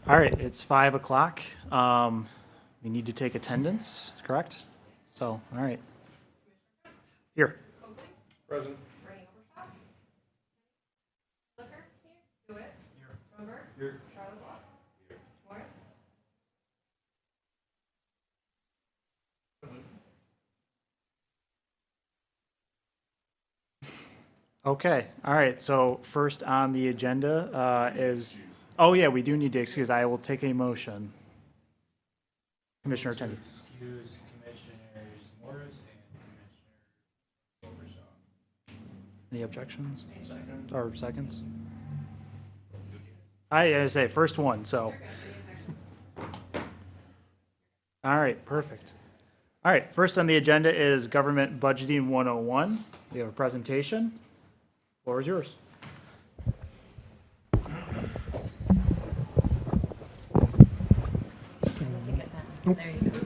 All right, it's 5 o'clock. We need to take attendance, correct? So, all right. Here. Present. Bernie Overshot. Flicker. Hewitt. Schoenberg. Here. Charlotte Block. Morris. Okay, all right, so first on the agenda is, oh yeah, we do need to excuse. I will take a motion. Commissioner Attendee. Excuse Commissioners Morris and Commissioner Overshaw. Any objections? Or seconds? I say first one, so. All right, perfect. All right, first on the agenda is Government Budgeting 101. We have a presentation. Floor is yours. There you go.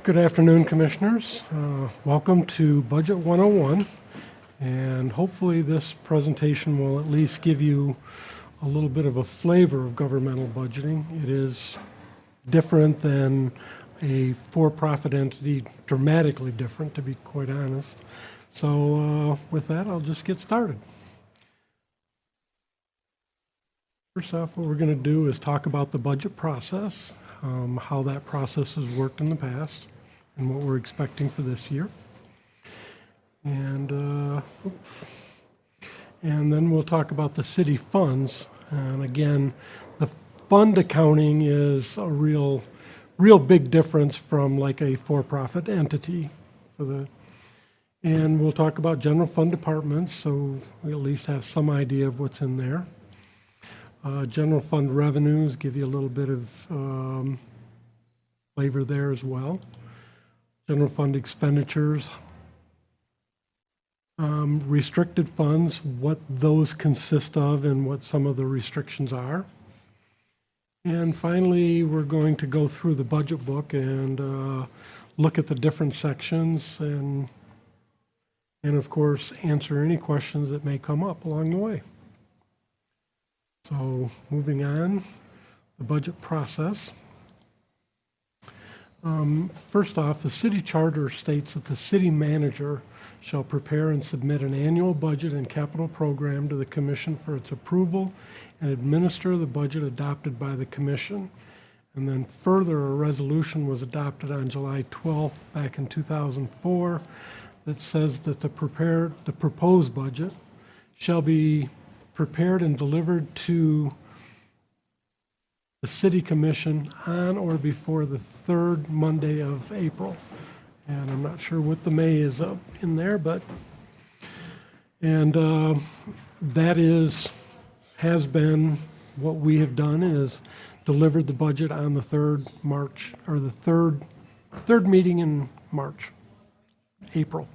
Good afternoon, Commissioners. Welcome to Budget 101, and hopefully this presentation will at least give you a little bit of a flavor of governmental budgeting. It is different than a for-profit entity, dramatically different, to be quite honest. So with that, I'll just get started. First off, what we're going to do is talk about the budget process, how that process has worked in the past, and what we're expecting for this year. And then we'll talk about the city funds. And again, the fund accounting is a real big difference from like a for-profit entity. And we'll talk about general fund departments, so we at least have some idea of what's in there. General fund revenues give you a little bit of flavor there as well. General fund expenditures. Restricted funds, what those consist of and what some of the restrictions are. And finally, we're going to go through the budget book and look at the different sections and of course, answer any questions that may come up along the way. So moving on, the budget process. First off, the city charter states that the city manager shall prepare and submit an annual budget and capital program to the commission for its approval and administer the budget adopted by the commission. And then further, a resolution was adopted on July 12th back in 2004 that says that the proposed budget shall be prepared and delivered to the City Commission on or before the third Monday of April. And I'm not sure what the May is up in there, but, and that has been what we have done is delivered the budget on the third March, or the third meeting in March, April.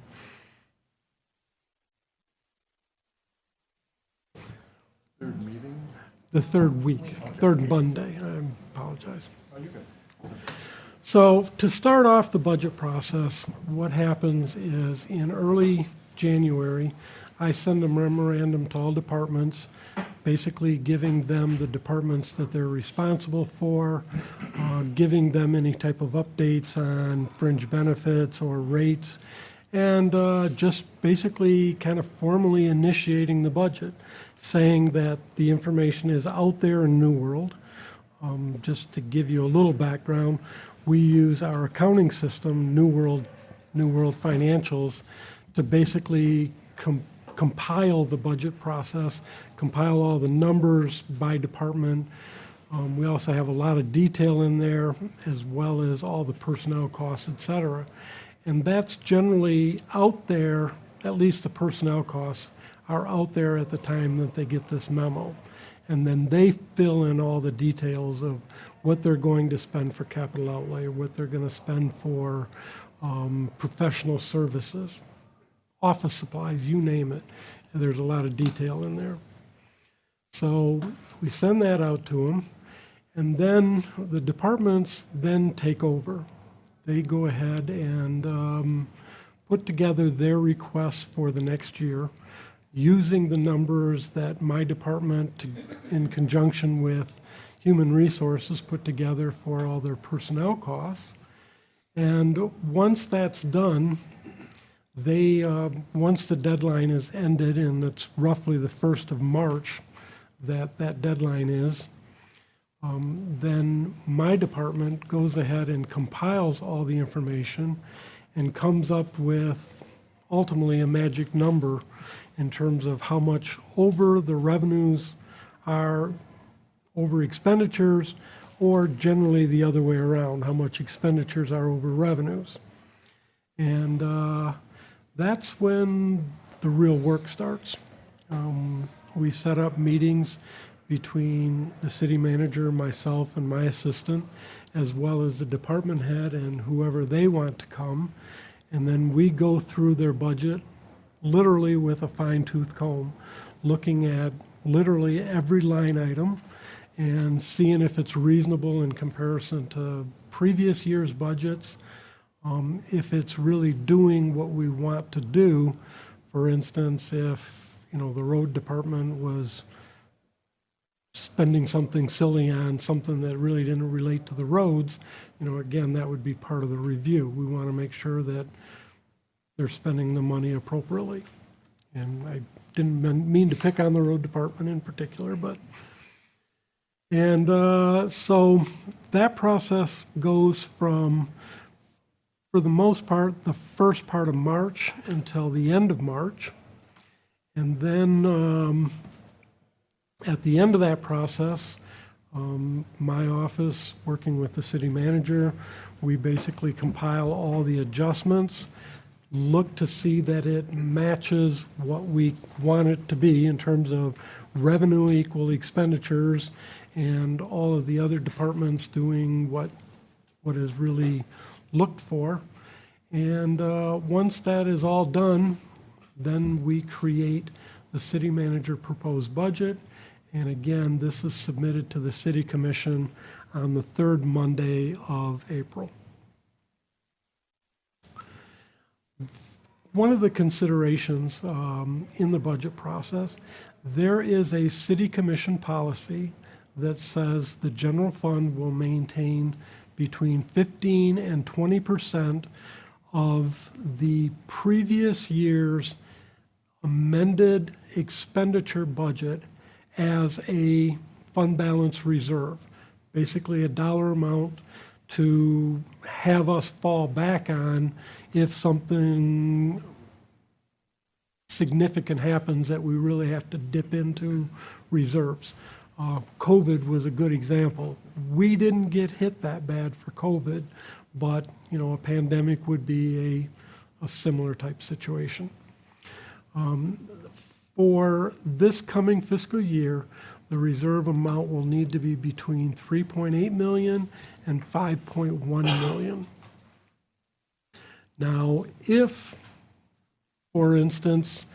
Third meeting? The third week, third Monday, I apologize. So to start off the budget process, what happens is in early January, I send a memorandum to all departments, basically giving them the departments that they're responsible for, giving them any type of updates on fringe benefits or rates, and just basically kind of formally initiating the budget, saying that the information is out there in New World. Just to give you a little background, we use our accounting system, New World Financials, to basically compile the budget process, compile all the numbers by department. We also have a lot of detail in there, as well as all the personnel costs, et cetera. And that's generally out there, at least the personnel costs are out there at the time that they get this memo. And then they fill in all the details of what they're going to spend for capital outlay, or what they're going to spend for professional services, office supplies, you name it. And there's a lot of detail in there. So we send that out to them, and then the departments then take over. They go ahead and put together their requests for the next year. using the numbers that my department, in conjunction with Human Resources, put together for all their personnel costs. And once that's done, once the deadline is ended, and it's roughly the 1st of March that deadline is, then my department goes ahead and compiles all the information and comes up with ultimately a magic number in terms of how much over the revenues are over expenditures, or generally the other way around, how much expenditures are over revenues. And that's when the real work starts. We set up meetings between the city manager, myself, and my assistant, as well as the department head and whoever they want to come. And then we go through their budget literally with a fine-tooth comb, looking at literally every line item and seeing if it's reasonable in comparison to previous year's budgets, if it's really doing what we want to do. For instance, if, the road department was spending something silly on something that really didn't relate to the roads, again, that would be part of the review. We want to make sure that they're spending the money appropriately. And I didn't mean to pick on the road department in particular, but, so that process goes from, for the most part, the first part of March until the end of March. And then at the end of that process, my office, working with the city manager, we basically compile all the adjustments, look to see that it matches what we want it to be in terms of revenue equal expenditures, and all of the other departments doing what is really looked for. And once that is all done, then we create the city manager proposed budget. And again, this is submitted to the city commission on the 3rd Monday of April. One of the considerations in the budget process, there is a city commission policy that says the general fund will maintain between 15 and 20% of the previous year's amended expenditure budget as a fund balance reserve, basically a dollar amount to have us fall back on if something significant happens that we really have to dip into reserves. COVID was a good example. We didn't get hit that bad for COVID, but a pandemic would be a similar type situation. For this coming fiscal year, the reserve amount will need to be between 3.8 million and 5.1 million. Now, if, for instance,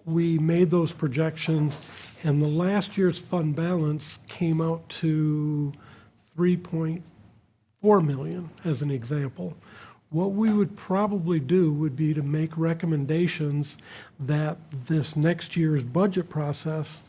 we made those projections and the last year's fund balance came out to 3.4 million, as an example, what we would probably do would be to make recommendations that this next year's budget process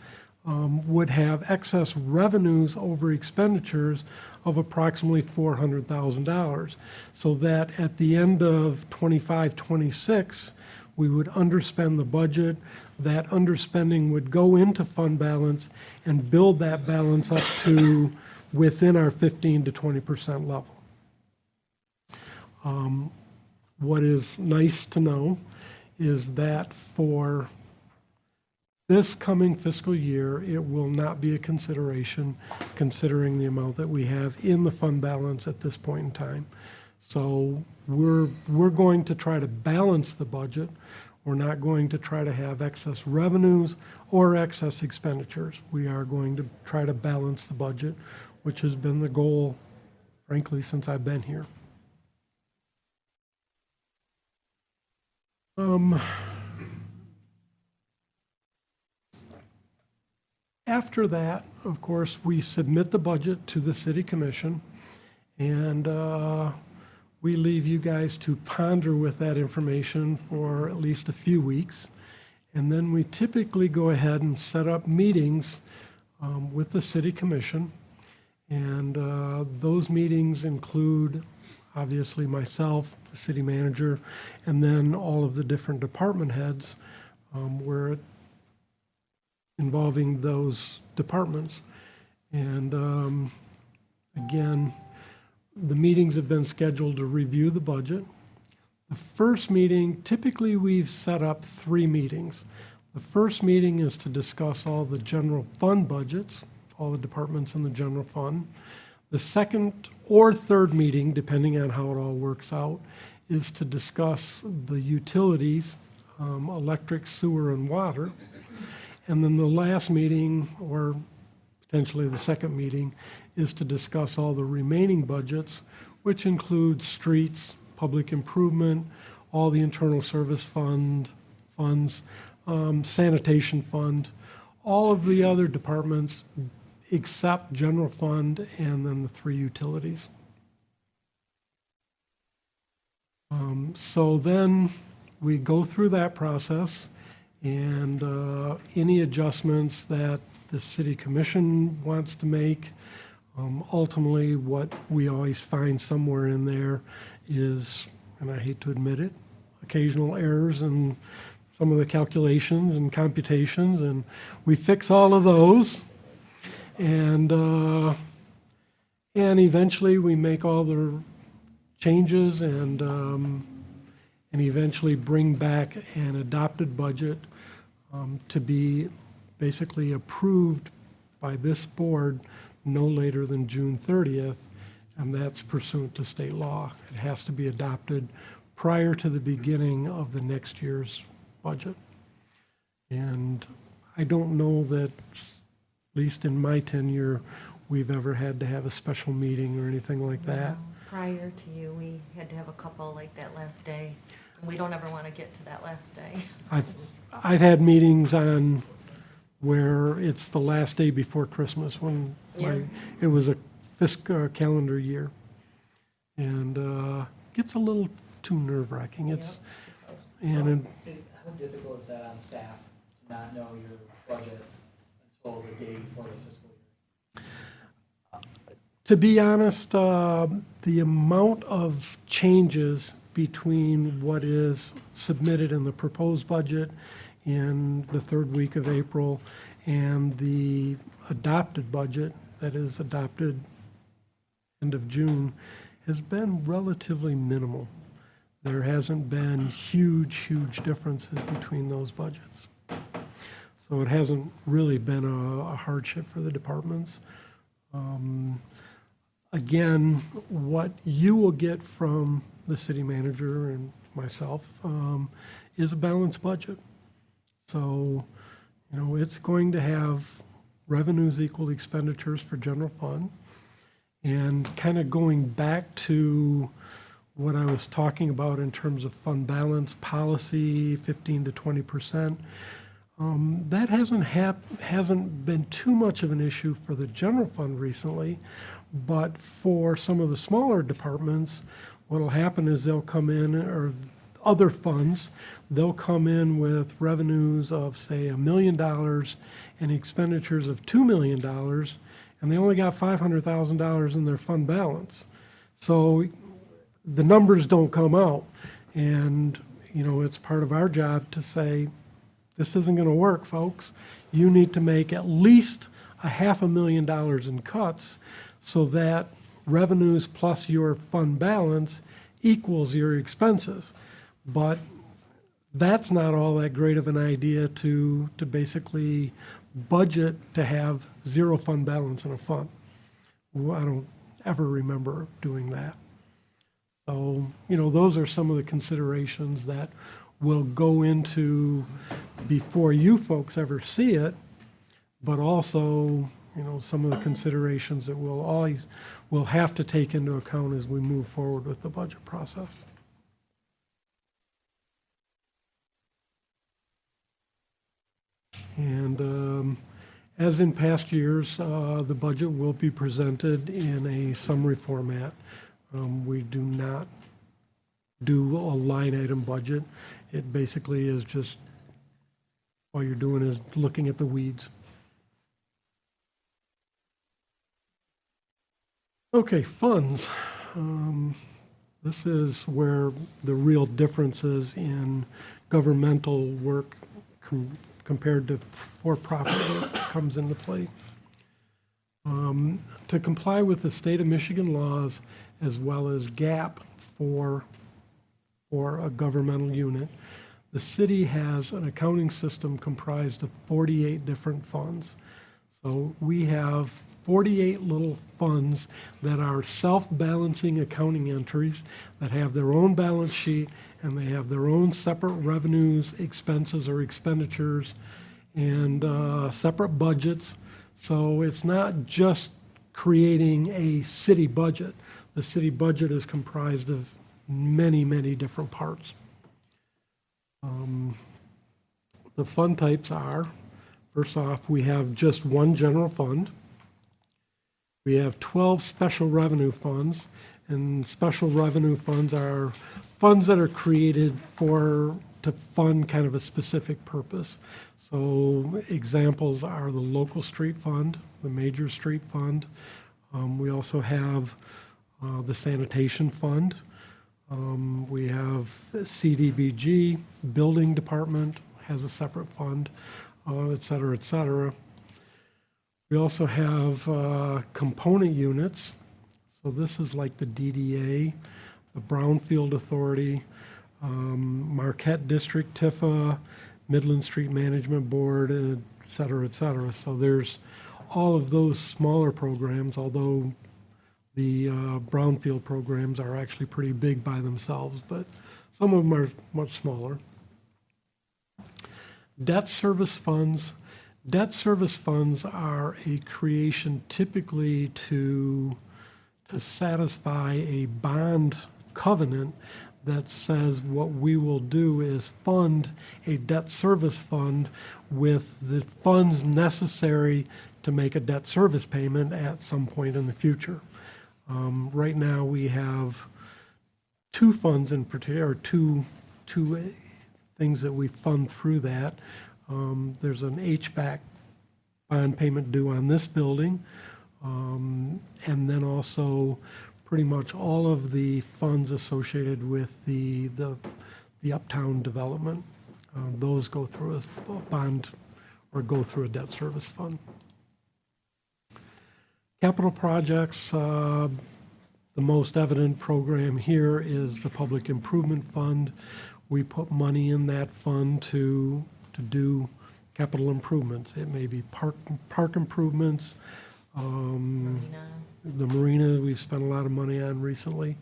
would have excess revenues over expenditures of approximately $400,000, so that at the end of 25-26, we would underspend the budget. That underspending would go into fund balance and build that balance up to within our 15 to 20% level. What is nice to know is that for this coming fiscal year, it will not be a consideration considering the amount that we have in the fund balance at this point in time. So we're going to try to balance the budget. We're not going to try to have excess revenues or excess expenditures. We are going to try to balance the budget, which has been the goal, frankly, since I've been here. After that, of course, we submit the budget to the city commission, and we leave you guys to ponder with that information for at least a few weeks. And then we typically go ahead and set up meetings with the city commission. And those meetings include, obviously, myself, the city manager, and then all of the different department heads where involving those departments. And again, the meetings have been scheduled to review the budget. The first meeting, typically we've set up 3 meetings. The first meeting is to discuss all the general fund budgets, all the departments in the general fund. The second or third meeting, depending on how it all works out, is to discuss the utilities, electric, sewer, and water. And then the last meeting, or potentially the second meeting, is to discuss all the remaining budgets, which includes streets, public improvement, all the internal service funds, sanitation fund, all of the other departments except general fund and then the 3 utilities. So then we go through that process, and any adjustments that the city commission wants to make, ultimately what we always find somewhere in there is, and I hate to admit it, occasional errors in some of the calculations and computations, and we fix all of those. And eventually we make all the changes and eventually bring back an adopted budget to be basically approved by this board no later than June 30th, and that's pursuant to state law. It has to be adopted prior to the beginning of the next year's budget. And I don't know that, at least in my tenure, we've ever had to have a special meeting or anything like that. Prior to you, we had to have a couple like that last day. And we don't ever want to get to that last day. I've had meetings on where it's the last day before Christmas when it was a fiscal calendar year. And gets a little too nerve-wracking. It's, and How difficult is that on staff to not know your budget until the day before the fiscal year? to be honest, the amount of changes between what is submitted in the proposed budget in the third week of April and the adopted budget that is adopted end of June has been relatively minimal. There hasn't been huge differences between those budgets. So it hasn't really been a hardship for the departments. Again, what you will get from the city manager and myself is a balanced budget. So, it's going to have revenues equal expenditures for general fund. And kind of going back to what I was talking about in terms of fund balance policy, 15 to 20%, that hasn't been too much of an issue for the general fund recently, but for some of the smaller departments, what'll happen is they'll come in, or other funds, they'll come in with revenues of, say, $1 million and expenditures of $2 million, and they only got $500,000 in their fund balance. So the numbers don't come out. And, it's part of our job to say, this isn't going to work, folks. You need to make at least $500,000 in cuts so that revenues plus your fund balance equals your expenses. But that's not all that great of an idea to basically budget to have zero fund balance in a fund. Well, I don't ever remember doing that. So, those are some of the considerations that will go into before you folks ever see it, but also, some of the considerations that we'll have to take into account as we move forward with the budget process. And as in past years, the budget will be presented in a summary format. We do not do a line item budget. It basically is just all you're doing is looking at the weeds. Okay, funds. This is where the real differences in governmental work compared to for-profit work comes into play. To comply with the state of Michigan laws as well as GAAP for a governmental unit, the city has an accounting system comprised of 48 different funds. So we have 48 little funds that are self-balancing accounting entries that have their own balance sheet and they have their own separate revenues, expenses or expenditures, and separate budgets. So it's not just creating a city budget. The city budget is comprised of many, many different parts. The fund types are, first off, we have just one general fund. We have 12 special revenue funds, and special revenue funds are funds that are created to fund kind of a specific purpose. So examples are the local street fund, the major street fund. We also have the sanitation fund. We have CDBG, building department has a separate fund, et cetera, et cetera. We also have component units. So this is like the DDA, the Brownfield Authority, Marquette District, Tifa, Midland Street Management Board, et cetera, et cetera. So there's all of those smaller programs, although the brownfield programs are actually pretty big by themselves, but some of them are much smaller. Debt service funds. Debt service funds are a creation typically to satisfy a bond covenant that says what we will do is fund a debt service fund with the funds necessary to make a debt service payment at some point in the future. Right now, we have two funds in particular, or two things that we fund through that. There's an HVAC bond payment due on this building, and then also pretty much all of the funds associated with the uptown development. Those go through a bond or go through a debt service fund. Capital projects, the most evident program here is the Public Improvement Fund. We put money in that fund to do capital improvements. It may be park improvements, Marina. the marina we've spent a lot of money on recently.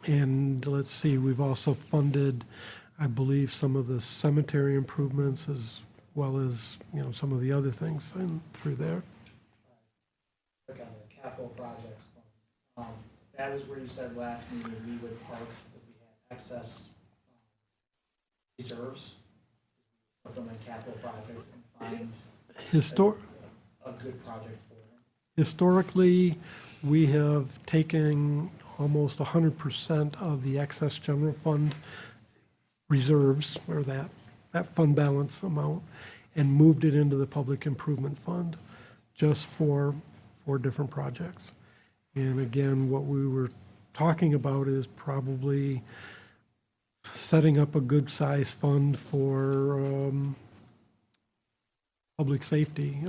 And let's see, we've also funded, I believe, some of the cemetery improvements as well as, some of the other things through there. Look on the capital projects funds. That was where you said last meeting we would park, that we had excess reserves, put them in capital projects and find a good project for them. Historically, we have taken almost 100% of the excess general fund reserves, or that fund balance amount, and moved it into the Public Improvement Fund just for different projects. And again, what we were talking about is probably setting up a good-sized fund for public safety,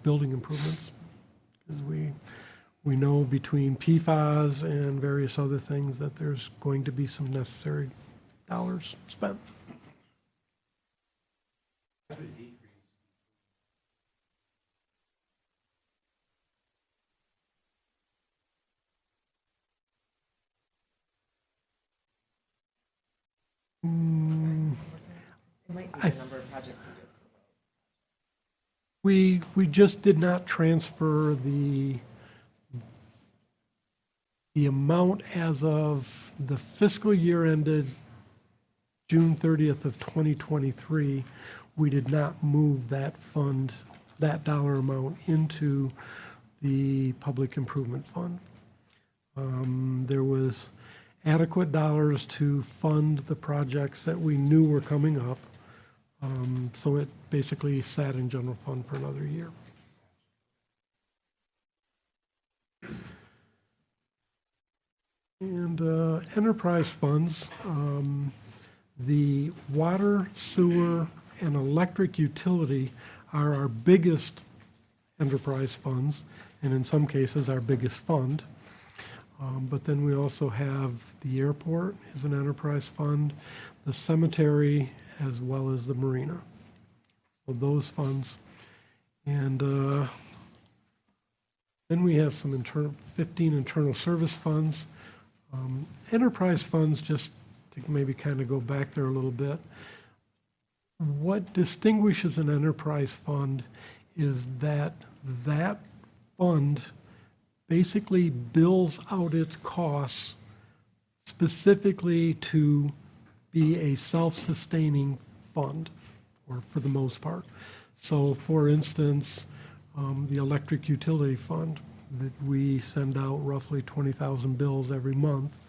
building improvements. Because we know between PFAS and various other things that there's going to be some necessary dollars spent. It might be the number of projects we did. We just did not transfer the amount as of the fiscal year ended June 30th of 2023. We did not move that fund, that dollar amount, into the Public Improvement Fund. There was adequate dollars to fund the projects that we knew were coming up. So it basically sat in general fund for another year. And enterprise funds, the water, sewer, and electric utility are our biggest enterprise funds, and in some cases, our biggest fund. But then we also have the airport is an enterprise fund, the cemetery, as well as the marina. So those funds. And then we have some 15 internal service funds. Enterprise funds, just to maybe kind of go back there a little bit, what distinguishes an enterprise fund is that that fund basically bills out its costs specifically to be a self-sustaining fund, or for the most part. So for instance, the electric utility fund, that we send out roughly 20,000 bills every month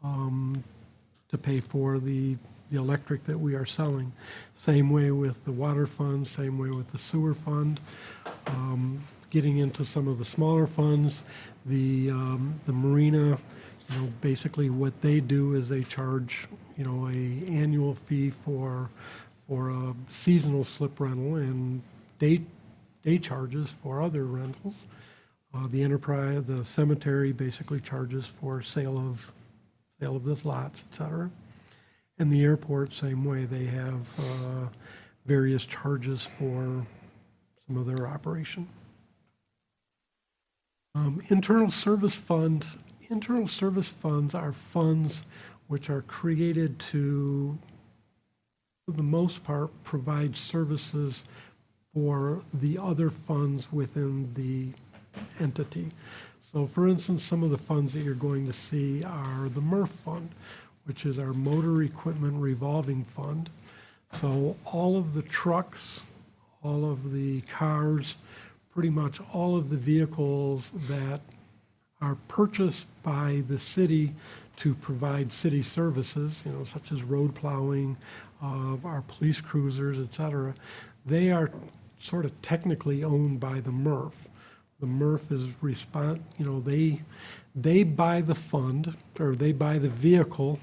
to pay for the electric that we are selling. Same way with the water fund, same way with the sewer fund. Getting into some of the smaller funds, the marina, basically what they do is they charge, a annual fee for a seasonal slip rental and day charges for other rentals. The cemetery basically charges for sale of the lots, et cetera. And the airport, same way, they have various charges for some of their operation. Internal service funds are funds which are created to, for the most part, provide services for the other funds within the entity. So for instance, some of the funds that you're going to see are the MRF fund, which is our motor equipment revolving fund. So all of the trucks, all of the cars, pretty much all of the vehicles that are purchased by the city to provide city services, such as road plowing, our police cruisers, et cetera, they are sort of technically owned by the MRF. The MRF is they buy the fund, or they buy the vehicle,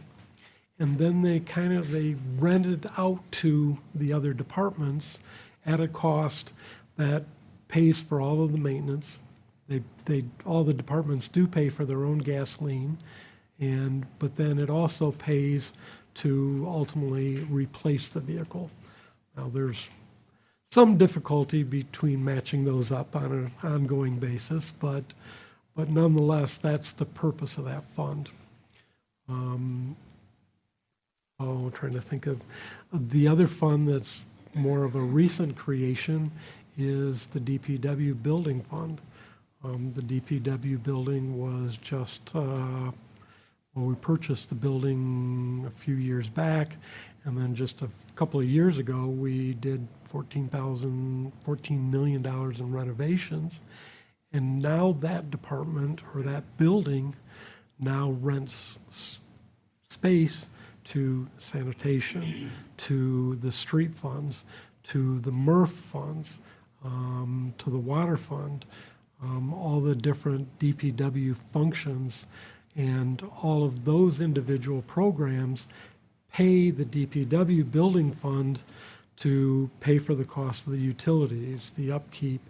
and then they rent it out to the other departments at a cost that pays for all of the maintenance. All the departments do pay for their own gasoline, but then it also pays to ultimately replace the vehicle. Now, there's some difficulty between matching those up on an ongoing basis, but nonetheless, that's the purpose of that fund. Trying to think of the other fund that's more of a recent creation is the DPW building fund. The DPW building was just, we purchased the building a few years back, and then just a couple of years ago, we did $14 million in renovations. And now that department, or that building, now rents space to sanitation, to the street funds, to the MRF funds, to the water fund, all the different DPW functions, and all of those individual programs pay the DPW building fund to pay for the cost of the utilities, the upkeep,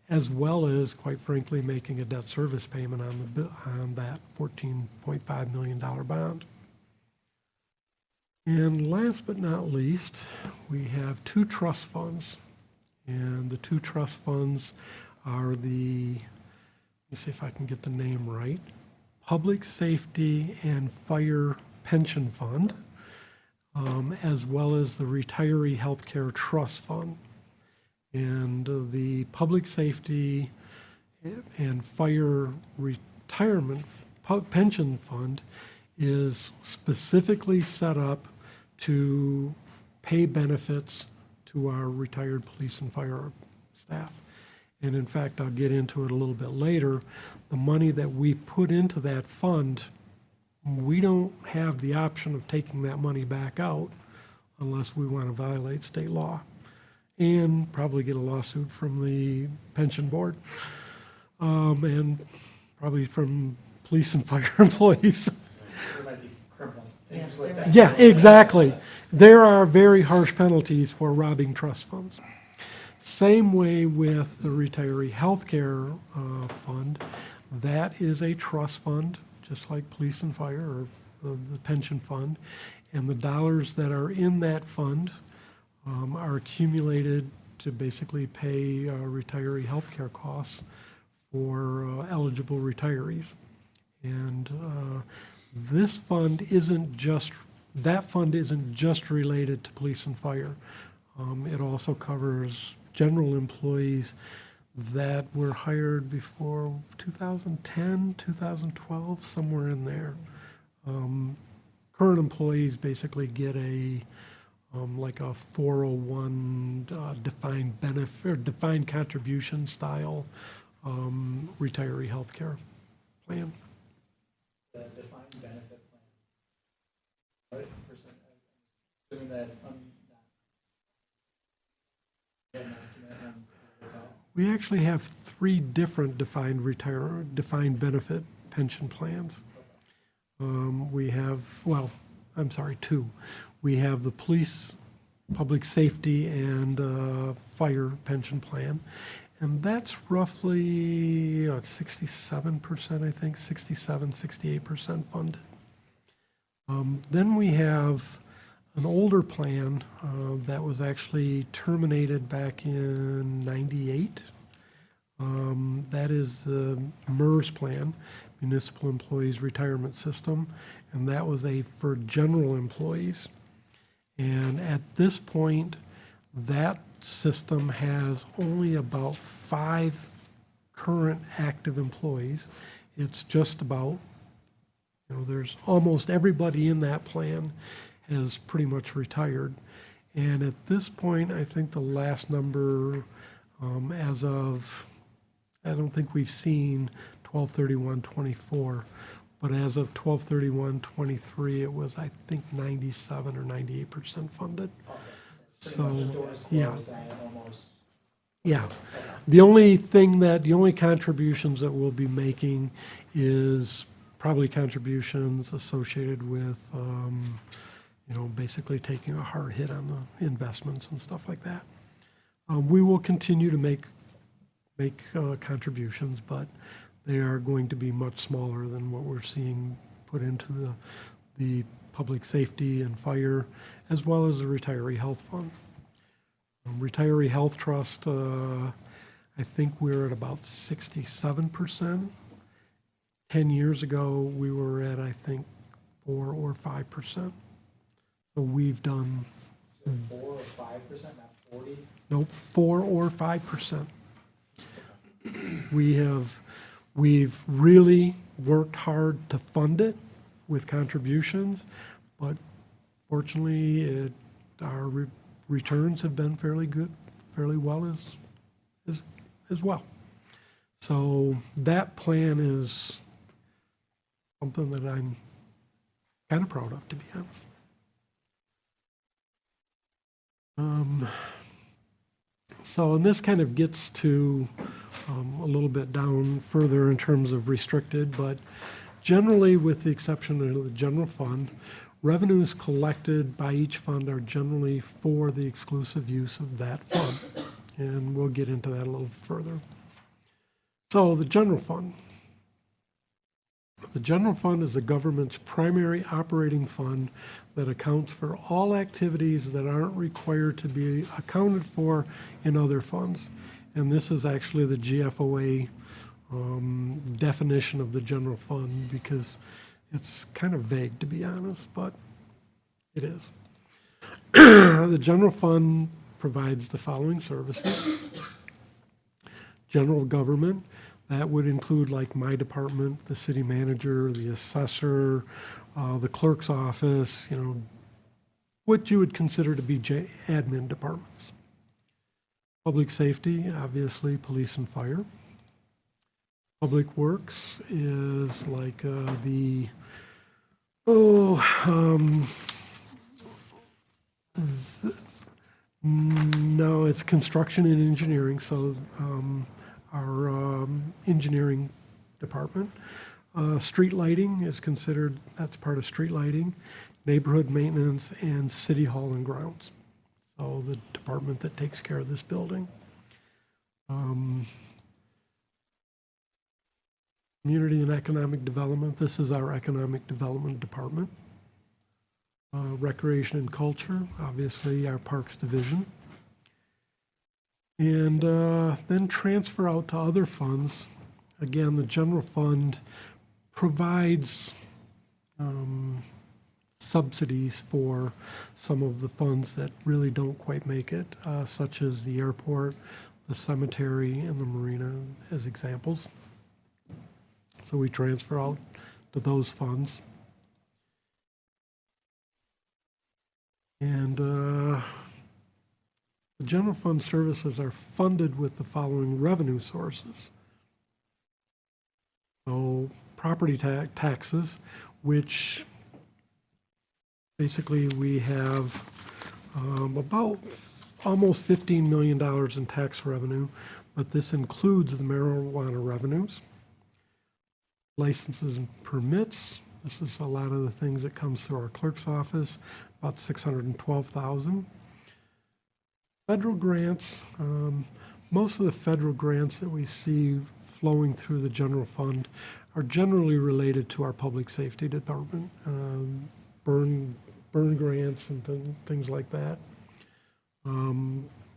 as well as, quite frankly, making a debt service payment on that $14.5 million bond. And last but not least, we have two trust funds. And the two trust funds are let me see if I can get the name right, Public Safety and Fire Pension Fund, as well as the Retiree Healthcare Trust Fund. And the Public Safety and Fire Retirement Pension Fund is specifically set up to pay benefits to our retired police and fire staff. And in fact, I'll get into it a little bit later. The money that we put into that fund, we don't have the option of taking that money back out unless we want to violate state law, and probably get a lawsuit from the pension board, and probably from police and fire employees. There might be criminal things Yes, with there that. Yeah, exactly. There are very harsh penalties for robbing trust funds. Same way with the retiree healthcare fund. That is a trust fund, just like police and fire or the pension fund. And the dollars that are in that fund are accumulated to basically pay retiree healthcare costs for eligible retirees. And this fund isn't just, that fund isn't just related to police and fire. It also covers general employees that were hired before 2010, 2012, somewhere in there. Current employees basically get a, like a 401 defined benefit, or defined contribution style retiree healthcare plan. The defined benefit plan. What percent, assuming that it's an estimate on what's out? We actually have 3 different defined benefit pension plans. We have, well, I'm sorry, 2. We have the police, public safety, and fire pension plan. And that's roughly 67%, I think, 67, 68% funded. Then we have an older plan that was actually terminated back in '98. That is the MERS plan, Municipal Employees Retirement System, and that was for general employees. And at this point, that system has only about 5 current active employees. It's just about, there's almost everybody in that plan has pretty much retired. And at this point, I think the last number as of, I don't think we've seen 12/31/24, but as of 12/31/23, it was, I think, 97 or 98% funded. Pretty much the So, doors yeah. closed on it almost. Yeah. The only contributions that we'll be making is probably contributions associated with, basically taking a hard hit on the investments and stuff like that. We will continue to make contributions, but they are going to be much smaller than what we're seeing put into the public safety and fire, as well as the retiree health fund. Retiree health trust, I think we're at about 67%. 10 years ago, we were at, I think, 4 or 5%. So we've done, Is it 4 or 5%, not 40? nope, 4 or 5%. We've really worked hard to fund it with contributions, but fortunately, our returns have been fairly good, fairly well as well. So that plan is something that I'm kind of proud of, to be honest. And this kind of gets to a little bit down further in terms of restricted, but generally, with the exception of the general fund, revenues collected by each fund are generally for the exclusive use of that fund. And we'll get into that a little further. So the general fund. The general fund is the government's primary operating fund that accounts for all activities that aren't required to be accounted for in other funds. And this is actually the GFOA definition of the general fund, because it's kind of vague, to be honest, but it is. The general fund provides the following services. General government, that would include like my department, the city manager, the assessor, the clerk's office, what you would consider to be admin departments. Public safety, obviously, police and fire. Public works is like No, it's construction and engineering, so our engineering department. Street lighting is considered, that's part of street lighting, neighborhood maintenance, and city hall and grounds. So the department that takes care of this building. Community and economic development, this is our economic development department. Recreation and culture, obviously our parks division. And then transfer out to other funds. Again, the general fund provides subsidies for some of the funds that really don't quite make it, such as the airport, the cemetery, and the marina as examples. So we transfer out to those funds. And the general fund services are funded with the following revenue sources. So property taxes, which basically we have about almost $15 million in tax revenue, but this includes the marijuana revenues. Licenses and permits, this is a lot of the things that comes through our clerk's office, about $612,000. Federal grants, most of the federal grants that we see flowing through the general fund are generally related to our public safety department, burn grants and things like that.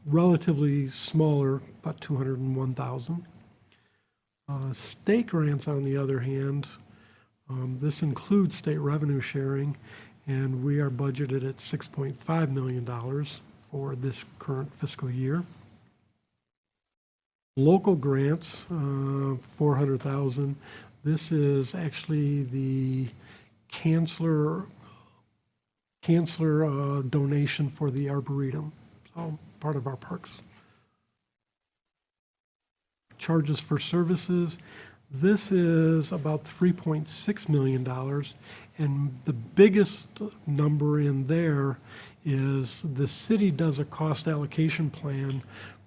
Relatively smaller, about $201,000. State grants, on the other hand, this includes state revenue sharing, and we are budgeted at $6.5 million for this current fiscal year. Local grants, $400,000. This is actually the Chancellor donation for the Arboretum, so part of our parks. Charges for services, this is about $3.6 million, and the biggest number in there is the city does a cost allocation plan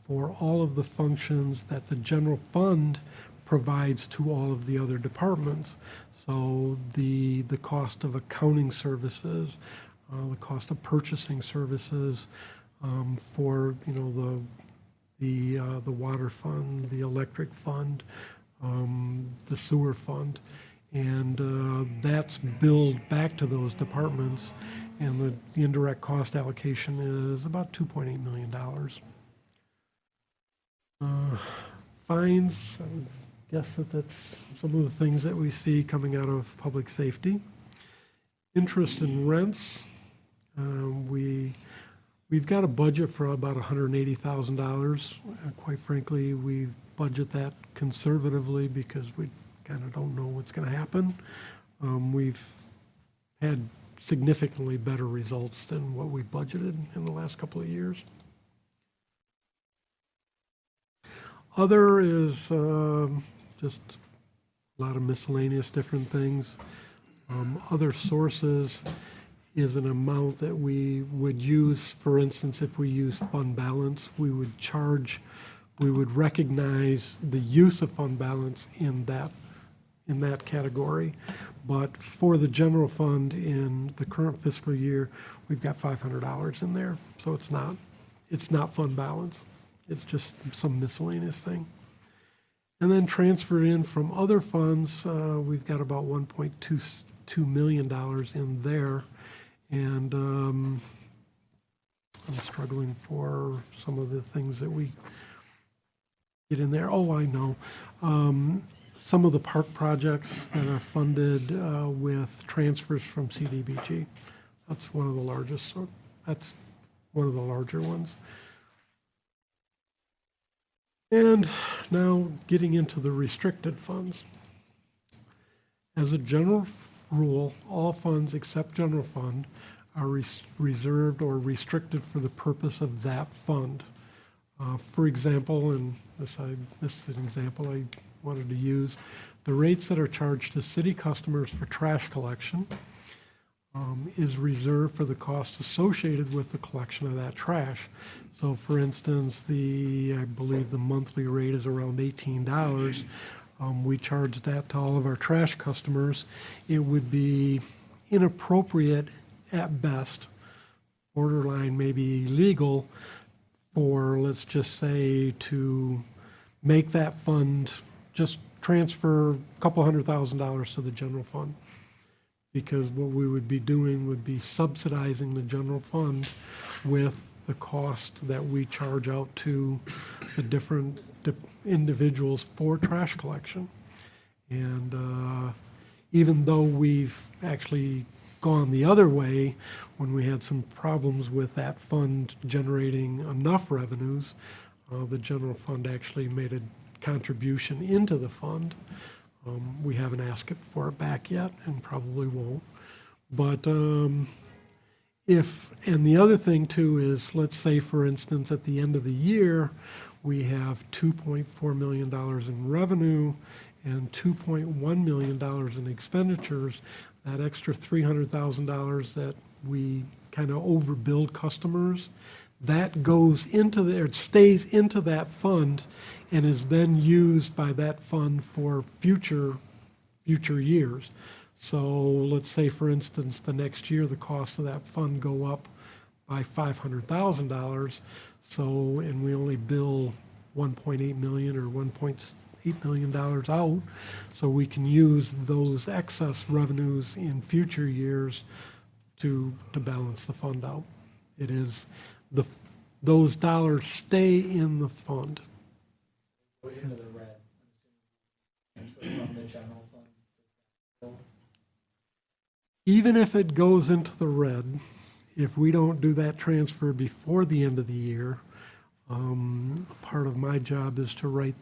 for all of the functions that the general fund provides to all of the other departments. So the cost of accounting services, the cost of purchasing services for the water fund, the electric fund, the sewer fund, and that's billed back to those departments, and the indirect cost allocation is about $2.8 million. Fines, I guess that's some of the things that we see coming out of public safety. Interest and rents, we've got a budget for about $180,000. Quite frankly, we budget that conservatively because we kind of don't know what's going to happen. We've had significantly better results than what we budgeted in the last couple of years. Other is just a lot of miscellaneous different things. Other sources is an amount that we would use, for instance, if we use fund balance, we would recognize the use of fund balance in that category. But for the general fund in the current fiscal year, we've got $500 in there. So it's not fund balance. It's just some miscellaneous thing. And then transferred in from other funds, we've got about $1.22 million in there. And I'm struggling for some of the things that we get in there. Oh, I know. Some of the park projects that are funded with transfers from CDBG. That's one of the largest. That's one of the larger ones. And now getting into the restricted funds. As a general rule, all funds except general fund are reserved or restricted for the purpose of that fund. For example, and this is an example I wanted to use, the rates that are charged to city customers for trash collection is reserved for the cost associated with the collection of that trash. So for instance, I believe the monthly rate is around $18. We charge that to all of our trash customers. It would be inappropriate at best, borderline maybe illegal, for, let's just say, to make that fund just transfer a couple $100,000 to the general fund. Because what we would be doing would be subsidizing the general fund with the cost that we charge out to the different individuals for trash collection. And even though we've actually gone the other way, when we had some problems with that fund generating enough revenues, the general fund actually made a contribution into the fund. We haven't asked it for it back yet and probably won't. But and the other thing too is, let's say for instance, at the end of the year, we have $2.4 million in revenue and $2.1 million in expenditures. That extra $300,000 that we kind of overbilled customers, that goes into it stays into that fund and is then used by that fund for future years. So let's say, for instance, the next year the cost of that fund go up by $500,000. So, and we only bill 1.8 million or $1.8 million out. So we can use those excess revenues in future years to balance the fund out. It is those dollars stay in the fund. Goes into the red. Transfer from the general fund. Even if it goes into the red, if we don't do that transfer before the end of the year, part of my job is to write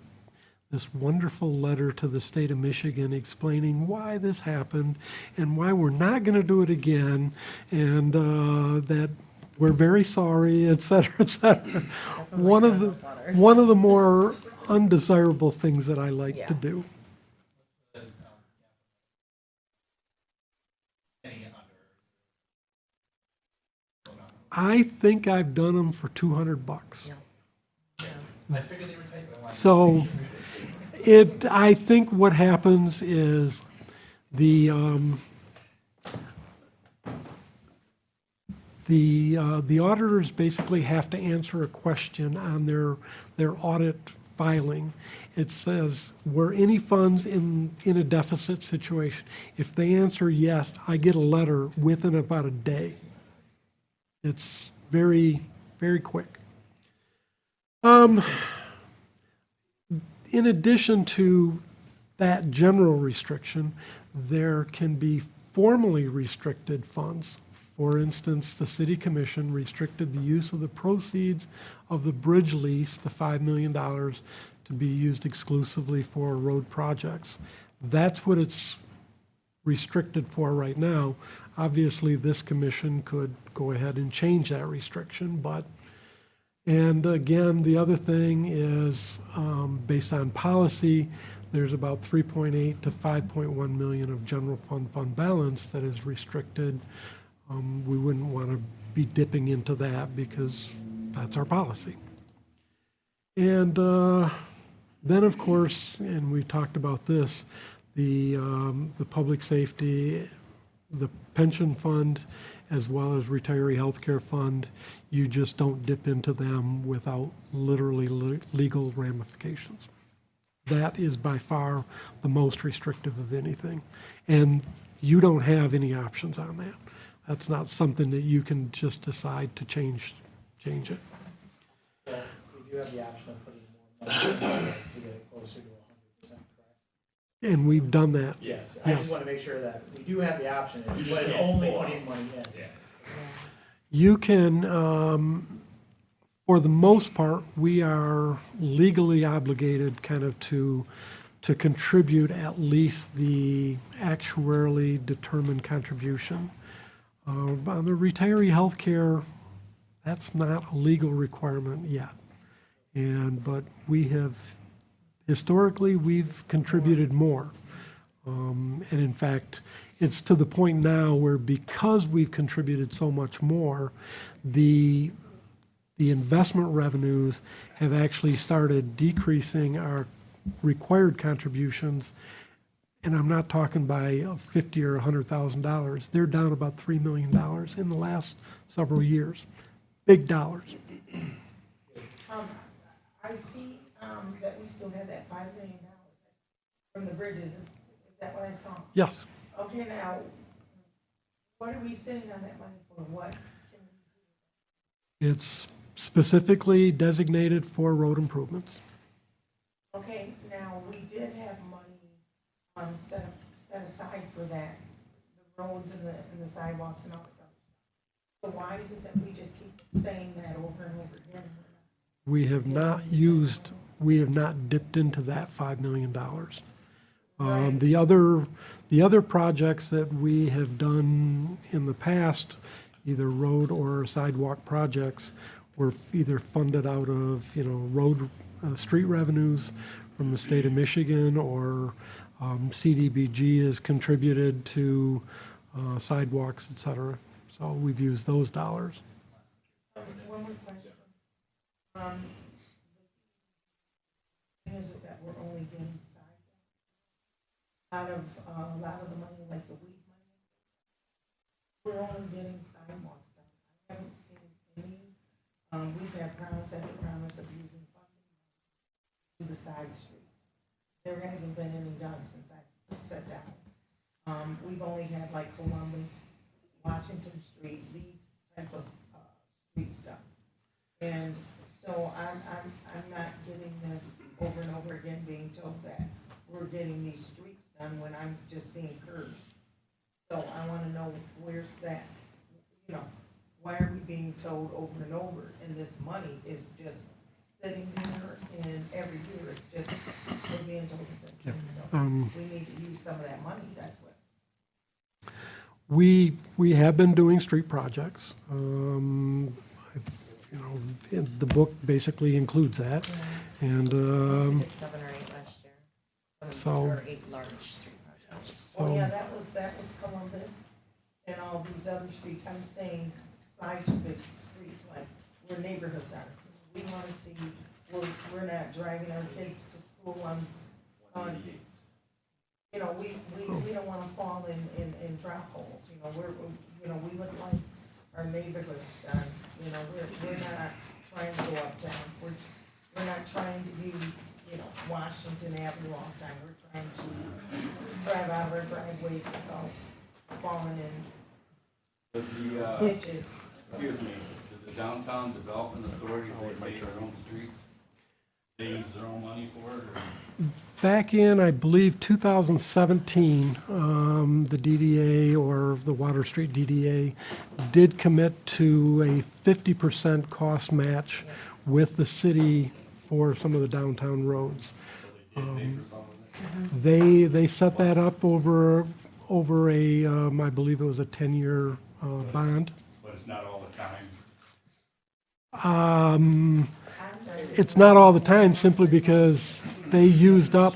this wonderful letter to the state of Michigan explaining why this happened and why we're not going to do it again, and that we're very sorry, et cetera, et cetera. Doesn't One like of those letters. one of the more undesirable things that I like to Yeah. do. I think I've done them for $200. Yeah. So I think what happens is the auditors basically have to answer a question on their audit filing. It says, were any funds in a deficit situation? If they answer yes, I get a letter within about a day. It's very, very quick. In addition to that general restriction, there can be formally restricted funds. For instance, the City Commission restricted the use of the proceeds of the bridge lease to $5 million to be used exclusively for road projects. That's what it's restricted for right now. Obviously, this commission could go ahead and change that restriction, and again, the other thing is, based on policy, there's about 3.8 to 5.1 million of general fund balance that is restricted. We wouldn't want to be dipping into that because that's our policy. And then, of course, and we talked about this, the public safety, the pension fund, as well as retiree health care fund, you just don't dip into them without literally legal ramifications. That is by far the most restrictive of anything. And you don't have any options on that. That's not something that you can just decide to change it. Well, we do have the option of putting more money in to get it closer to 100%, correct? And we've done that. Yes, I just want to make sure that we do have the option, but it's only putting money in. You can, for the most part, we are legally obligated kind of to contribute at least the actuarially determined contribution. On the retiree health care, that's not a legal requirement yet. But we have, historically, we've contributed more. And in fact, it's to the point now where because we've contributed so much more, the investment revenues have actually started decreasing our required contributions. And I'm not talking by $50,000 or $100,000. They're down about $3 million in the last several years. Big dollars. I see, that we still have that $5 million from the bridges, is that what I saw? Yes. Okay, now, what are we sitting on that money for, what? It's specifically designated for road improvements. Okay, now, we did have money, set aside for that, the roads and the sidewalks and all this other stuff. So why is it that we just keep saying that over and over again? We have not dipped into that $5 million. Right. The other projects that we have done in the past, either road or sidewalk projects, were either funded out of, street revenues from the state of Michigan, or CDBG has contributed to sidewalks, et cetera. So we've used those dollars. One more question. The thing is that we're only getting sidewalks out of, a lot of the money, like the weed money. We're only getting sidewalks done. I haven't seen any, we've had promise after promise of using funding to the side streets. There hasn't been any done since I sat down. We've only had like Columbus, Washington Street, these type of, street stuff. And so I'm not getting this over and over again, being told that we're getting these streets done when I'm just seeing curves. So I wanna know, where's that, why are we being told over and over, and this money is just sitting there, and every year it's just, we're being told the same thing, so we need to use some of that money, that's what. We have been doing street projects. The book basically includes that. And We did 7 or 8 last year. 7 So- or 8 large street projects. Oh, yeah, so, that was Columbus and all these other streets, I'm saying side streets, like where neighborhoods are. We wanna see, we're not driving our kids to school on, we don't wanna fall in drop holes, we would like our neighborhoods done, we're not trying to go uptown, we're not trying to use, Washington Avenue all the time, we're trying to drive out of our driveways without falling in Does the, ditches. excuse me, does the Downtown Development Authority, they pay their own streets? They use their own money for it, or? back in, I believe, 2017, the DDA, or the Water Street DDA, did commit to a 50% cost match with the city for some of the downtown roads. They pay for some of it? They set that up over a, I believe it was a 10-year bond. But it's not all the time. It's not all the time, simply because they used up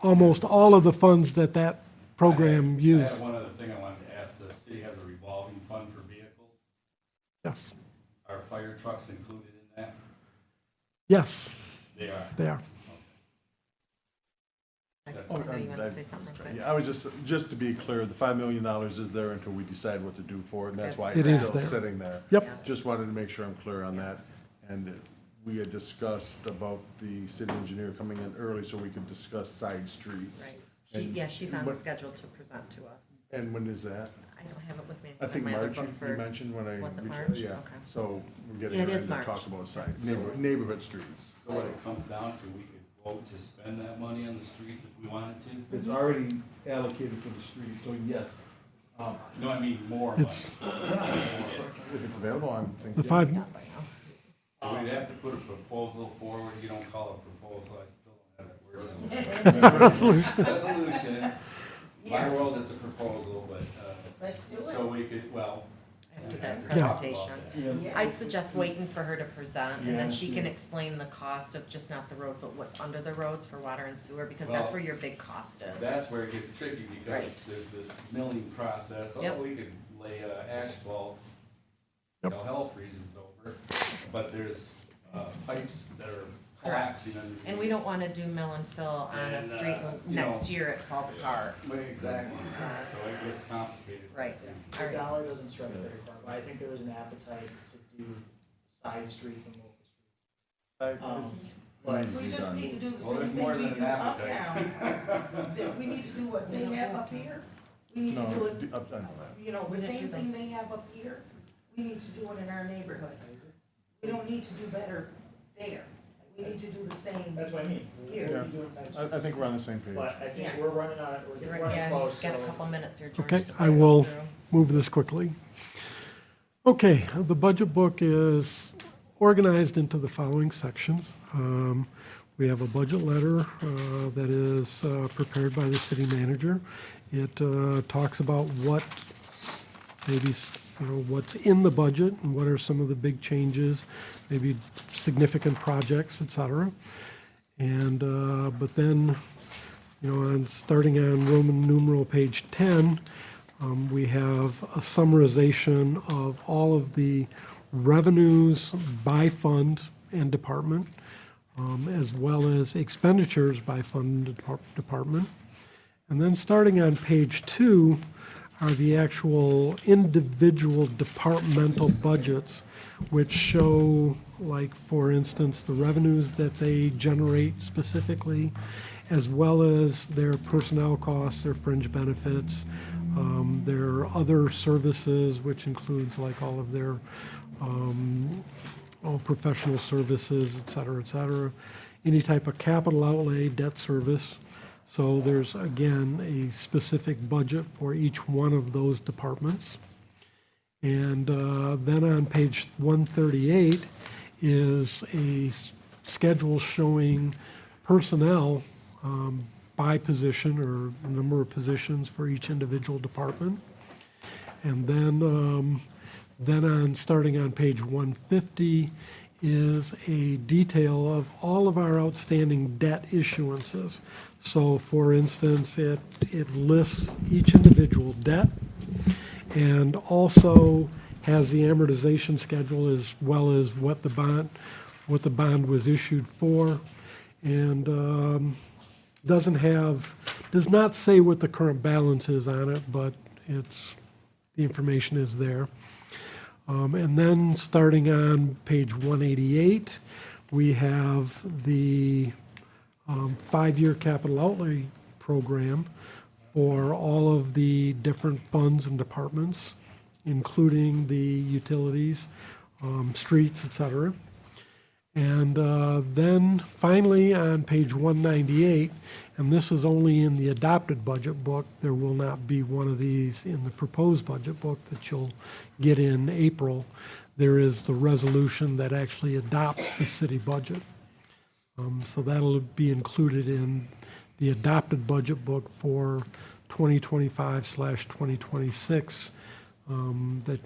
almost all of the funds that program I used. have one other thing I wanted to ask. The city has a revolving fund for vehicles. Yes, Are fire trucks included in that? yes, They are. they are. Oh, you want to say something? Greg? Yeah, I was just to be clear, the $5 million is there until we decide what to do for it, and that's why It it's is still there. sitting there. Yep. Yes. Just wanted to make sure I'm clear on that. And we had discussed about the city engineer coming in early so we could discuss side streets. Right. And- She's on but- schedule to present to us. And when is that? I don't have it with me. I think My other March, book you for- mentioned when I. Was it reached- March? Yeah, Okay. so we're getting Yeah, it ready is to March. talk about side, Yes. neighborhood streets. So what it comes down to, we could vote to spend that money on the streets if we wanted to? It's already allocated for the street, so yes. No, I mean more money. It's If it's available, I'm thinking. the five, Not by now. We'd have to put a proposal forward. You don't call it proposal, I still don't have that word. Resolution. My world is a proposal, but, Let's do it. so we could, well, after that Yeah. presentation. I suggest waiting for her to present, and then she Yes. can explain the cost of just not the road, but what's under the roads for water and sewer, because that's Well, where your big cost is. That's where it gets tricky because Right. there's this milling process. Yep. Oh, we could lay asphalt Yep. till hell freezes over, but there's pipes that are collapsing underneath. And we don't wanna do mill and fill on a And, street, and you know, next year it falls apart. Well, exactly, so it gets complicated. Right. The Alright. dollar doesn't strike very far, but I think there is an appetite to do side streets and local streets. But We just need to do the Well, there's same more thing we than do an appetite. uptown. We need to do what they have up here. We need to do No, it, I know that. you know, We the didn't do same thing those. they have up here. We need to do it in our neighborhoods. We don't need to do better there. We need to do the same. that's what I mean. Here. We're doing side streets. I think we're on the same page. But I think Yeah. we're running on it, we're You're getting right, yeah, running close, got a so. couple minutes here, George. Okay, to I pass will through. move this quickly. Okay, the budget book is organized into the following sections. We have a budget letter that is prepared by the city manager. It talks about what maybe, what's in the budget and what are some of the big changes, maybe significant projects, et cetera. And, but then, starting on Roman numeral page 10, we have a summarization of all of the revenues by fund and department, as well as expenditures by fund and department. And then starting on page 2 are the actual individual departmental budgets, which show, like, for instance, the revenues that they generate specifically, as well as their personnel costs, their fringe benefits, their other services, which includes like all of their all professional services, et cetera, any type of capital outlay, debt service. So there's, again, a specific budget for each one of those departments. And then on page 138 is a schedule showing personnel by position or number of positions for each individual department. And then on, starting on page 150 is a detail of all of our outstanding debt issuances. So for instance, it lists each individual debt and also has the amortization schedule as well as what the bond was issued for. And does not say what the current balance is on it, but the information is there. And then starting on page 188, we have the 5-year capital outlay program for all of the different funds and departments, including the utilities, streets, et cetera. And then finally on page 198, and this is only in the adopted budget book, there will not be one of these in the proposed budget book that you'll get in April. There is the resolution that actually adopts the city budget. So that'll be included in the adopted budget book for 2025/2026 that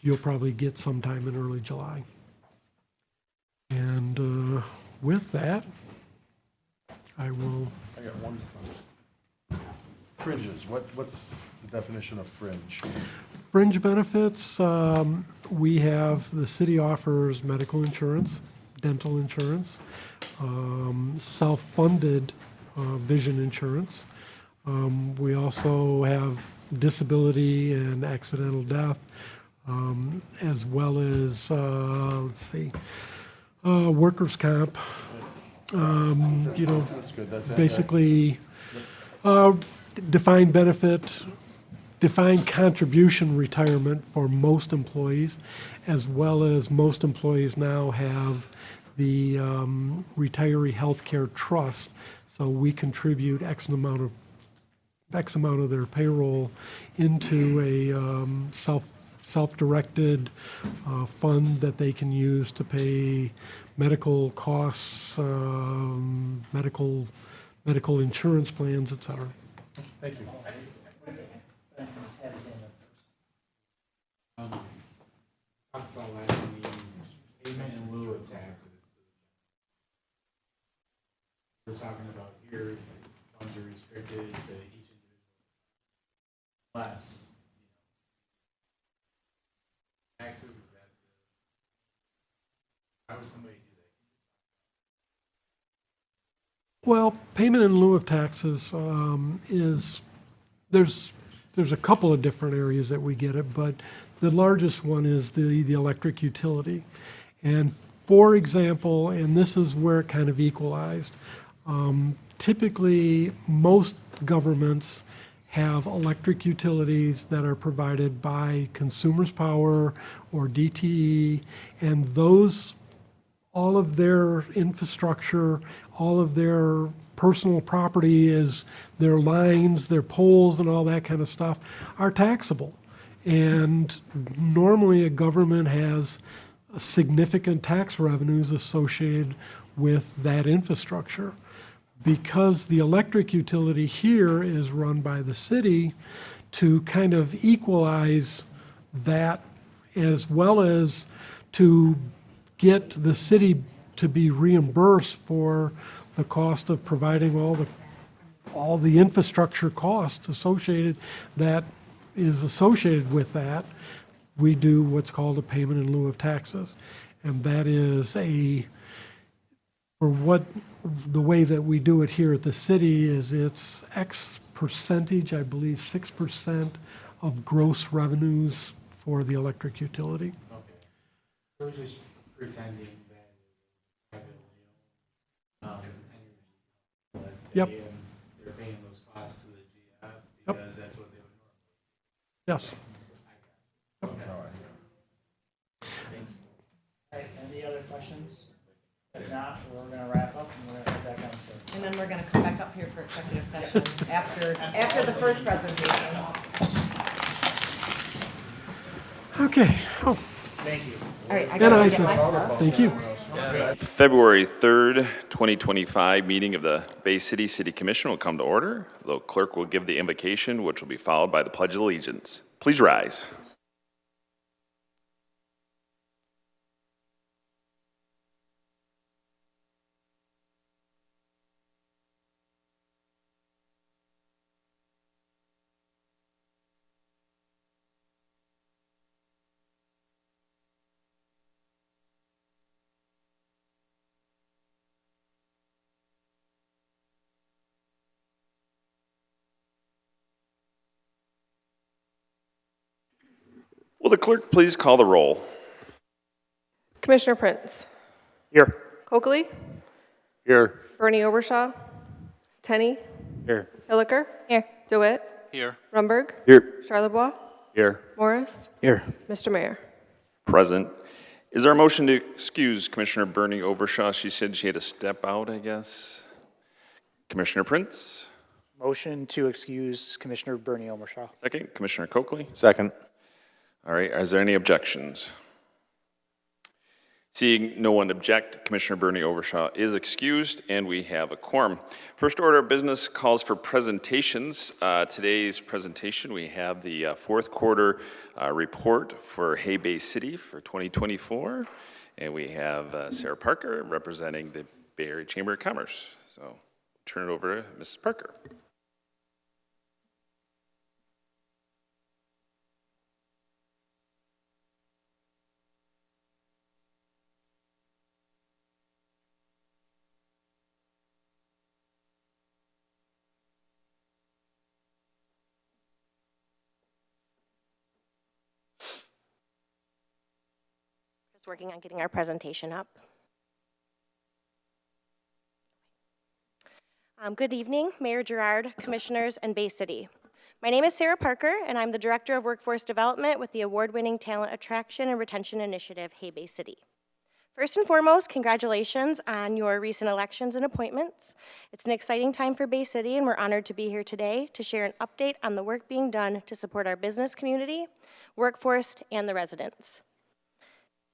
you'll probably get sometime in early July. And with that, I will, I got one question. Fringes, what's the definition of fringe? fringe benefits, we have, the city offers medical insurance, dental insurance, self-funded vision insurance. We also have disability and accidental death, as well as, workers' comp. That's good, that's. Basically, defined benefit, defined contribution retirement for most employees, as well as most employees now have the retiree healthcare trust. So we contribute X amount of their payroll into a self-directed fund that they can use to pay medical costs, medical insurance plans, et cetera. Thank you. we're talking about here, funds are restricted to each individual class. Taxes, is that, how would somebody do that? Well, payment in lieu of taxes there's a couple of different areas that we get it, but the largest one is the electric utility. And for example, and this is where it kind of equalized, typically most governments have electric utilities that are provided by Consumers Power or DTE, and those, all of their infrastructure, all of their personal property is their lines, their poles, and all that kind of stuff are taxable. And normally a government has significant tax revenues associated with that infrastructure. Because the electric utility here is run by the city, to kind of equalize that, as well as to get the city to be reimbursed for the cost of providing all the infrastructure costs associated, that is associated with that, we do what's called a payment in lieu of taxes. And that is the way that we do it here at the city is it's X percentage, I believe 6% of gross revenues for the electric utility. Okay. So we're just pretending that privately owned, energy, let's say, Yep. and they're paying those costs to the GF Yep. because that's what they would Yes. normally. Okay. Thanks. All right, any other questions? If not, we're gonna wrap up and we're gonna head back downstairs. And then we're gonna come back up here for executive session after the first presentation. Okay. Oh, Thank you. All right, I and gotta I get my said, stuff. thank you. February 3rd, 2025 meeting of the Bay City City Commission will come to order. The clerk will give the invocation, which will be followed by the Pledge of Allegiance. Please rise. Will the clerk please call the roll? Commissioner Prince, Here. Coakley, Here. Bernie Obershaw, Tenney, Here. Hilliker. Here. DeWitt. Here. Rumberg. Here. Charlebois. Here. Morris. Here. Mr. Mayor. Present. Is there a motion to excuse Commissioner Bernie Overshaw? She said she had to step out, I guess. Commissioner Prince? Motion to excuse Commissioner Bernie Omershaw. Second. Commissioner Coakley? Second. All right, is there any objections? Seeing no one object, Commissioner Bernie Overshaw is excused, and we have a quorum. First order of business calls for presentations. Today's presentation, we have the fourth quarter report for Hay Bay City for 2024, and we have Sarah Parker representing the Bay Area Chamber of Commerce. So turn it over to Mrs. Parker. Just working on getting our presentation up. Good evening, Mayor Gerard, Commissioners, and Bay City. My name is Sarah Parker, and I'm the Director of Workforce Development with the award-winning Talent Attraction and Retention Initiative, Hay Bay City. First and foremost, congratulations on your recent elections and appointments. It's an exciting time for Bay City, and we're honored to be here today to share an update on the work being done to support our business community, workforce, and the residents.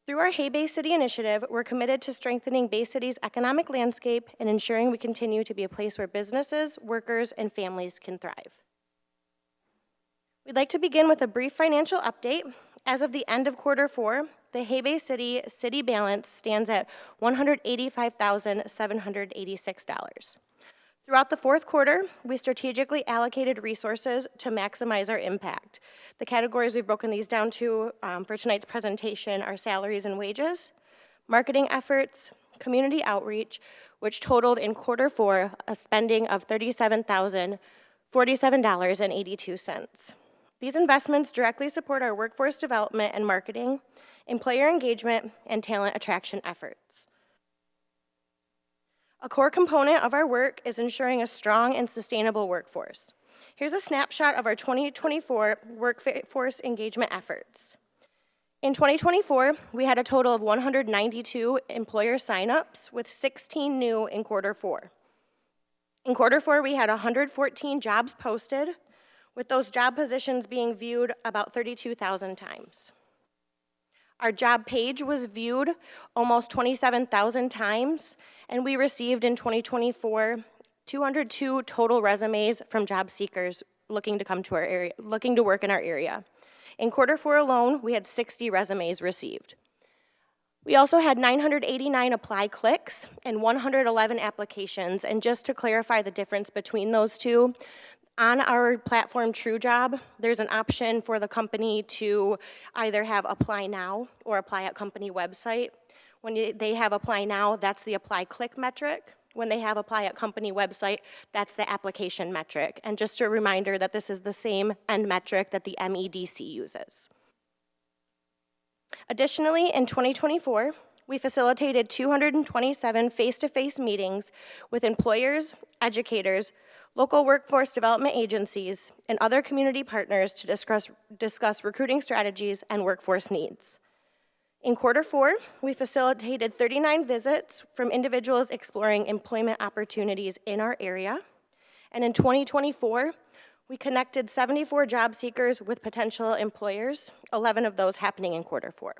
Through our Hay Bay City initiative, we're committed to strengthening Bay City's economic landscape and ensuring we continue to be a place where businesses, workers, and families can thrive. We'd like to begin with a brief financial update. As of the end of Q4, the Hay Bay City balance stands at $185,786. Throughout the fourth quarter, we strategically allocated resources to maximize our impact. The categories we've broken these down to for tonight's presentation are salaries and wages, marketing efforts, community outreach, which totaled in quarter four a spending of $37,047.82. These investments directly support our workforce development and marketing, employer engagement, and talent attraction efforts. A core component of our work is ensuring a strong and sustainable workforce. Here's a snapshot of our 2024 workforce engagement efforts. In 2024, we had a total of 192 employer signups, with 16 new in quarter four. In quarter four, we had 114 jobs posted, with those job positions being viewed about 32,000 times. Our job page was viewed almost 27,000 times, and we received in 2024 202 total resumes from job seekers looking to come to our area, looking to work in our area. In quarter four alone, we had 60 resumes received. We also had 989 apply clicks and 111 applications, and just to clarify the difference between those two, on our platform TrueJob, there's an option for the company to either have apply now or apply at company website. When they have apply now, that's the apply click metric. When they have apply at company website, that's the application metric. And just a reminder that this is the same end metric that the MEDC uses. Additionally, in 2024, we facilitated 227 face-to-face meetings with employers, educators, local workforce development agencies, and other community partners to discuss recruiting strategies and workforce needs. In quarter four, we facilitated 39 visits from individuals exploring employment opportunities in our area. And in 2024, we connected 74 job seekers with potential employers, 11 of those happening in quarter four.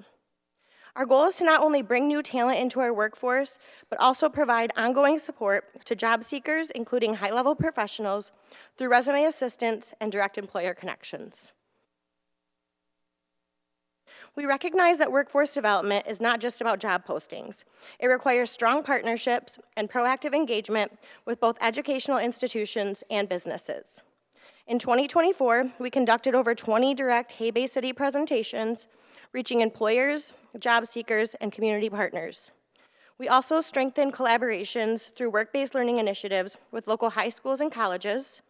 Our goal is to not only bring new talent into our workforce, but also provide ongoing support to job seekers, including high-level professionals, through resume assistance and direct employer connections. We recognize that workforce development is not just about job postings. It requires strong partnerships and proactive engagement with both educational institutions and businesses. In 2024, we conducted over 20 direct Hay Bay City presentations, reaching employers, job seekers, and community partners. We also strengthened collaborations through work-based learning initiatives with local high schools and colleges.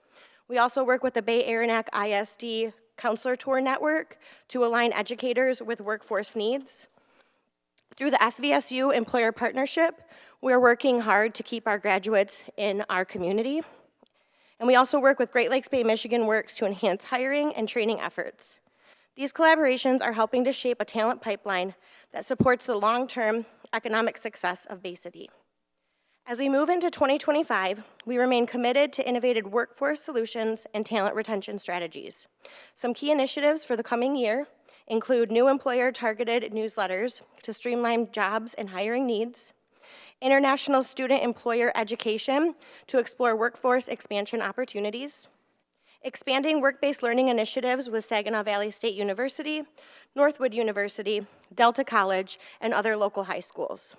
We also work with the Bay Aranac ISD Counselor Tour Network to align educators with workforce needs. Through the SVSU Employer Partnership, we're working hard to keep our graduates in our community. And we also work with Great Lakes Bay Michigan Works to enhance hiring and training efforts. These collaborations are helping to shape a talent pipeline that supports the long-term economic success of Bay City. As we move into 2025, we remain committed to innovative workforce solutions and talent retention strategies. Some key initiatives for the coming year include new employer-targeted newsletters to streamline jobs and hiring needs, international student employer education to explore workforce expansion opportunities, expanding work-based learning initiatives with Saginaw Valley State University, Northwood University, Delta College, and other local high schools.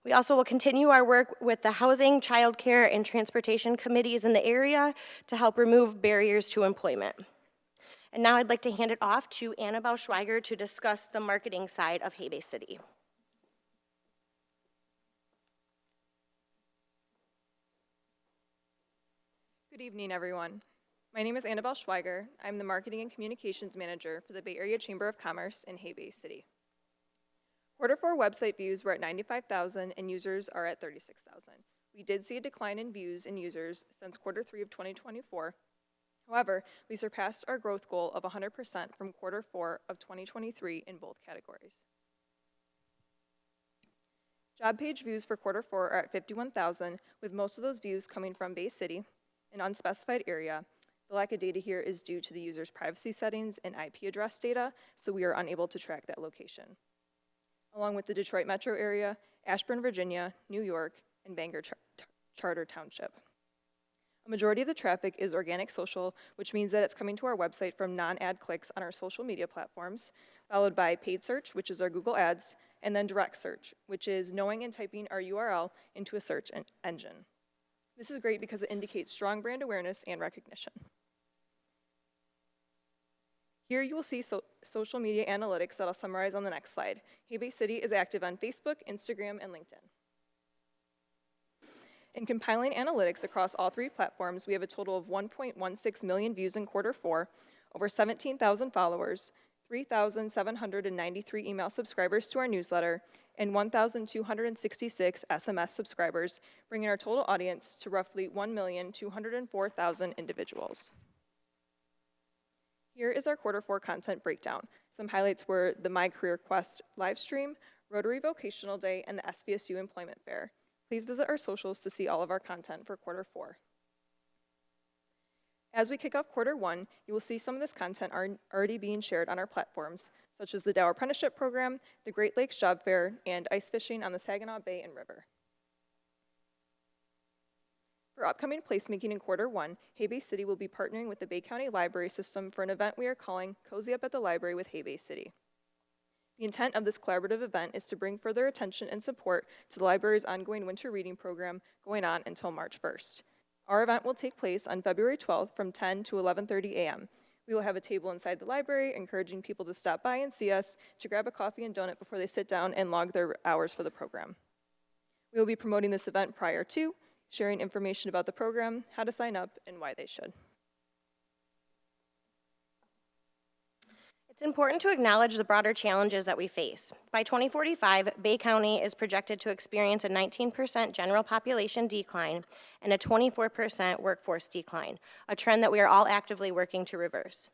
We also will continue our work with the housing, childcare, and transportation committees in the area to help remove barriers to employment. And now I'd like to hand it off to Annabelle Schweiger to discuss the marketing side of Hay Bay City. Good evening, everyone. My name is Annabelle Schweiger. I'm the Marketing and Communications Manager for the Bay Area Chamber of Commerce in Hay Bay City. Quarter four website views were at 95,000 and users are at 36,000. We did see a decline in views and users since quarter three of 2024. However, we surpassed our growth goal of 100% from quarter four of 2023 in both categories. Job page views for quarter four are at 51,000, with most of those views coming from Bay City, an unspecified area. The lack of data here is due to the user's privacy settings and IP address data, so we are unable to track that location. Along with the Detroit metro area, Ashburn, Virginia, New York, and Bangor Charter Township. A majority of the traffic is organic social, which means that it's coming to our website from non-ad clicks on our social media platforms, followed by paid search, which is our Google Ads, and then direct search, which is knowing and typing our URL into a search engine. This is great because it indicates strong brand awareness and recognition. Here you will see social media analytics that I'll summarize on the next slide. Hay Bay City is active on Facebook, Instagram, and LinkedIn. In compiling analytics across all 3 platforms, we have a total of 1.16 million views in Q4, over 17,000 followers, 3,793 email subscribers to our newsletter, and 1,266 SMS subscribers, bringing our total audience to roughly 1,204,000 individuals. Here is our Q4 content breakdown. Some highlights were the My Career Quest live stream, Rotary Vocational Day, and the SVSU Employment Fair. Please visit our socials to see all of our content for Q4. As we kick off Q1, you will see some of this content already being shared on our platforms, such as the Dow Apprenticeship Program, the Great Lakes Job Fair, and ice fishing on the Saginaw Bay and River. For upcoming placemaking in Q1, Hay Bay City will be partnering with the Bay County Library System for an event we are calling Cozy Up at the Library with Hay Bay City. The intent of this collaborative event is to bring further attention and support to the library's ongoing winter reading program going on until March 1st. Our event will take place on February 12th from 10 to 11:30 a.m. We will have a table inside the library, encouraging people to stop by and see us, to grab a coffee and donut before they sit down and log their hours for the program. We will be promoting this event prior to, sharing information about the program, how to sign up, and why they should. It's important to acknowledge the broader challenges that we face. By 2045, Bay County is projected to experience a 19% general population decline and a 24% workforce decline, a trend that we are all actively working to reverse.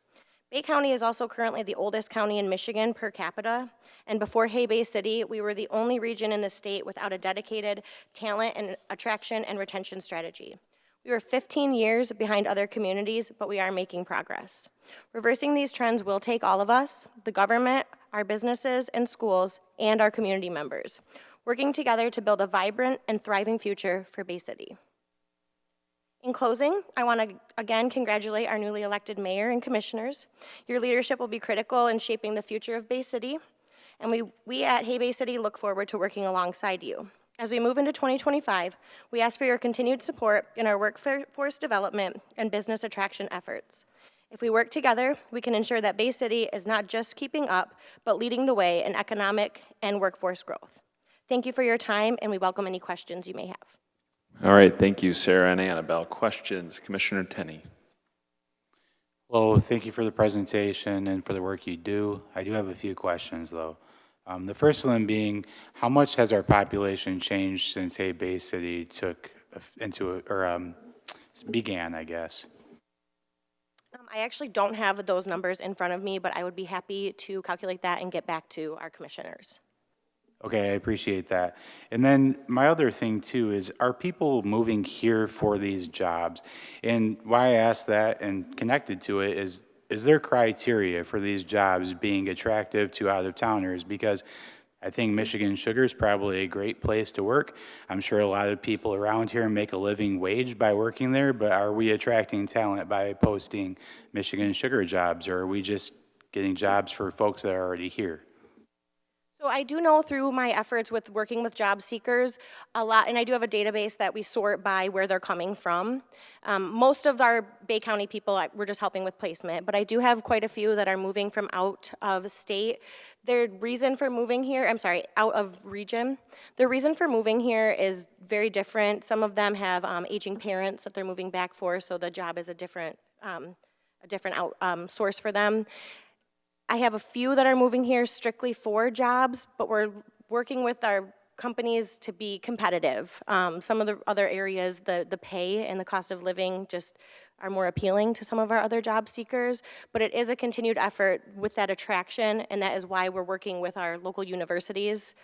Bay County is also currently the oldest county in Michigan per capita, and before Hay Bay City, we were the only region in the state without a dedicated talent and attraction and retention strategy. We were 15 years behind other communities, but we are making progress. Reversing these trends will take all of us, the government, our businesses and schools, and our community members, working together to build a vibrant and thriving future for Bay City. In closing, I want to again congratulate our newly elected mayor and commissioners. Your leadership will be critical in shaping the future of Bay City, and we at Hay Bay City look forward to working alongside you. As we move into 2025, we ask for your continued support in our workforce development and business attraction efforts. If we work together, we can ensure that Bay City is not just keeping up, but leading the way in economic and workforce growth. Thank you for your time, and we welcome any questions you may have. All right, thank you, Sarah and Annabelle. Questions? Commissioner Tenney. Hello, thank you for the presentation and for the work you do. I do have a few questions, though. The first one being, how much has our population changed since Hay Bay City began, I guess? I actually don't have those numbers in front of me, but I would be happy to calculate that and get back to our commissioners. Okay, I appreciate that. And then my other thing too is, are people moving here for these jobs? And why I ask that and connected to it is there criteria for these jobs being attractive to out-of-towners? Because I think Michigan Sugar is probably a great place to work. I'm sure a lot of people around here make a living wage by working there, but are we attracting talent by posting Michigan Sugar jobs, or are we just getting jobs for folks that are already here? So I do know through my efforts with working with job seekers a lot, and I do have a database that we sort by where they're coming from. Most of our Bay County people, we're just helping with placement, but I do have quite a few that are moving from out of state. Their reason for moving here, out of region. Their reason for moving here is very different. Some of them have aging parents that they're moving back for, so the job is a different source for them. I have a few that are moving here strictly for jobs, but we're working with our companies to be competitive. Some of the other areas, the pay and the cost of living just are more appealing to some of our other job seekers, but it is a continued effort with that attraction, and that is why we're working with our local universities.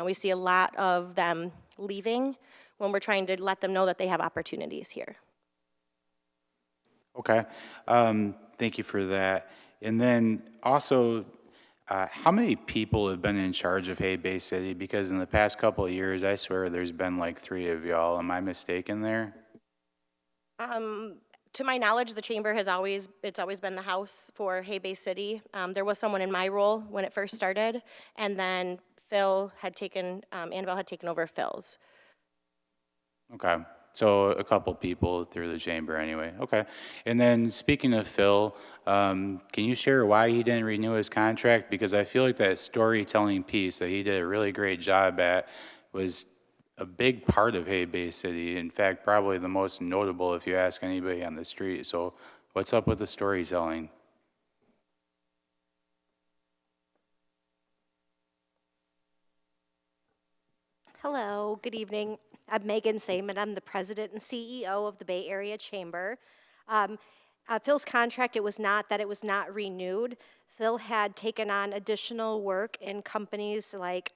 We see a lot of them leaving when we're trying to let them know that they have opportunities here. Okay, thank you for that. And then also, how many people have been in charge of Hay Bay City? Because in the past couple of years, I swear there's been like 3 of y'all. Am I mistaken there? To my knowledge, the chamber it's always been the house for Hay Bay City. There was someone in my role when it first started, and then Annabelle had taken over Phil's. Okay, So a couple people through the chamber anyway, okay. And then speaking of Phil, can you share why he didn't renew his contract? Because I feel like that storytelling piece that he did a really great job at was a big part of Hay Bay City. In fact, probably the most notable if you ask anybody on the street. So what's up with the storytelling? Hello, good evening. I'm Megan Seaman. I'm the president and CEO of the Bay Area Chamber. Phil's contract, it was not that it was not renewed. Phil had taken on additional work in companies like,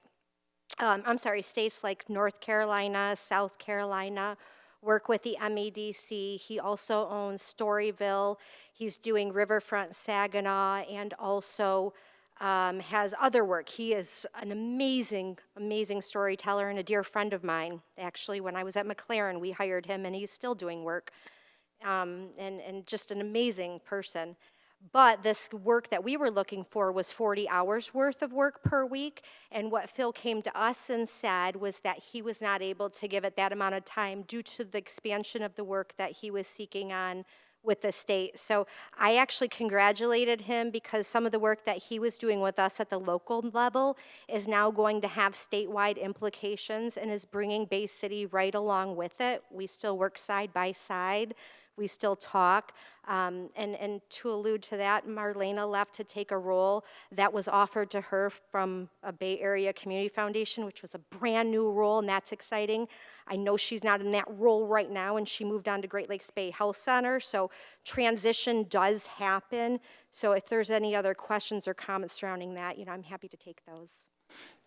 states like North Carolina, South Carolina, work with the MEDC. He also owns Storyville. He's doing Riverfront Saginaw and also has other work. He is an amazing, amazing storyteller and a dear friend of mine. Actually, when I was at McLaren, we hired him and he's still doing work. And just an amazing person. But this work that we were looking for was 40 hours worth of work per week. And what Phil came to us and said was that he was not able to give it that amount of time due to the expansion of the work that he was seeking on with the state. So I actually congratulated him because some of the work that he was doing with us at the local level is now going to have statewide implications and is bringing Bay City right along with it. We still work side by side. We still talk. And to allude to that, Marlena left to take a role that was offered to her from a Bay Area Community Foundation, which was a brand new role, and that's exciting. I know she's not in that role right now, and she moved on to Great Lakes Bay Health Center, so transition does happen. So if there's any other questions or comments surrounding that, I'm happy to take those.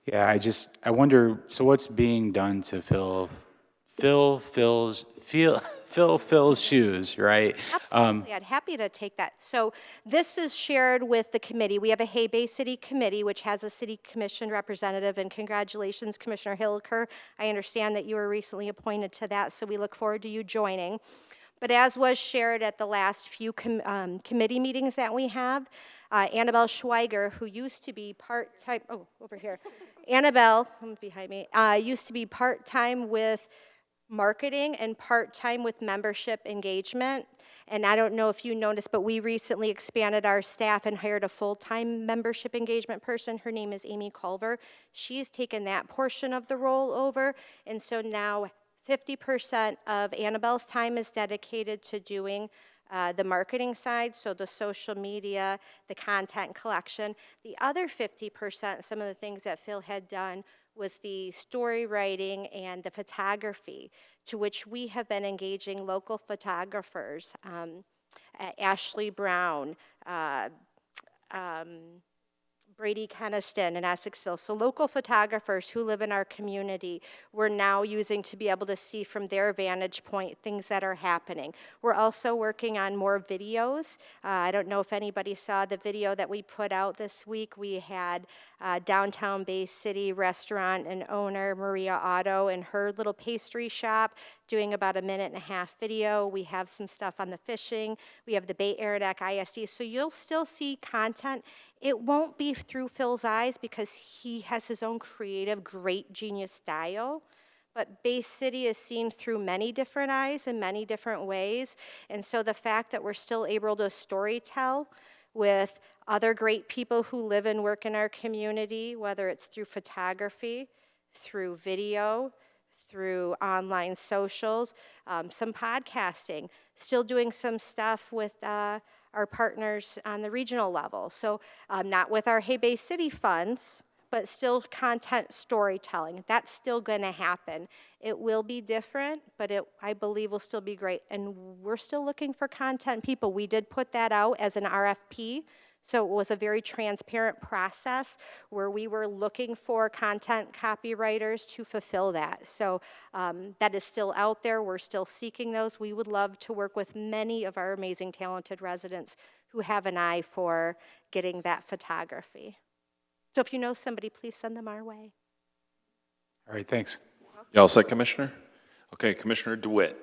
Yeah, I wonder, so what's being done to fill Phil's shoes, right? Absolutely, I'd happy to take that. So this is shared with the committee. We have a Hay Bay City Committee, which has a city commission representative, and congratulations, Commissioner Hilliker. I understand that you were recently appointed to that, so we look forward to you joining. But as was shared at the last few committee meetings that we have, Annabelle Schweiger, who used to be part-time, over here. Annabelle, behind me, used to be part-time with marketing and part-time with membership engagement. And I don't know if you noticed, but we recently expanded our staff and hired a full-time membership engagement person. Her name is Amy Culver. She's taken that portion of the role over. And so now 50% of Annabelle's time is dedicated to doing the marketing side, so the social media, the content collection. The other 50%, some of the things that Phil had done, was the story writing and the photography, to which we have been engaging local photographers, Ashley Brown, Brady Keniston in Essexville. So local photographers who live in our community, we're now using to be able to see from their vantage point things that are happening. We're also working on more videos. I don't know if anybody saw the video that we put out this week. We had downtown Bay City restaurant and owner Maria Otto and her little pastry shop doing about a 1.5-minute video. We have some stuff on the fishing. We have the Bay Aradak ISD. So you'll still see content. It won't be through Phil's eyes because he has his own creative, great genius style. But Bay City is seen through many different eyes in many different ways. And so the fact that we're still able to storytell with other great people who live and work in our community, whether it's through photography, through video, through online socials, some podcasting, still doing some stuff with our partners on the regional level. So not with our Hay Bay City funds, but still content storytelling. That's still gonna happen. It will be different, but I believe will still be great. And we're still looking for content people. We did put that out as an RFP. So it was a very transparent process where we were looking for content copywriters to fulfill that. So that is still out there. We're still seeking those. We would love to work with many of our amazing, talented residents who have an eye for getting that photography. So if you know somebody, please send them our way. All right, thanks. You all set, Commissioner? Okay, Commissioner DeWitt.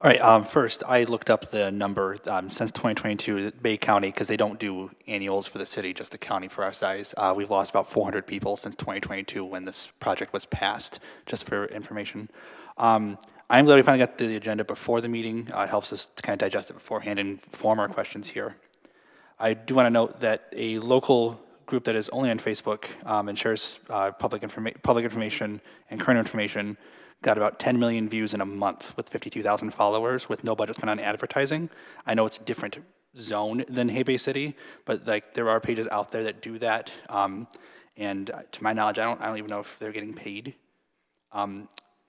All right, first, I looked up the number since 2022, Bay County, because they don't do annuals for the city, just the county for our size. We've lost about 400 people since 2022 when this project was passed, just for information. I'm glad we finally got the agenda before the meeting. It helps us to kind of digest it beforehand and form our questions here. I do want to note that a local group that is only on Facebook and shares public information and current information got about 10 million views in a month with 52,000 followers with no budget spent on advertising. I know it's a different zone than Hay Bay City, but like there are pages out there that do that. And to my knowledge, I don't even know if they're getting paid.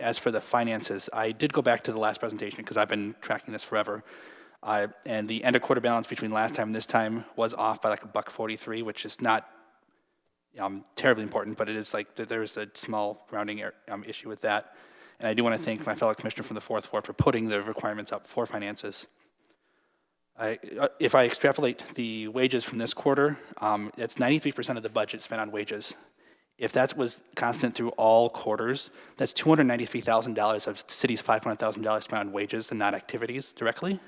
As for the finances, I did go back to the last presentation because I've been tracking this forever. And the end of quarter balance between last time and this time was off by like $1.43, which is not terribly important, but it is like there's a small rounding issue with that. And I do want to thank my fellow commissioner from the 4th Ward for putting the requirements up for finances. If I extrapolate the wages from this quarter, it's 93% of the budget spent on wages. If that was constant through all quarters, that's $293,000 of the city's $500,000 spent on wages and not activities directly.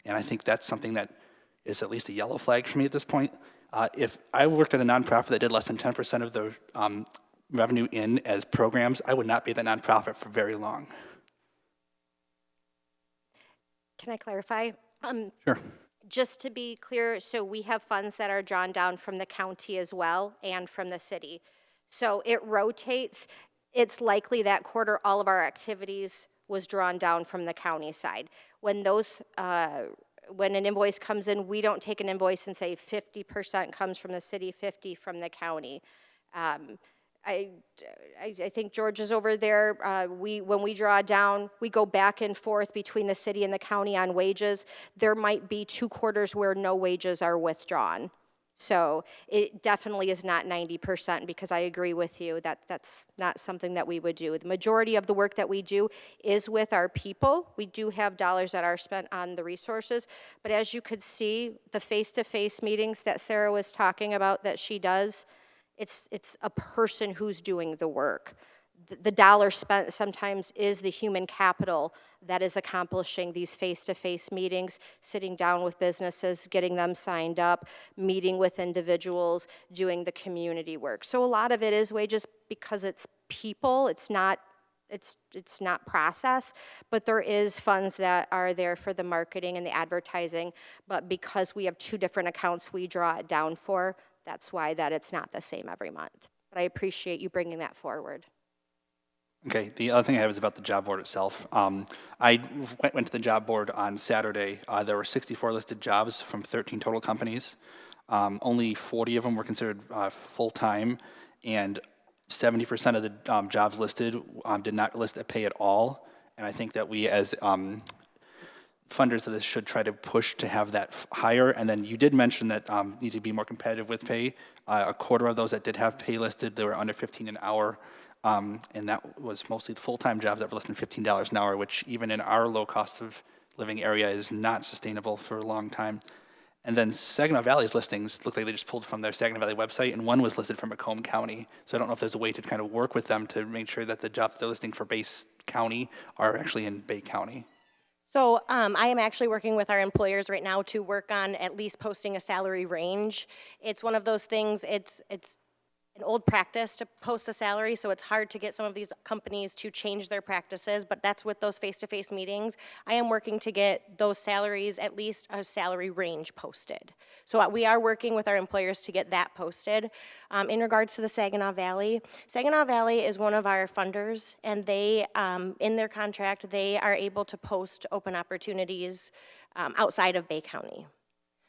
And I think that's something that is at least a yellow flag for me at this point. If I worked at a nonprofit that did less than 10% of the revenue in as programs, I would not be that nonprofit for very long. Can I clarify? Sure. Just to be clear, so we have funds that are drawn down from the county as well and from the city. So it rotates. It's likely that quarter all of our activities was drawn down from the county side. When those, when an invoice comes in, we don't take an invoice and say 50% comes from the city, 50 from the county. I think George is over there. When we draw down, we go back and forth between the city and the county on wages. There might be 2 quarters where no wages are withdrawn. So it definitely is not 90% because I agree with you that that's not something that we would do. The majority of the work that we do is with our people. We do have dollars that are spent on the resources, but as you could see, the face-to-face meetings that Sarah was talking about that she does, it's a person who's doing the work. The dollar spent sometimes is the human capital that is accomplishing these face-to-face meetings, sitting down with businesses, getting them signed up, meeting with individuals, doing the community work. So a lot of it is wages because it's people, it's not process, but there is funds that are there for the marketing and the advertising, but because we have 2 different accounts we draw it down for, that's why that it's not the same every month. But I appreciate you bringing that forward. Okay, the other thing I have is about the job board itself. I went to the job board on Saturday. There were 64 listed jobs from 13 total companies. Only 40 of them were considered full-time, and 70% of the jobs listed did not list a pay at all. And I think that we as funders of this should try to push to have that higher. And then you did mention that need to be more competitive with pay. A quarter of those that did have pay listed, they were under 15 an hour. And that was mostly the full-time jobs that were less than $15 an hour, which even in our low cost of living area is not sustainable for a long time. And then Saginaw Valley's listings look like they just pulled from their Saginaw Valley website, and one was listed from Macomb County. So I don't know if there's a way to kind of work with them to make sure that the jobs they're listing for Bay County are actually in Bay County. So I am actually working with our employers right now to work on at least posting a salary range. It's one of those things, it's an old practice to post the salary, so it's hard to get some of these companies to change their practices, but that's with those face-to-face meetings. I am working to get those salaries, at least a salary range posted. So we are working with our employers to get that posted. In regards to the Saginaw Valley is one of our funders, and they, in their contract, they are able to post open opportunities outside of Bay County.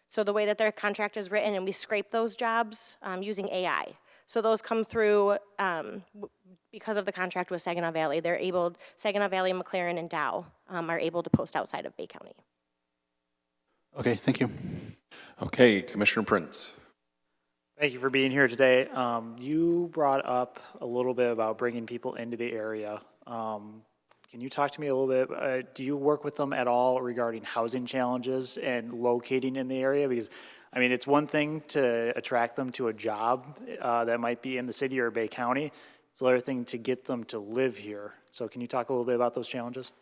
So the way that their contract is written, and we scrape those jobs using AI. So those come through because of the contract with Saginaw Valley. They're able, Saginaw Valley, McLaren, and Dow are able to post outside of Bay County. Okay, thank you. Okay, Commissioner Prince. Thank you for being here today. You brought up a little bit about bringing people into the area. Can you talk to me a little bit? Do you work with them at all regarding housing challenges and locating in the area? Because I mean, it's one thing to attract them to a job that might be in the city or Bay County. It's another thing to get them to live here. So can you talk a little bit about those challenges?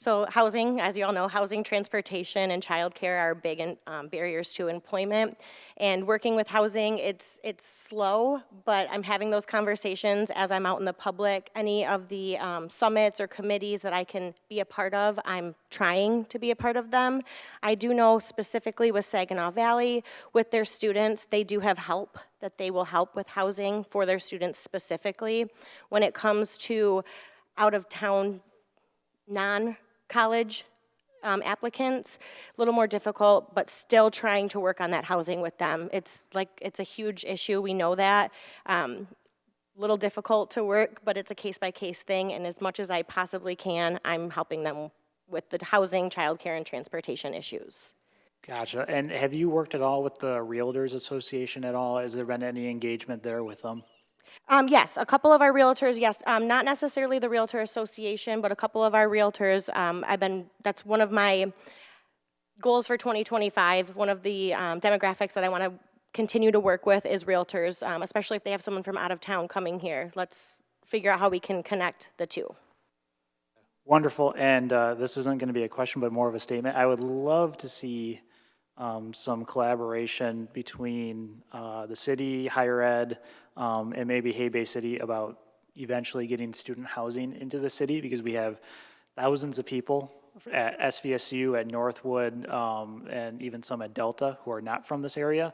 So housing, as you all know, housing, transportation, and childcare are big barriers to employment. And working with housing, it's slow, but I'm having those conversations as I'm out in the public. Any of the summits or committees that I can be a part of, I'm trying to be a part of them. I do know specifically with Saginaw Valley, with their students, they do have help, that they will help with housing for their students specifically. When it comes to out-of-town non-college applicants, a little more difficult, but still trying to work on that housing with them. It's a huge issue, we know that. Little difficult to work, but it's a case-by-case thing, and as much as I possibly can, I'm helping them with the housing, childcare, and transportation issues. Gotcha. And have you worked at all with the Realtors Association at all? Has there been any engagement there with them? Yes, a couple of our realtors, yes, not necessarily the Realtor Association, but a couple of our realtors, that's one of my goals for 2025. One of the demographics that I want to continue to work with is realtors, especially if they have someone from out of town coming here. Let's figure out how we can connect the two. Wonderful. And this isn't going to be a question, but more of a statement. I would love to see some collaboration between the city, higher ed, and maybe Hay Bay City about eventually getting student housing into the city, because we have thousands of people at SVSU, at Northwood, and even some at Delta who are not from this area,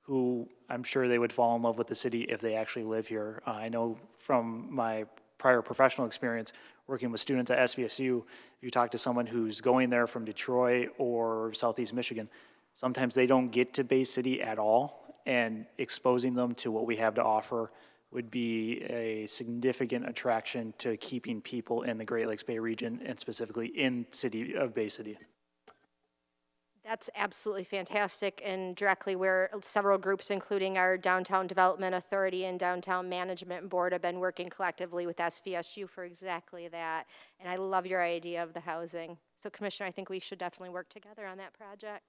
who I'm sure they would fall in love with the city if they actually live here. I know from my prior professional experience working with students at SVSU, if you talk to someone who's going there from Detroit or Southeast Michigan, sometimes they don't get to Bay City at all, and exposing them to what we have to offer would be a significant attraction to keeping people in the Great Lakes Bay region, and specifically in city of Bay City. That's absolutely fantastic, and directly where several groups, including our Downtown Development Authority and Downtown Management Board, have been working collectively with SVSU for exactly that. And I love your idea of the housing. So, Commissioner, I think we should definitely work together on that project.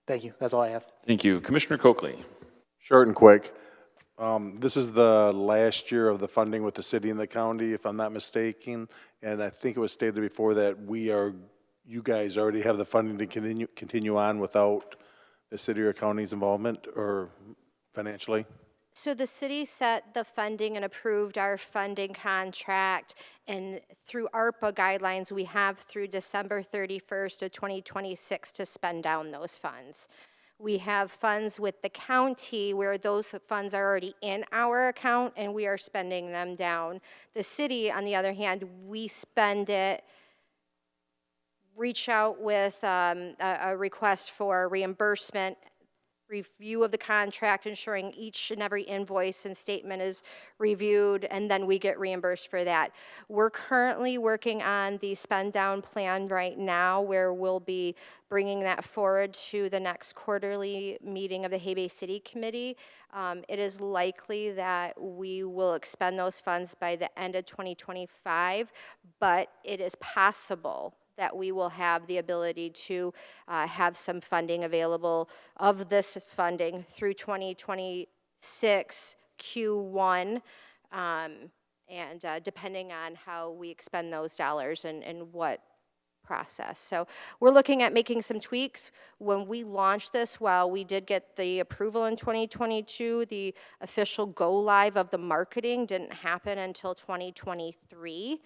Thank you. That's all I have. Thank you. Commissioner Coakley. Short and quick. This is the last year of the funding with the city and the county, if I'm not mistaken. And I think it was stated before that you guys already have the funding to continue on without the city or county's involvement or financially? So the city set the funding and approved our funding contract, and through ARPA guidelines, we have through December 31st of 2026 to spend down those funds. We have funds with the county where those funds are already in our account and we are spending them down. The city, on the other hand, we spend it, reach out with a request for reimbursement, review of the contract, ensuring each and every invoice and statement is reviewed, and then we get reimbursed for that. We're currently working on the spend down plan right now, where we'll be bringing that forward to the next quarterly meeting of the Hay Bay City Committee. It is likely that we will expend those funds by the end of 2025, but it is possible that we will have the ability to have some funding available of this funding through 2026 Q1, and depending on how we expend those dollars and what process. So we're looking at making some tweaks. When we launched this, while we did get the approval in 2022, the official go live of the marketing didn't happen until 2023.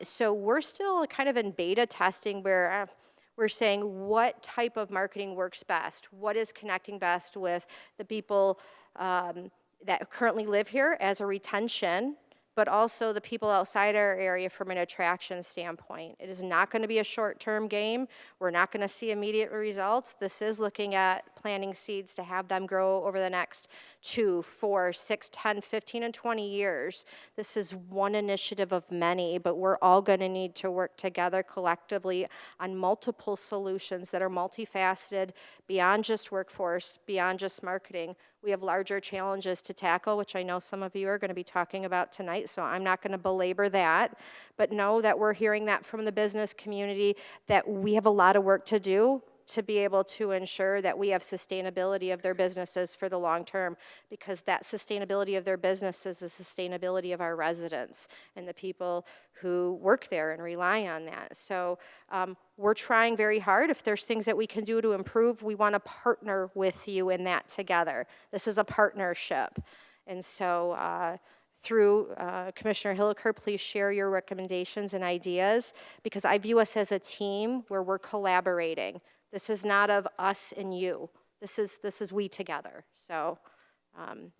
So we're still kind of in beta testing, where we're saying what type of marketing works best, what is connecting best with the people that currently live here as a retention, but also the people outside our area from an attraction standpoint. It is not going to be a short-term game. We're not going to see immediate results. This is looking at planting seeds to have them grow over the next 2, 4, 6, 10, 15, and 20 years. This is one initiative of many, but we're all going to need to work together collectively on multiple solutions that are multifaceted, beyond just workforce, beyond just marketing. We have larger challenges to tackle, which I know some of you are going to be talking about tonight, so I'm not going to belabor that. But know that we're hearing that from the business community, that we have a lot of work to do, to be able to ensure that we have sustainability of their businesses for the long term, because that sustainability of their businesses is the sustainability of our residents and the people who work there and rely on that. So we're trying very hard. If there's things that we can do to improve, we want to partner with you in that together. This is a partnership. And so through Commissioner Hilliker, please share your recommendations and ideas, because I view us as a team where we're collaborating. This is not of us and you. This is we together. So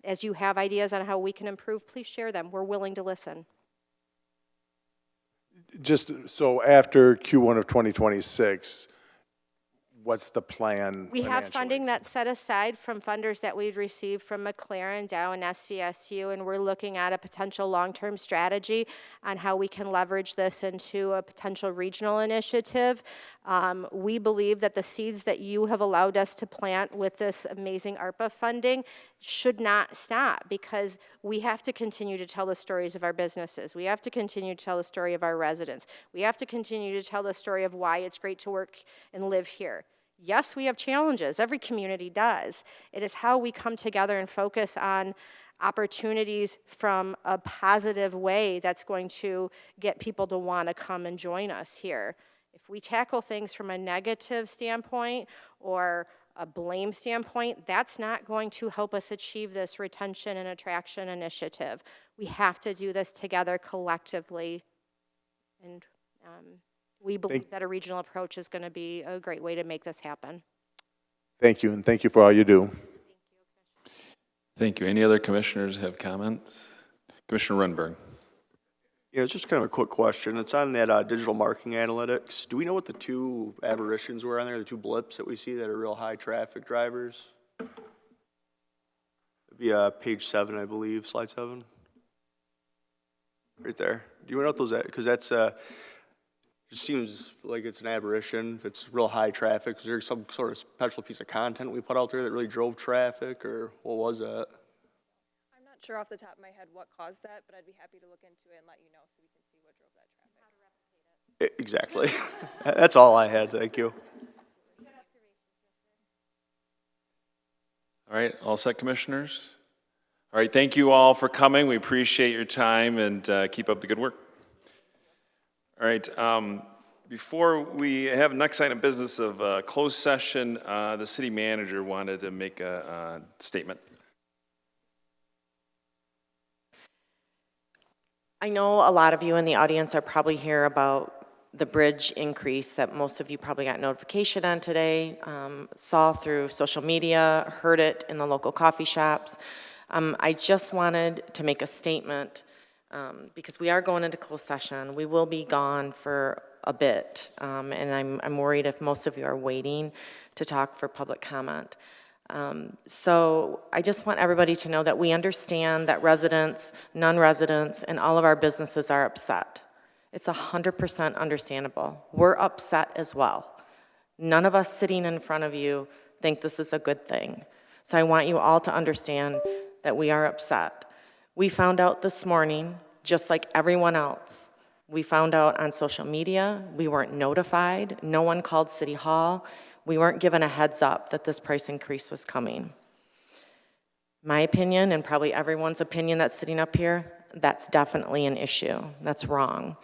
as you have ideas on how we can improve, please share them. We're willing to listen. Just so after Q1 of 2026, what's the plan We have financially? funding that's set aside from funders that we'd received from McLaren, Dow, and SVSU, and we're looking at a potential long-term strategy on how we can leverage this into a potential regional initiative. We believe that the seeds that you have allowed us to plant with this amazing ARPA funding should not stop, because we have to continue to tell the stories of our businesses. We have to continue to tell the story of our residents. We have to continue to tell the story of why it's great to work and live here. Yes, we have challenges. Every community does. It is how we come together and focus on opportunities from a positive way that's going to get people to want to come and join us here. If we tackle things from a negative standpoint or a blame standpoint, that's not going to help us achieve this retention and attraction initiative. We have to do this together collectively, and we believe that a regional approach is going to be a great way to make this happen. Thank you, and thank you for all you do. Thank you. Any other commissioners have comments? Commissioner Rundberg. Yeah, it's just kind of a quick question. It's on that digital marketing analytics. Do we know what the two aberrations were on there, the two blips that we see that are real high traffic drivers? It'd be page 7, I believe, slide 7. Right there. Do you know what those are? Because that's, it seems like it's an aberration. If it's real high traffic, is there some sort of special piece of content we put out there that really drove traffic, or what was that? I'm not sure off the top of my head what caused that, but I'd be happy to look into it and let you know so we can see what drove that traffic. Exactly. That's all I had. Thank you. All right, all set, commissioners? All right, thank you all for coming. We appreciate your time, and keep up the good work. All right, before we have next item of business of closed session, the city manager wanted to make a statement. I know a lot of you in the audience are probably here about the bridge increase that most of you probably got notification on today, saw through social media, heard it in the local coffee shops. I just wanted to make a statement because we are going into closed session. We will be gone for a bit, and I'm worried if most of you are waiting to talk for public comment. So I just want everybody to know that we understand that residents, non-residents, and all of our businesses are upset. It's 100% understandable. We're upset as well. None of us sitting in front of you think this is a good thing. So I want you all to understand that we are upset. We found out this morning, just like everyone else. We found out on social media. We weren't notified. No one called City Hall. We weren't given a heads up that this price increase was coming. My opinion, and probably everyone's opinion that's sitting up here, that's definitely an issue. That's wrong.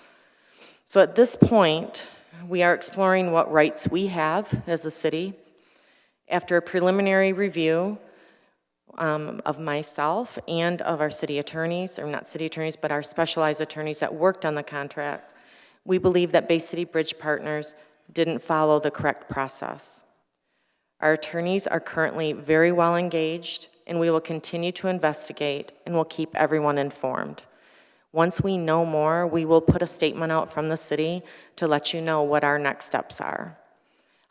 So at this point, we are exploring what rights we have as a city. After a preliminary review of myself and of our city attorneys, or not city attorneys, but our specialized attorneys that worked on the contract, we believe that Bay City Bridge Partners didn't follow the correct process. Our attorneys are currently very well engaged, and we will continue to investigate and will keep everyone informed. Once we know more, we will put a statement out from the city to let you know what our next steps are.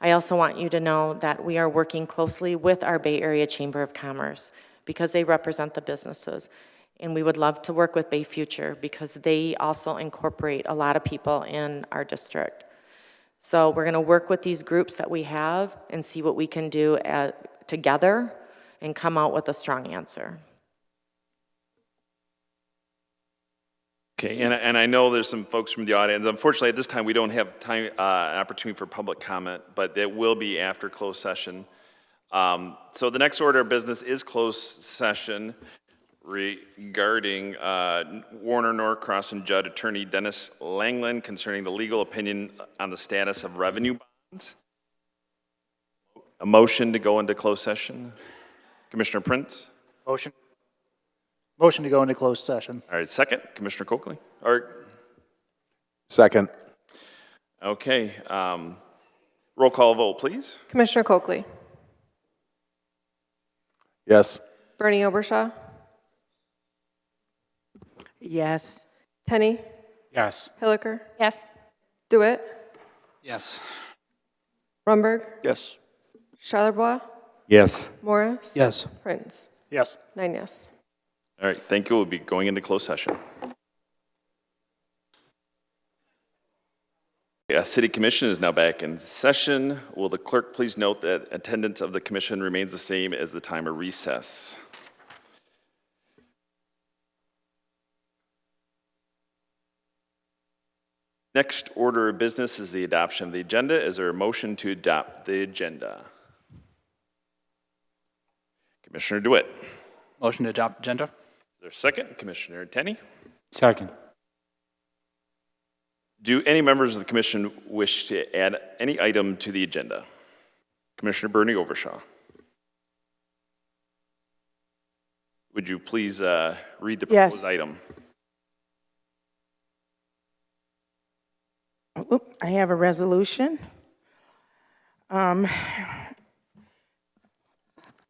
I also want you to know that we are working closely with our Bay Area Chamber of Commerce because they represent the businesses. And we would love to work with Bay Future because they also incorporate a lot of people in our district. So we're going to work with these groups that we have and see what we can do together and come out with a strong answer. Okay, and I know there's some folks from the audience. Unfortunately, at this time, we don't have time, an opportunity for public comment, but it will be after closed session. So the next order of business is closed session regarding Warner Norcross and Judd Attorney Dennis Langland concerning the legal opinion on the status of revenue bonds. A motion to go into closed session. Commissioner Prince? Motion. Motion to go into closed session. All right, second, Commissioner Coakley? Or, Second. okay, roll call vote, please. Commissioner Coakley. Yes. Bernie Obershaw. Yes. Tenney. Yes. Hilliker. Yes. Dewitt. Yes. Rumberg. Yes. Charlebois. Yes. Morris. Yes. Prince. Yes. 9 yes. All right, thank you. We'll be going into closed session. City Commission is now back in session. Will the clerk please note that attendance of the commission remains the same as the time of recess? Next order of business is the adoption of the agenda. Is there a motion to adopt the agenda? Commissioner DeWitt. Motion to adopt agenda? Is there a second? Commissioner Tenney. Second. Do any members of the commission wish to add any item to the agenda? Commissioner Bernie Overshaw. Would you please read the Yes. proposed item? Oop, I have a resolution.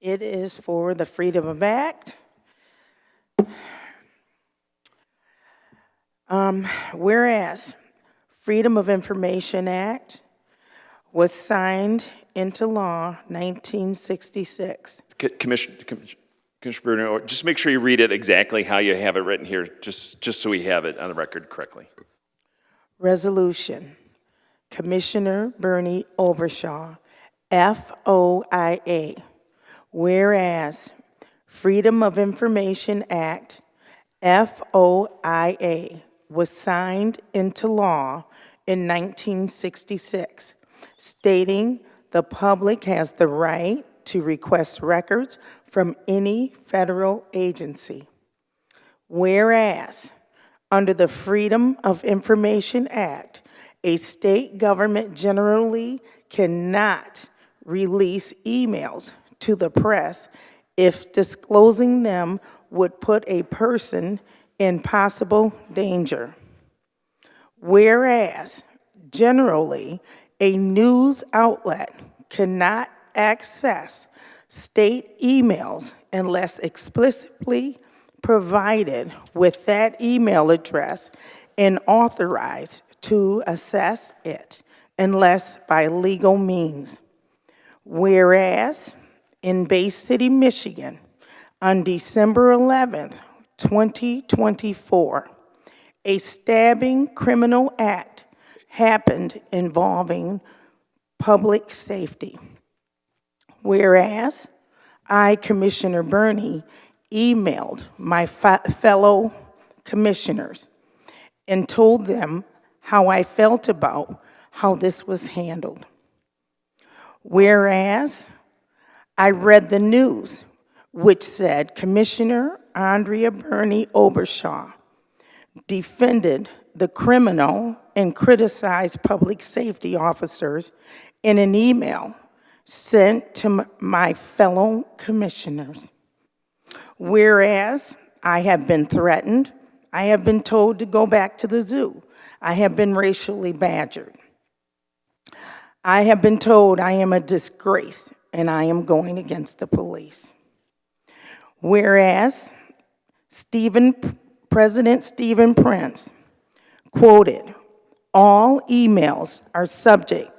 It is for the Freedom of Act. Whereas Freedom of Information Act was signed into law 1966. Commissioner Bernie, just make sure you read it exactly how you have it written here, just so we have it on the record correctly. Resolution, Commissioner Bernie Obershaw, FOIA. Whereas Freedom of Information Act, FOIA, was signed into law in 1966, stating the public has the right to request records from any federal agency. Whereas, under the Freedom of Information Act, a state government generally cannot release emails to the press if disclosing them would put a person in possible danger. Whereas, generally, a news outlet cannot access state emails unless explicitly provided with that email address and authorized to access it, unless by legal means. Whereas, in Bay City, Michigan, on December 11th, 2024, a stabbing criminal act happened involving public safety. Whereas, I, Commissioner Bernie, emailed my fellow commissioners and told them how I felt about how this was handled. Whereas, I read the news, which said Commissioner Andrea Bernie Obershaw defended the criminal and criticized public safety officers in an email sent to my fellow commissioners. Whereas I have been threatened, I have been told to go back to the zoo, I have been racially badgered. I have been told I am a disgrace and I am going against the police. Whereas President Stephen Prince quoted, all emails are subject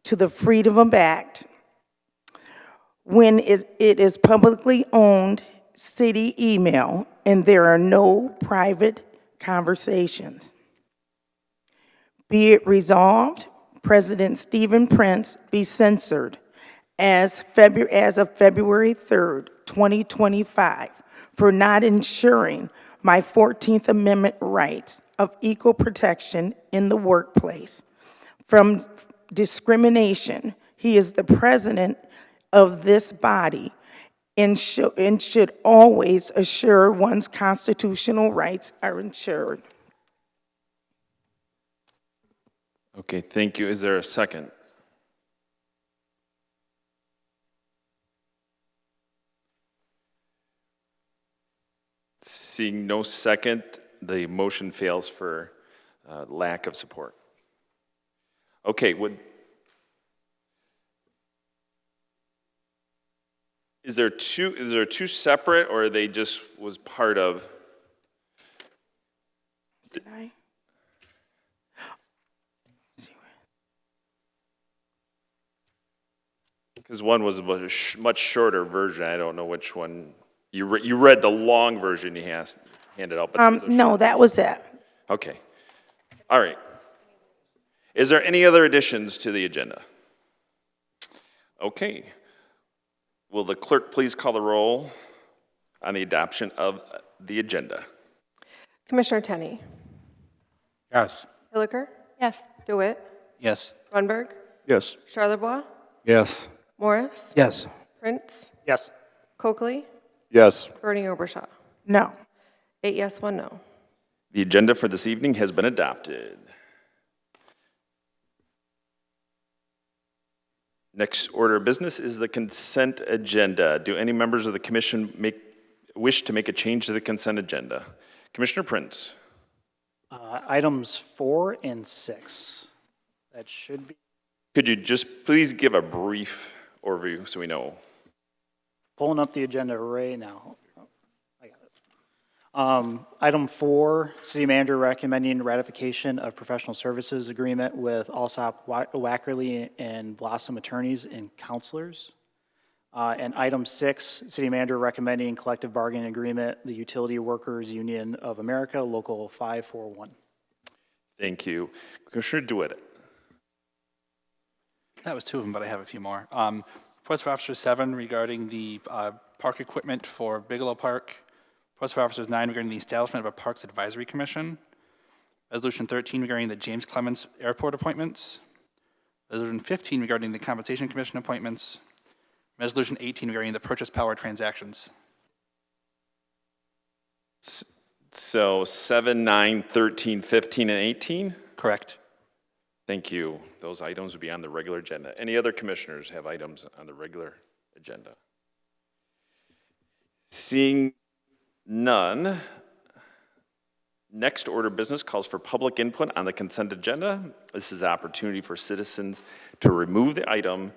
to the Freedom of Act when it is publicly owned city email and there are no private conversations. Be it resolved, President Stephen Prince be censored as of February 3rd, 2025, for not ensuring my 14th Amendment rights of equal protection in the workplace from discrimination. He is the president of this body and should always assure one's constitutional rights are ensured. Okay, thank you. Is there a second? Seeing no second, the motion fails for lack of support. Okay, is there two separate, or they just was part of? Did I? Because one was a much shorter version. I don't know which one. You read the long version he handed out. But No, that was it. okay. All right. Is there any other additions to the agenda? Okay. Will the clerk please call the roll on the adoption of the agenda? Commissioner Tenney. Yes. Hilliker. Yes. DeWitt. Yes. Runberg. Yes. Charlebois. Yes. Morris. Yes. Prince. Yes. Coakley. Yes. Bernie Obershaw. No. 8 yes, 1 no. The agenda for this evening has been adopted. Next order of business is the consent agenda. Do any members of the commission wish to make a change to the consent agenda? Commissioner Prince. Items 4 and 6. That should be. Could you just please give a brief overview so we know? Pulling up the agenda right now. Oh, I got it. Item 4, city manager recommending ratification of professional services agreement with Alsop, Wackerly, and Blossom attorneys and counselors. And item 6, city manager recommending collective bargaining agreement, the Utility Workers Union of America, Local 541. Thank you. Commissioner DeWitt. That was 2 of them, but I have a few more. Reports for Officer 7 regarding the park equipment for Bigelow Park. Reports for Officers 9 regarding the establishment of a Parks Advisory Commission. Resolution 13 regarding the James Clements Airport appointments. Resolution 15 regarding the Compensation Commission appointments. Resolution 18 regarding the purchase power transactions. So 7, 9, 13, 15, and 18? Correct. Thank you. Those items will be on the regular agenda. Any other commissioners have items on the regular agenda? Seeing none, next order of business calls for public input on the consent agenda. This is an opportunity for citizens to remove the item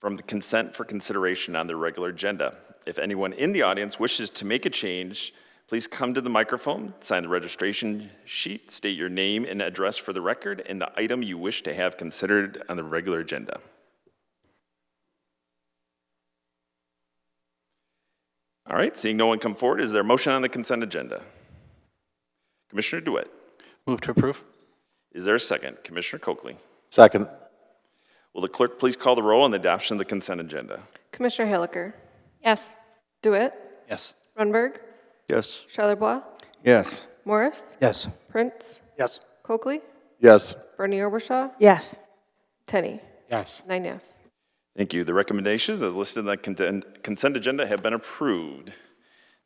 from the consent for consideration on the regular agenda. If anyone in the audience wishes to make a change, please come to the microphone, sign the registration sheet, state your name and address for the record, and the item you wish to have considered on the regular agenda. All right, seeing no one come forward, is there a motion on the consent agenda? Commissioner DeWitt. Move to approve. Is there a second? Commissioner Coakley. Second. Will the clerk please call the roll on the adoption of the consent agenda? Commissioner Hilliker. Yes. DeWitt. Yes. Runberg. Yes. Charlebois. Yes. Morris. Yes. Prince. Yes. Coakley. Yes. Bernie Obershaw. Yes. Tenney. Yes. 9 yes. Thank you. The recommendations as listed on the consent agenda have been approved.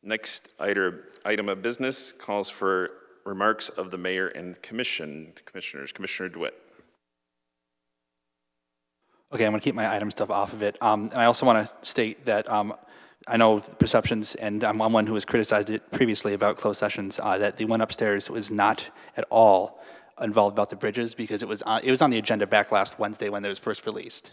Next item of business calls for remarks of the mayor and commission. Commissioners. Commissioner DeWitt. Okay, I'm going to keep my item stuff off of it. And I also want to state that I know perceptions, and I'm one who has criticized it previously about closed sessions, that the one upstairs was not at all involved about the bridges because it was on the agenda back last Wednesday when it was first released.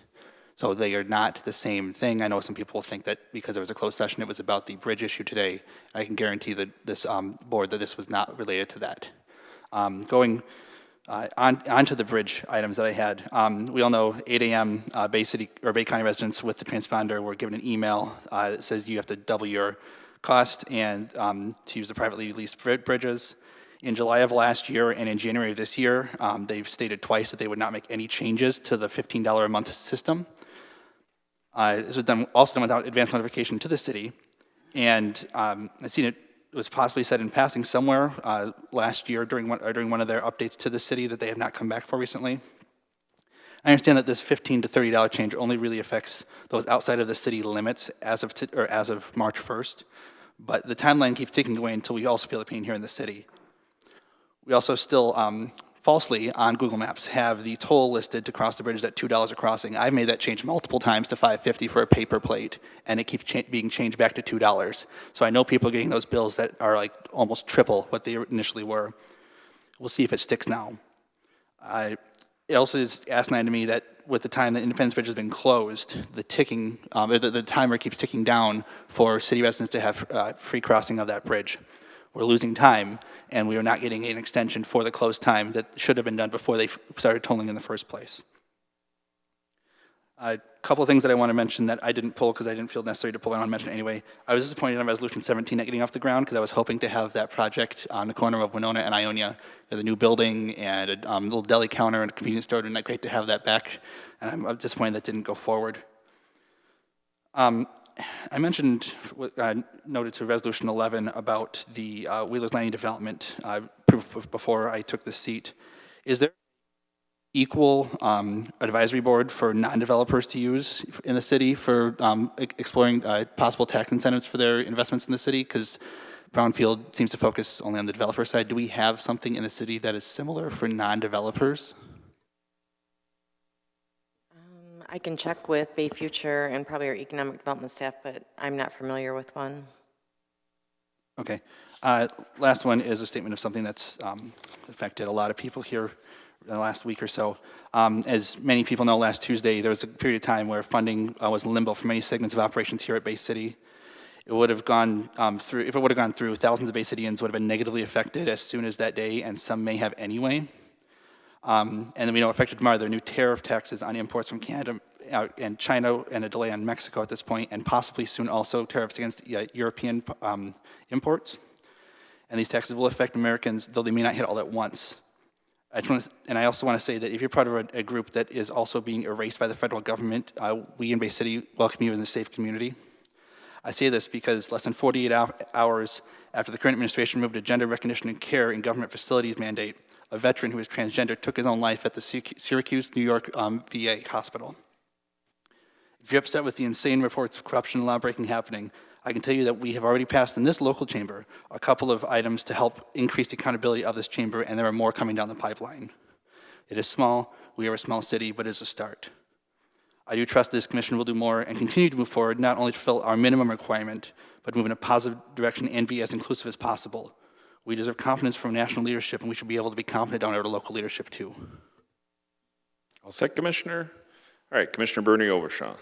So they are not the same thing. I know some people think that because there was a closed session, it was about the bridge issue today. I can guarantee this board that this was not related to that. Going onto the bridge items that I had, we all know 8 a.m. Bay County residents with the transponder were given an email that says you have to double your cost and to use the privately leased bridges. In July of last year and in January of this year, they've stated twice that they would not make any changes to the $15 a month system. This was also done without advance notification to the city. And I've seen it was possibly said in passing somewhere last year during one of their updates to the city that they have not come back for recently. I understand that this $15 to $30 change only really affects those outside of the city limits as of March 1st, but the timeline keeps ticking away until we also feel the pain here in the city. We also still falsely on Google Maps have the toll listed to cross the bridge at $2 a crossing. I've made that change multiple times to $5.50 for a paper plate, and it keeps being changed back to $2. So I know people are getting those bills that are like almost triple what they initially were. We'll see if it sticks now. It also is asinine to me that with the time that Independence Bridge has been closed, the timer keeps ticking down for city residents to have free crossing of that bridge. We're losing time, and we are not getting an extension for the closed time that should have been done before they started tolling in the first place. A couple of things that I want to mention that I didn't pull because I didn't feel necessary to pull, I want to mention anyway. I was disappointed in Resolution 17 not getting off the ground because I was hoping to have that project on the corner of Winona and Ionia, the new building and a little deli counter and a convenience store. Isn't that great to have that back? And I'm disappointed that didn't go forward. I mentioned, noted to Resolution 11 about the Wheelers Landing development before I took the seat. Is there equal advisory board for non-developers to use in the city for exploring possible tax incentives for their investments in the city? Because Brownfield seems to focus only on the developer side. Do we have something in the city that is similar for non-developers? I can check with Bay Future and probably our economic development staff, but I'm not familiar with one. Okay. Last one is a statement of something that's affected a lot of people here in the last week or so. As many people know, last Tuesday there was a period of time where funding was in limbo for many segments of operations here at Bay City. It would have gone through, if it would have gone through, thousands of Bay Cityans would have been negatively affected as soon as that day, and some may have anyway. And then we know effective tomorrow, there are new tariff taxes on imports from Canada and China, and a delay on Mexico at this point, and possibly soon also tariffs against European imports. And these taxes will affect Americans, though they may not hit all at once. I also want to say that if you're part of a group that is also being erased by the federal government, we in Bay City welcome you in the safe community. I say this because less than 48 hours after the current administration moved a gender recognition and care in government facilities mandate, a veteran who is transgender took his own life at the Syracuse, New York VA hospital. If you're upset with the insane reports of corruption and law-breaking happening, I can tell you that we have already passed in this local chamber a couple of items to help increase the accountability of this chamber, and there are more coming down the pipeline. It is small, we are a small city, but it is a start. I do trust this commission will do more and continue to move forward, not only to fulfill our minimum requirement, but move in a positive direction and be as inclusive as possible. We deserve confidence from national leadership, and we should be able to be confident on our local leadership too. All set, Commissioner? All right, Commissioner Bernie Overshaw.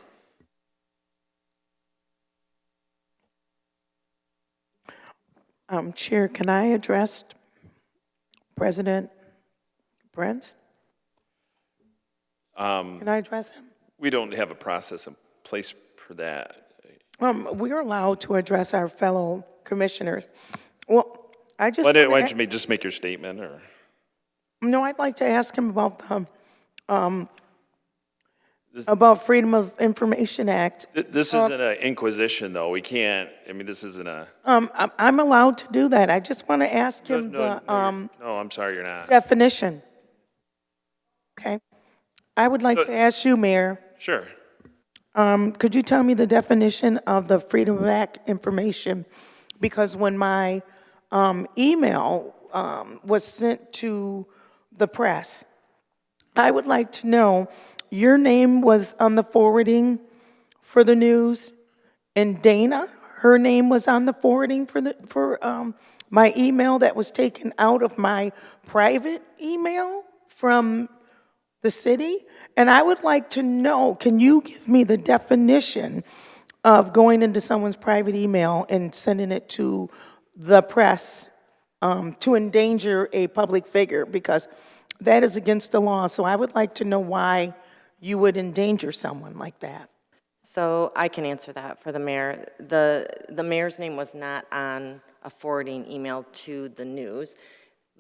Chair, can I address President Brents? Can I address him? We don't have a process in place for that. We're allowed to address our fellow commissioners. Well, I just... Why don't you just make your statement? Or? No, I'd like to ask him about the about Freedom of Information Act. This isn't an inquisition, though. We can't, I mean, this isn't a... I'm allowed to do that. I just want to ask him No, I'm sorry, you're not. definition. Okay. I would like to ask you, Mayor. Sure. Could you tell me the definition of the Freedom of Act information? Because when my email was sent to the press, I would like to know, your name was on the forwarding for the news, and Dana, her name was on the forwarding for my email that was taken out of my private email from the city. And I would like to know, can you give me the definition of going into someone's private email and sending it to the press to endanger a public figure? Because that is against the law. So I would like to know why you would endanger someone like that. So I can answer that for the mayor. The mayor's name was not on a forwarding email to the news.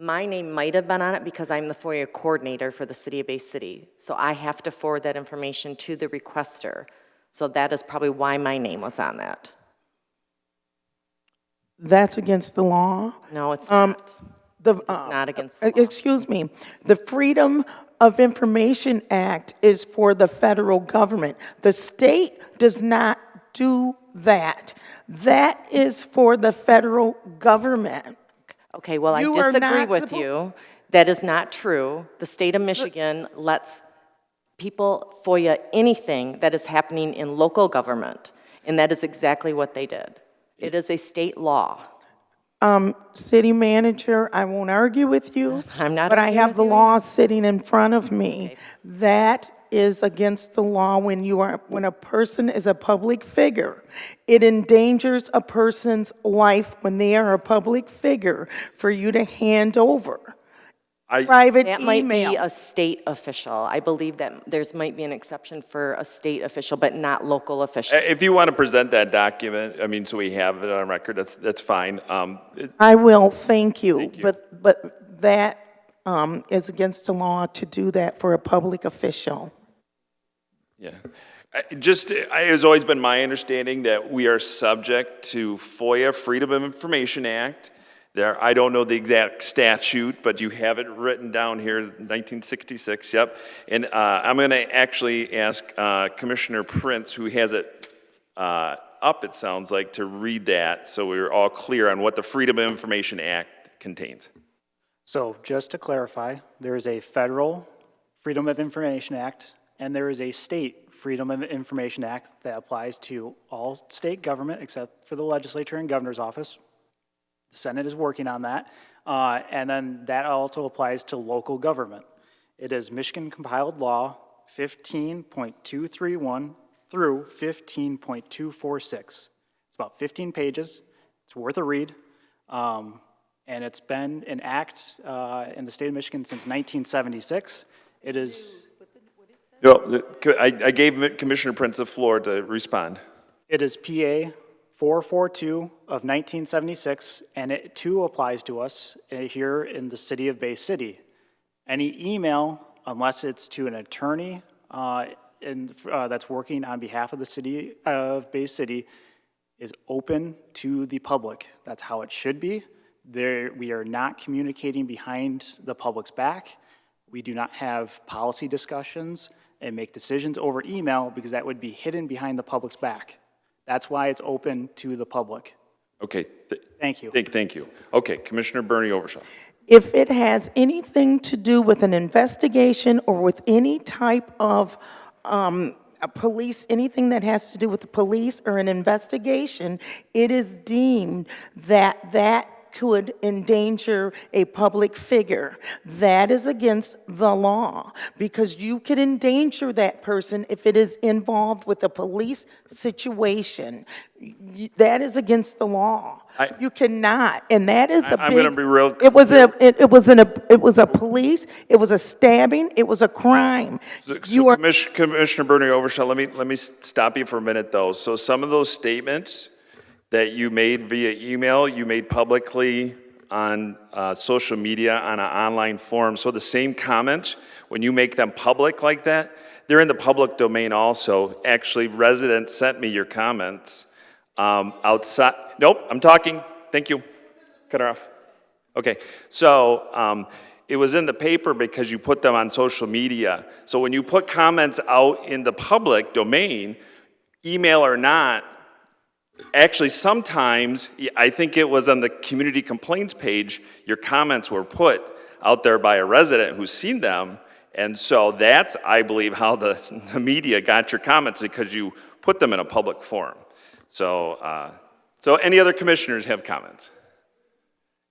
My name might have been on it because I'm the FOIA coordinator for the City of Bay City. So I have to forward that information to the requester. So that is probably why my name was on that. That's against the law? No, it's not. The, It's not against the law. Excuse me, the Freedom of Information Act is for the federal government. The state does not do that. That is for the federal government. Okay, well, I You are disagree not with you. That is not true. The state of Michigan lets people FOIA anything that is happening in local government, and that is exactly what they did. It is a state law. City manager, I won't argue with you. I'm not But I arguing have with the you. law sitting in front of me. That is against the law when a person is a public figure. It endangers a person's life when they are a public figure for you to hand over private That might be email. a state official. I believe that might be an exception for a state official, but not local official. If you want to present that document, I mean, so we have it on record, that's fine. I will, thank you. But that is against the law to do that for a public official. Yeah. It has always been my understanding that we are subject to FOIA, Freedom of Information Act. I don't know the exact statute, but you have it written down here, 1966, yep. And I'm going to actually ask Commissioner Prince, who has it up, it sounds like, to read that so we're all clear on what the Freedom of Information Act contains. So just to clarify, there is a federal Freedom of Information Act, and there is a state Freedom of Information Act that applies to all state government except for the legislature and governor's office. The Senate is working on that. And then that also applies to local government. It is Michigan Compiled Law 15.231 through 15.246. It's about 15 pages. It's worth a read. And it's been an act in the state of Michigan since 1976. It is... I gave Commissioner Prince the floor to respond. It is PA 442 of 1976, and it too applies to us here in the city of Bay City. Any email, unless it's to an attorney that's working on behalf of the city of Bay City, is open to the public. That's how it should be. We are not communicating behind the public's back. We do not have policy discussions and make decisions over email because that would be hidden behind the public's back. That's why it's open to the public. Okay. Thank you. Thank you. Okay, Commissioner Bernie Overshaw. If it has anything to do with an investigation or with any type of a police, anything that has to do with the police or an investigation, it is deemed that that could endanger a public figure. That is against the law because you could endanger that person if it is involved with a police situation. That is against the law. You cannot, and that is a big. I'm going to be real. It was a police. It was a stabbing. It was a crime. Commissioner Bernie Overshaw, let me stop you for a minute though. So some of those statements that you made via email, you made publicly on social media, on an online forum. So the same comments, when you make them public like that, they're in the public domain also. Actually, residents sent me your comments outside. Nope, I'm talking. Thank you. Cut her off. Okay, so it was in the paper because you put them on social media. So when you put comments out in the public domain, email or not, actually, sometimes, I think it was on the community complaints page, your comments were put out there by a resident who's seen them. And so that's, I believe, how the media got your comments, because you put them in a public forum. So, so any other commissioners have comments?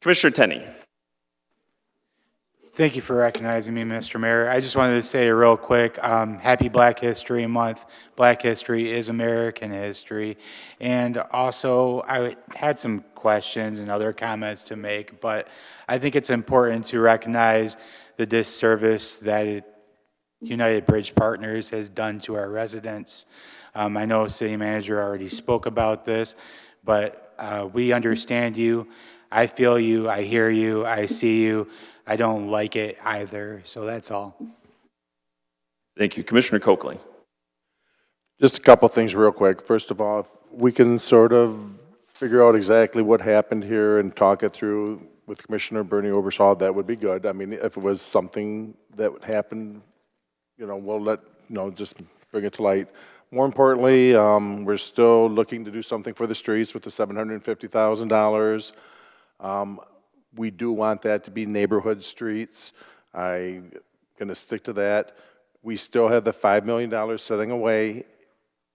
Commissioner Tenney. Thank you for recognizing me, Mr. Mayor. I just wanted to say real quick, happy Black History Month. Black history is American history. And also, I had some questions and other comments to make, but I think it's important to recognize the disservice that United Bridge Partners has done to our residents. I know City Manager already spoke about this, but we understand you. I feel you, I hear you, I see you. I don't like it either, so that's all. Thank you. Commissioner Coakley. Just a couple things real quick. First of all, if we can sort of figure out exactly what happened here and talk it through with Commissioner Bernie Overshaw, that would be good. I mean, if it was something that happened, we'll just bring it to light. More importantly, we're still looking to do something for the streets with the $750,000. We do want that to be neighborhood streets. I'm gonna stick to that. We still have the $5 million sitting away.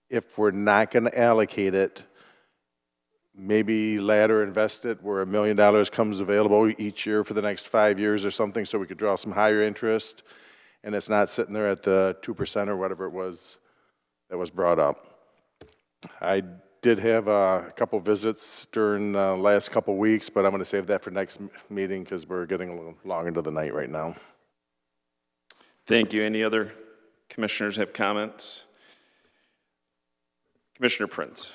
If we're not gonna allocate it, maybe ladder invest it where $1 million comes available each year for the next 5 years or something, so we could draw some higher interest, and it's not sitting there at the 2% or whatever it was that was brought up. I did have a couple visits during the last couple weeks, but I'm going to save that for next meeting because we're getting a little long into the night right now. Thank you. Any other commissioners have comments? Commissioner Prince.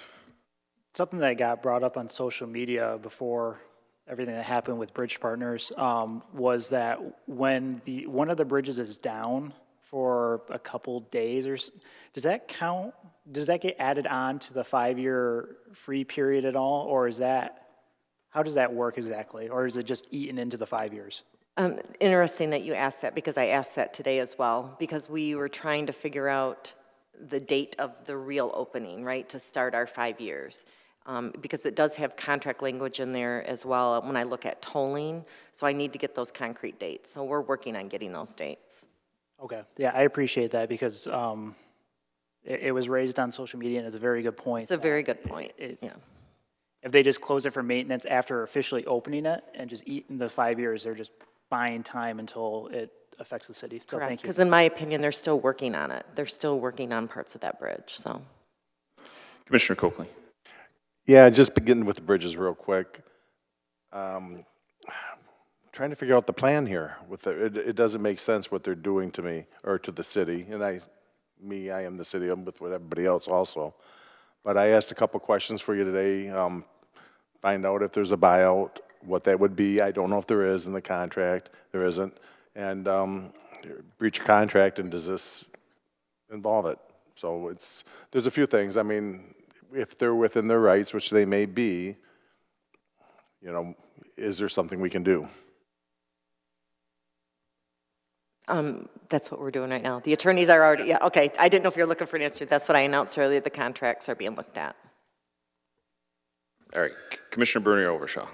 Something that got brought up on social media before everything that happened with Bridge Partners was that when one of the bridges is down for a couple days, does that count? Does that get added on to the 5-year free period at all, or how does that work exactly, or is it just eaten into the 5 years? Interesting that you asked that, because I asked that today as well, because we were trying to figure out the date of the real opening, right, to start our 5 years. Because it does have contract language in there as well when I look at tolling, so I need to get those concrete dates. So we're working on getting those dates. Okay, yeah, I appreciate that because it was raised on social media and it's a very good point. It's a very good point, yeah. If they just close it for maintenance after officially opening it and just eat in the 5 years, they're just buying time until it affects the city. So Correct, thank you. because in my opinion, they're still working on it. They're still working on parts of that bridge, so. Commissioner Coakley. Yeah, just beginning with the bridges real quick. Trying to figure out the plan here. It doesn't make sense what they're doing to me or to the city. And I am the city. I'm with everybody else also. But I asked a couple questions for you today. Find out if there's a buyout, what that would be. I don't know if there is in the contract. There isn't. And breach of contract, and does this involve it? So there's a few things. I mean, if they're within their rights, which they may be, is there something we can do? That's what we're doing right now. The attorneys are already, yeah, okay. I didn't know if you're looking for an answer. That's what I announced earlier. The contracts are being looked at. All right, Commissioner Bernie Overshaw.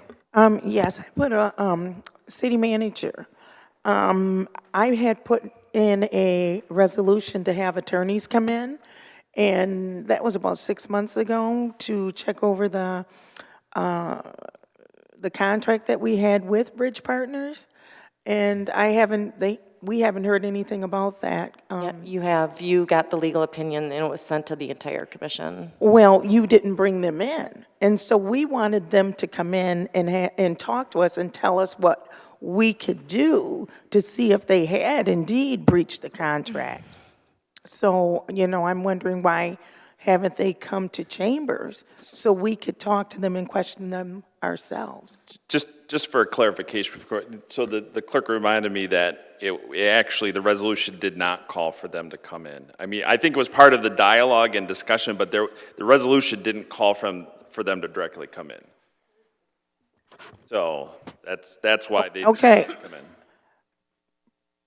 Yes, I put a city manager. I had put in a resolution to have attorneys come in, and that was about 6 months ago to check over the contract that we had with Bridge Partners, and we haven't heard anything about that. Yeah, you got the legal opinion, and it was sent to the entire commission. Well, you didn't bring them in, and so we wanted them to come in and talk to us and tell us what we could do to see if they had indeed breached the contract. So, I'm wondering why haven't they come to chambers so we could talk to them and question them ourselves? Just for clarification, so the clerk reminded me that actually the resolution did not call for them to come in. I mean, I think it was part of the dialogue and discussion, but the resolution didn't call for them to directly come in. So that's why they didn't come in.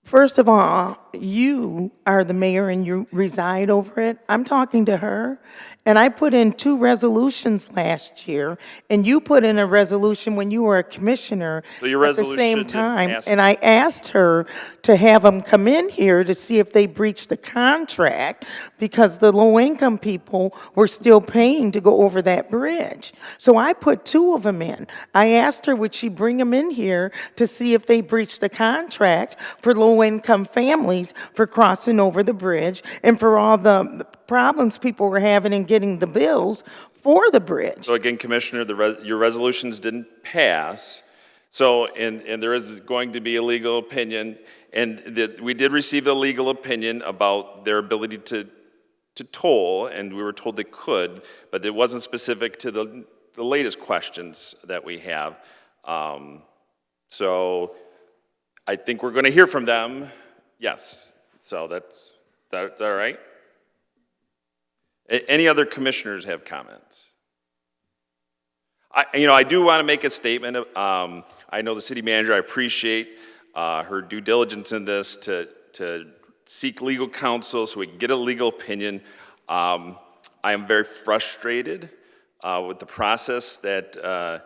First of all, you are the mayor and you reside over it. I'm talking to her, and I put in 2 resolutions last year, and you put in a resolution when you were a commissioner So your at the resolution same didn't time. pass. And I asked her to have them come in here to see if they breached the contract because the low-income people were still paying to go over that bridge. So I put 2 of them in. I asked her, would she bring them in here to see if they breached the contract for low-income families for crossing over the bridge and for all the problems people were having in getting the bills for the bridge. So again, Commissioner, your resolutions didn't pass. So, and there is going to be a legal opinion, and we did receive a legal opinion about their ability to toll, and we were told they could, but it wasn't specific to the latest questions that we have. So I think we're going to hear from them. Yes. So that's all right. Any other commissioners have comments? I do want to make a statement. I know the city manager, I appreciate her due diligence in this to seek legal counsel so we can get a legal opinion. I am very frustrated with the process that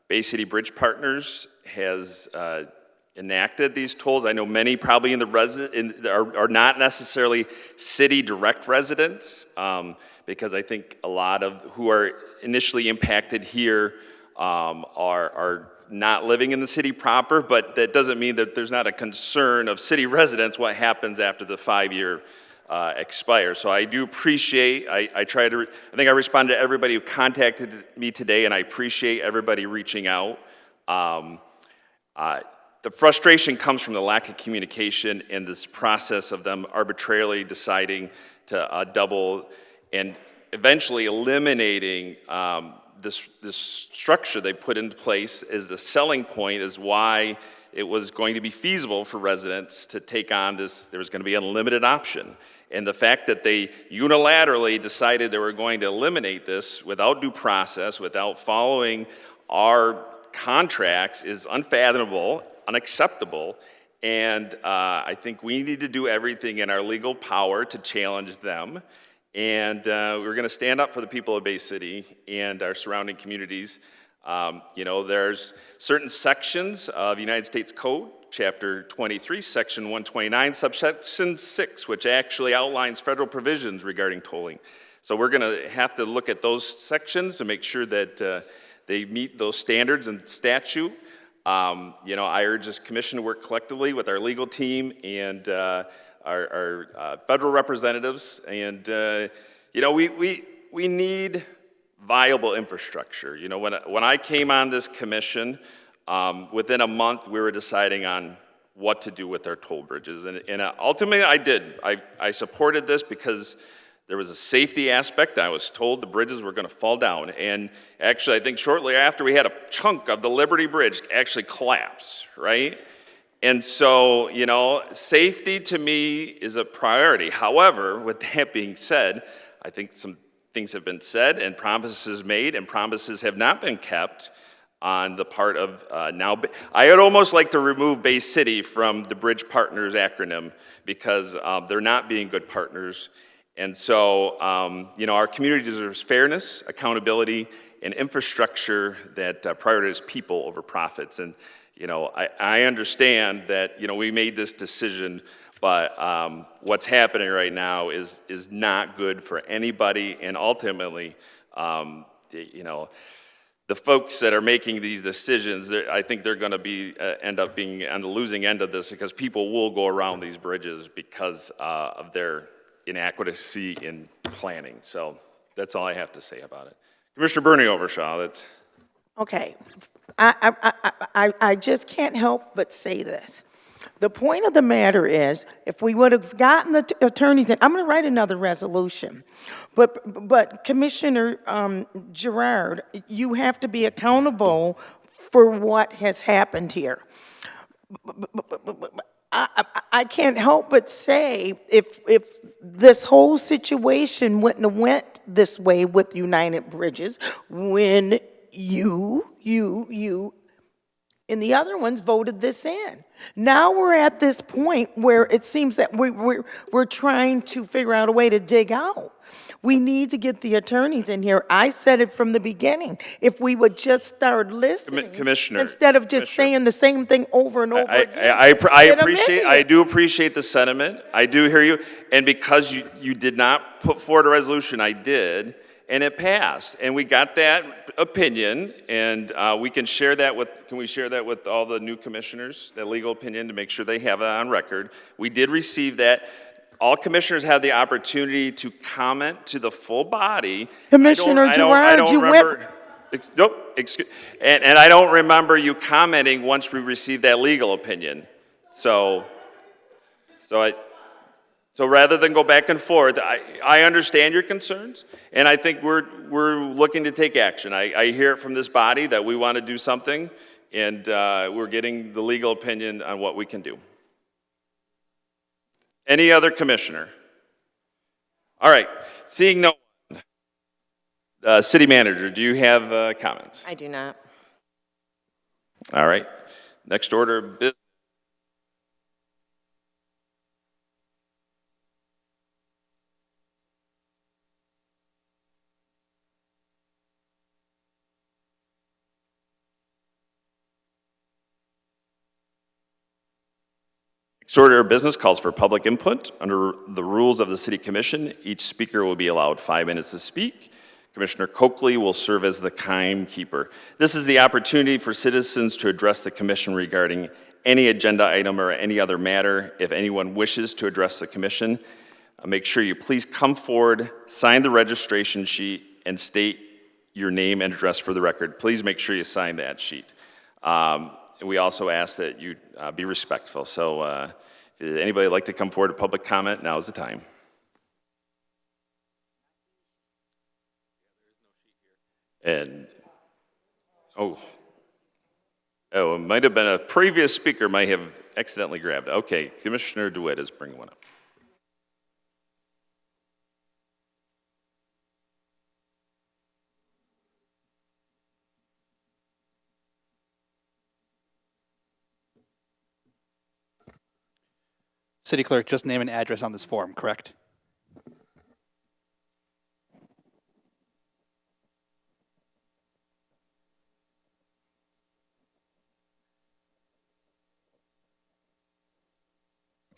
Bay City Bridge Partners has enacted these tolls. I know many probably in the are not necessarily city direct residents, because I think a lot of who are initially impacted here are not living in the city proper, but that doesn't mean that there's not a concern of city residents what happens after the 5-year expires. So I do appreciate, I think I responded to everybody who contacted me today, and I appreciate everybody reaching out. The frustration comes from the lack of communication and this process of them arbitrarily deciding to double and eventually eliminating this structure they put into place as the selling point is why it was going to be feasible for residents to take on this. There was going to be an unlimited option. And the fact that they unilaterally decided they were going to eliminate this without due process, without following our contracts is unfathomable, unacceptable, and I think we need to do everything in our legal power to challenge them. And we're going to stand up for the people of Bay City and our surrounding communities. There's certain sections of United States Code, Chapter 23, Section 129, Subsection 6, which actually outlines federal provisions regarding tolling. So we're going to have to look at those sections to make sure that they meet those standards and statute. I urge this commission to work collectively with our legal team and our federal representatives, and we need viable infrastructure. When I came on this commission, within a month we were deciding on what to do with our toll bridges, and ultimately I did. I supported this because there was a safety aspect. I was told the bridges were going to fall down, and actually I think shortly after we had a chunk of the Liberty Bridge actually collapse, right? And so, safety to me is a priority. However, with that being said, I think some things have been said and promises made and promises have not been kept on the part of now. I would almost like to remove Bay City from the Bridge Partners acronym because they're not being good partners. And so, our community deserves fairness, accountability, and infrastructure that prioritizes people over profits. And I understand that, we made this decision, but what's happening right now is not good for anybody, and ultimately, the folks that are making these decisions, I think they're going to end up being on the losing end of this because people will go around these bridges because of their inadequacy in planning. So that's all I have to say about it. Commissioner Bernie Overshaw, that's... Okay, I just can't help but say this. The point of the matter is, if we would have gotten the attorneys in, I'm going to write another resolution. But Commissioner Girard, you have to be accountable for what has happened here. I can't help but say, if this whole situation wouldn't have went this way with United Bridges, when you and the other ones voted this in. Now we're at this point where it seems that we're trying to figure out a way to dig out. We need to get the attorneys in here. I said it from the beginning. If we would just start listening, Commissioner, instead of just saying the same thing over and over again. I do appreciate the sentiment. I do hear you. And because you did not put forward a resolution, I did. And it passed, and we got that opinion, and we can share that with, can we share that with all the new commissioners, that legal opinion, to make sure they have it on record? We did receive that. All commissioners had the opportunity to comment to the full body. Commissioner Girard, you went... And I don't remember you commenting once we received that legal opinion. So rather than go back and forth, I understand your concerns, and I think we're looking to take action. I hear it from this body that we want to do something, and we're getting the legal opinion on what we can do. Any other commissioner? All right, seeing no one, City Manager, do you have comments? I do not. All right. Next order of business. Next order of business calls for public input. Under the rules of the City Commission, each speaker will be allowed 5 minutes to speak. Commissioner Coakley will serve as the timekeeper. This is the opportunity for citizens to address the commission regarding any agenda item or any other matter. If anyone wishes to address the commission, make sure you please come forward, sign the registration sheet, and state your name and address for the record. Please make sure you sign that sheet. We also ask that you be respectful. So if anybody would like to come forward to public comment, now is the time. And, it might have been a previous speaker might have accidentally grabbed it. Okay, Commissioner DeWitt is bringing one up. City Clerk, just name and address on this form, correct?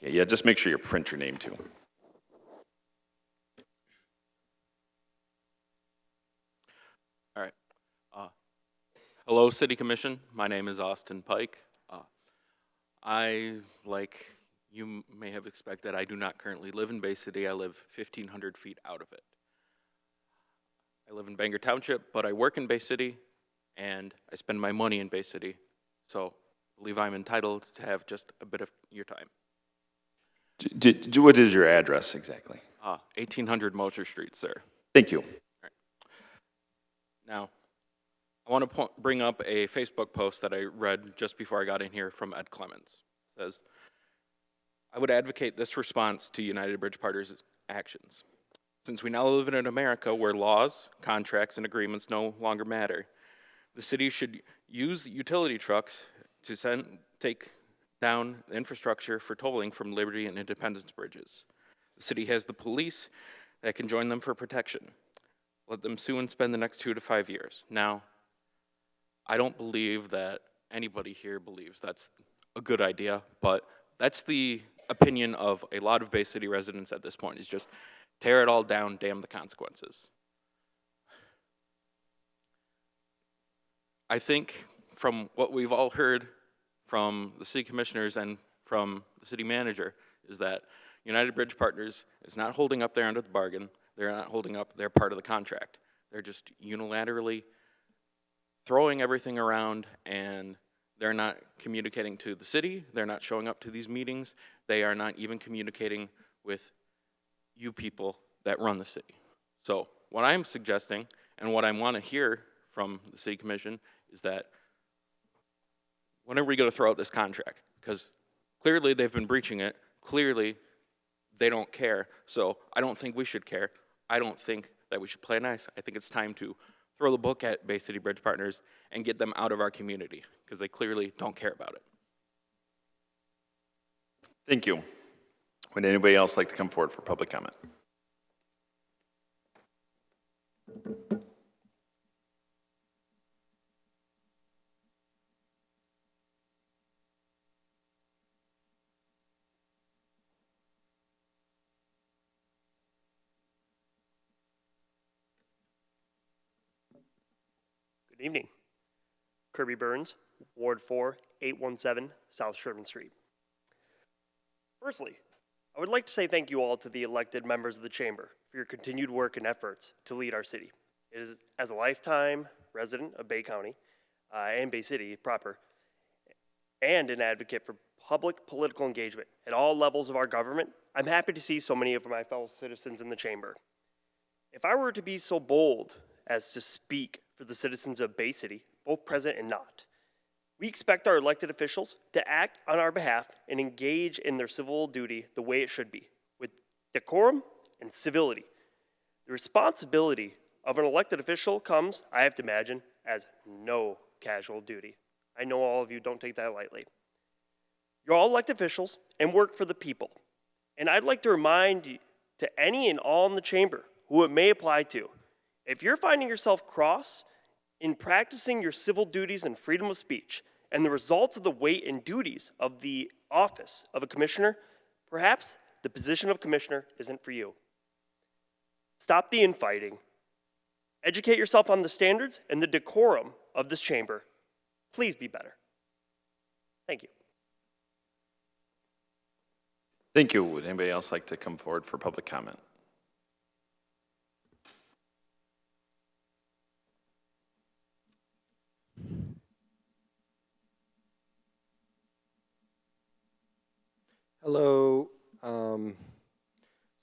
Okay, yeah, just make sure you print your name too. All right. Hello, City Commission. My name is Austin Pike. I, like you may have expected, I do not currently live in Bay City. I live 1,500 feet out of it. I live in Bangor Township, but I work in Bay City, and I spend my money in Bay City. So I believe I'm entitled to have just a bit of your time. What is your address exactly? 1800 Mosher Street, sir. Thank you. Right. Now, I want to bring up a Facebook post that I read just before I got in here from Ed Clements. It says, I would advocate this response to United Bridge Partners' actions. Since we now live in America where laws, contracts, and agreements no longer matter, the city should use utility trucks to take down the infrastructure for tolling from Liberty and Independence bridges. The city has the police that can join them for protection. Let them sue and spend the next 2 to 5 years. Now, I don't believe that anybody here believes that's a good idea, but that's the opinion of a lot of Bay City residents at this point, is just tear it all down, damn the consequences. I think from what we've all heard from the city commissioners and from the city manager is that United Bridge Partners is not holding up their end of the bargain. They're not holding up their part of the contract. They're just unilaterally throwing everything around, and they're not communicating to the city. They're not showing up to these meetings. They are not even communicating with you people that run the city. So what I'm suggesting and what I want to hear from the city commission is that when are we going to throw out this contract? Because clearly they've been breaching it. Clearly they don't care. So I don't think we should care. I don't think that we should play nice. I think it's time to throw the book at Bay City Bridge Partners and get them out of our community because they clearly don't care about it. Thank you. Would anybody else like to come forward for public comment? Good evening. Kirby Burns, Ward 4, 817 South Sherman Street. Firstly, I would like to say thank you all to the elected members of the Chamber for your continued work and efforts to lead our city. It is, as a lifetime resident of Bay County and Bay City proper, and an advocate for public political engagement at all levels of our government, I'm happy to see so many of my fellow citizens in the Chamber. If I were to be so bold as to speak for the citizens of Bay City, both present and not, we expect our elected officials to act on our behalf and engage in their civil duty the way it should be, with decorum and civility. The responsibility of an elected official comes, I have to imagine, as no casual duty. I know all of you don't take that lightly. You're all elected officials and work for the people. And I'd like to remind you, to any and all in the chamber who it may apply to, if you're finding yourself cross in practicing your civil duties and freedom of speech and the results of the weight and duties of the office of a commissioner, perhaps the position of commissioner isn't for you. Stop the infighting. Educate yourself on the standards and the decorum of this chamber. Please be better. Thank you. Thank you. Would anybody else like to come forward for public comment? Hello.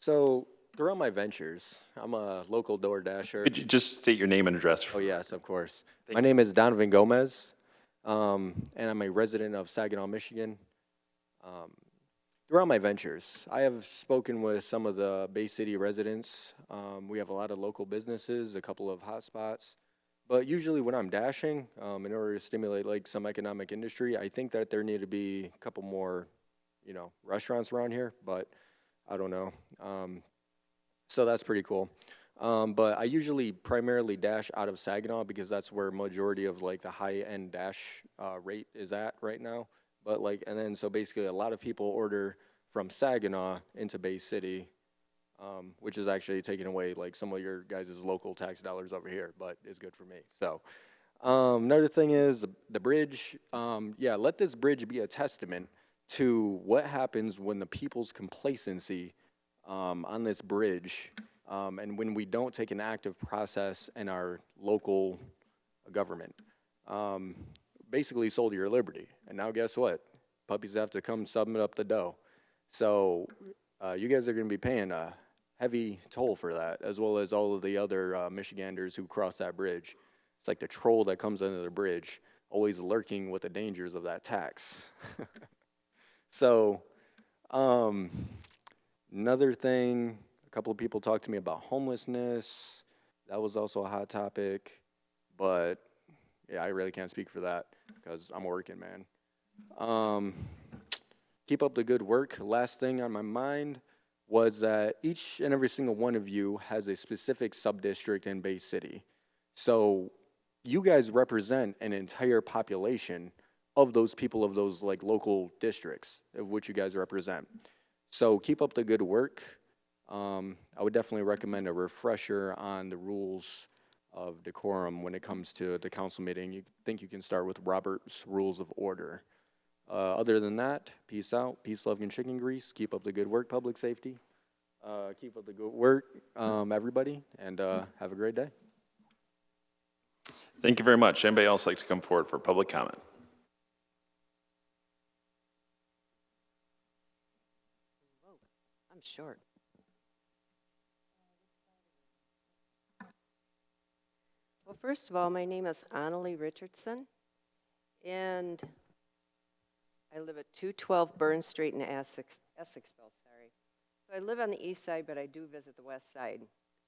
So throughout my ventures, I'm a local door dasher. Could you just state your name and address? Oh yes, of course. My name is Donovan Gomez, and I'm a resident of Saginaw, Michigan. Throughout my ventures, I have spoken with some of the Bay City residents. We have a lot of local businesses, a couple of hotspots. But usually when I'm dashing, in order to stimulate like some economic industry, I think that there need to be a couple more, restaurants around here, but I don't know. So that's pretty cool. But I usually primarily dash out of Saginaw because that's where majority of like the high-end dash rate is at right now. But and then so basically a lot of people order from Saginaw into Bay City, which is actually taking away like some of your guys' local tax dollars over here, but is good for me. So another thing is the bridge. Let this bridge be a testament to what happens when the people's complacency on this bridge, and when we don't take an active process in our local government. Basically sold your liberty. And now guess what? Puppies have to come submit up the dough. So you guys are going to be paying a heavy toll for that, as well as all of the other Michiganders who cross that bridge. It's like the troll that comes under the bridge, always lurking with the dangers of that tax. So another thing, a couple of people talked to me about homelessness. That was also a hot topic, but yeah, I really can't speak for that because I'm working, man. Keep up the good work. Last thing on my mind was that each and every single one of you has a specific sub-district in Bay City. So you guys represent an entire population of those people of those like local districts of which you guys represent. So keep up the good work. I would definitely recommend a refresher on the rules of decorum when it comes to the council meeting. You think you can start with Robert's Rules of Order. Other than that, peace out. Peace, love, and chicken grease. Keep up the good work, public safety. Keep up the good work, everybody, and have a great day. Thank you very much. Anybody else like to come forward for public comment? I'm short. Well, first of all, my name is Annalie Richardson, and I live at 212 Burn Street in Essexville, sorry. So I live on the east side, but I do visit the west side,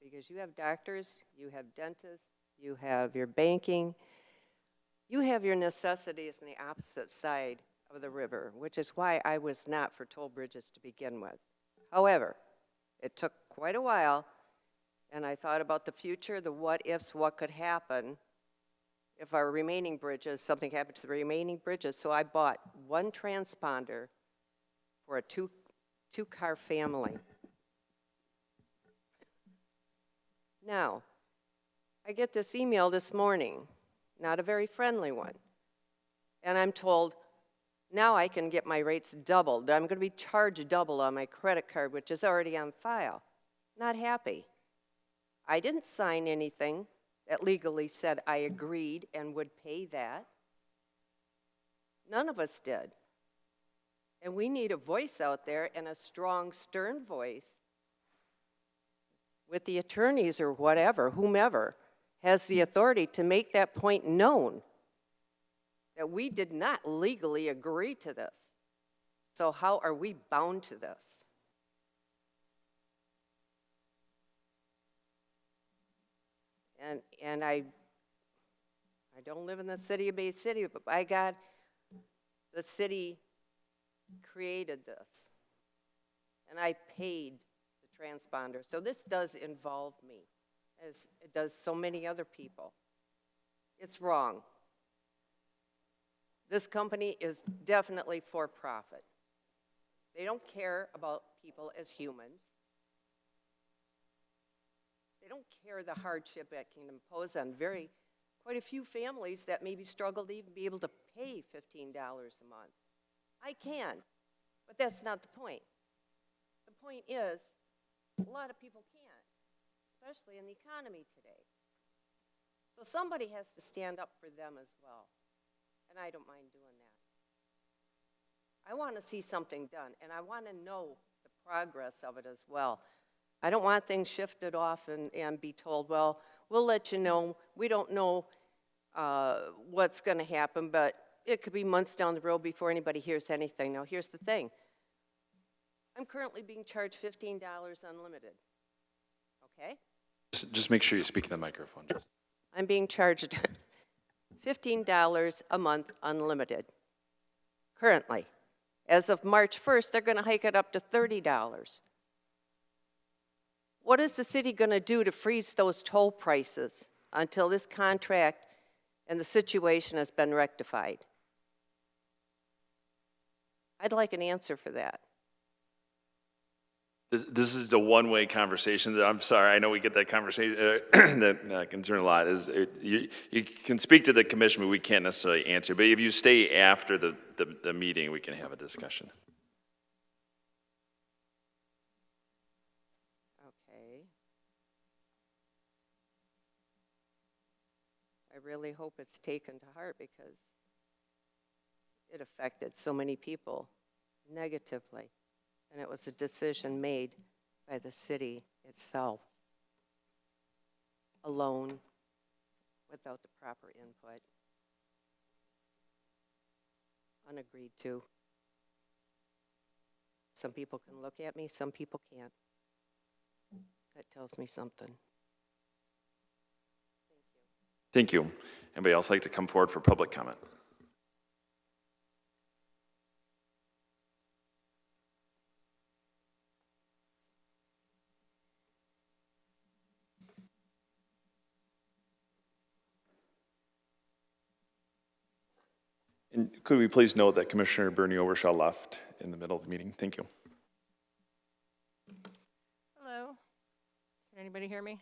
because you have doctors, you have dentists, you have your banking, you have your necessities on the opposite side of the river, which is why I was not for toll bridges to begin with. However, it took quite a while, and I thought about the future, the what-ifs, what could happen if our remaining bridges, something happened to the remaining bridges. So I bought one transponder for a two-car family. Now, I get this email this morning, not a very friendly one, and I'm told, now I can get my rates doubled. I'm going to be charged double on my credit card, which is already on file. Not happy. I didn't sign anything that legally said I agreed and would pay that. None of us did. And we need a voice out there, and a strong, stern voice with the attorneys or whatever, whomever, has the authority to make that point known, that we did not legally agree to this. So how are we bound to this? And I don't live in the city of Bay City, but by God, the city created this. And I paid the transponder. So this does involve me, as it does so many other people. It's wrong. This company is definitely for profit. They don't care about people as humans. They don't care the hardship it can impose on quite a few families that maybe struggle to even be able to pay $15 a month. I can, but that's not the point. The point is, a lot of people can't, especially in the economy today. So somebody has to stand up for them as well, and I don't mind doing that. I want to see something done, and I want to know the progress of it as well. I don't want things shifted off and be told, well, we'll let you know. We don't know what's going to happen, but it could be months down the road before anybody hears anything. Now, here's the thing. I'm currently being charged $15 unlimited, okay? Just make sure you speak in the microphone. I'm being charged $15 a month unlimited, currently. As of March 1st, they're going to hike it up to $30. What is the city going to do to freeze those toll prices until this contract and the situation has been rectified? I'd like an answer for that. This is a one-way conversation. I'm sorry, I know we get that conversation, that concern a lot. You can speak to the commission, but we can't necessarily answer. But if you stay after the meeting, we can have a discussion. Okay. I really hope it's taken to heart because it affected so many people negatively. And it was a decision made by the city itself, alone, without the proper input, unagreed to. Some people can look at me, some people can't. That tells me something. Thank you. Anybody else like to come forward for public comment? And could we please note that Commissioner Bernie Overshaw left in the middle of the meeting? Thank you. Hello. Can anybody hear me?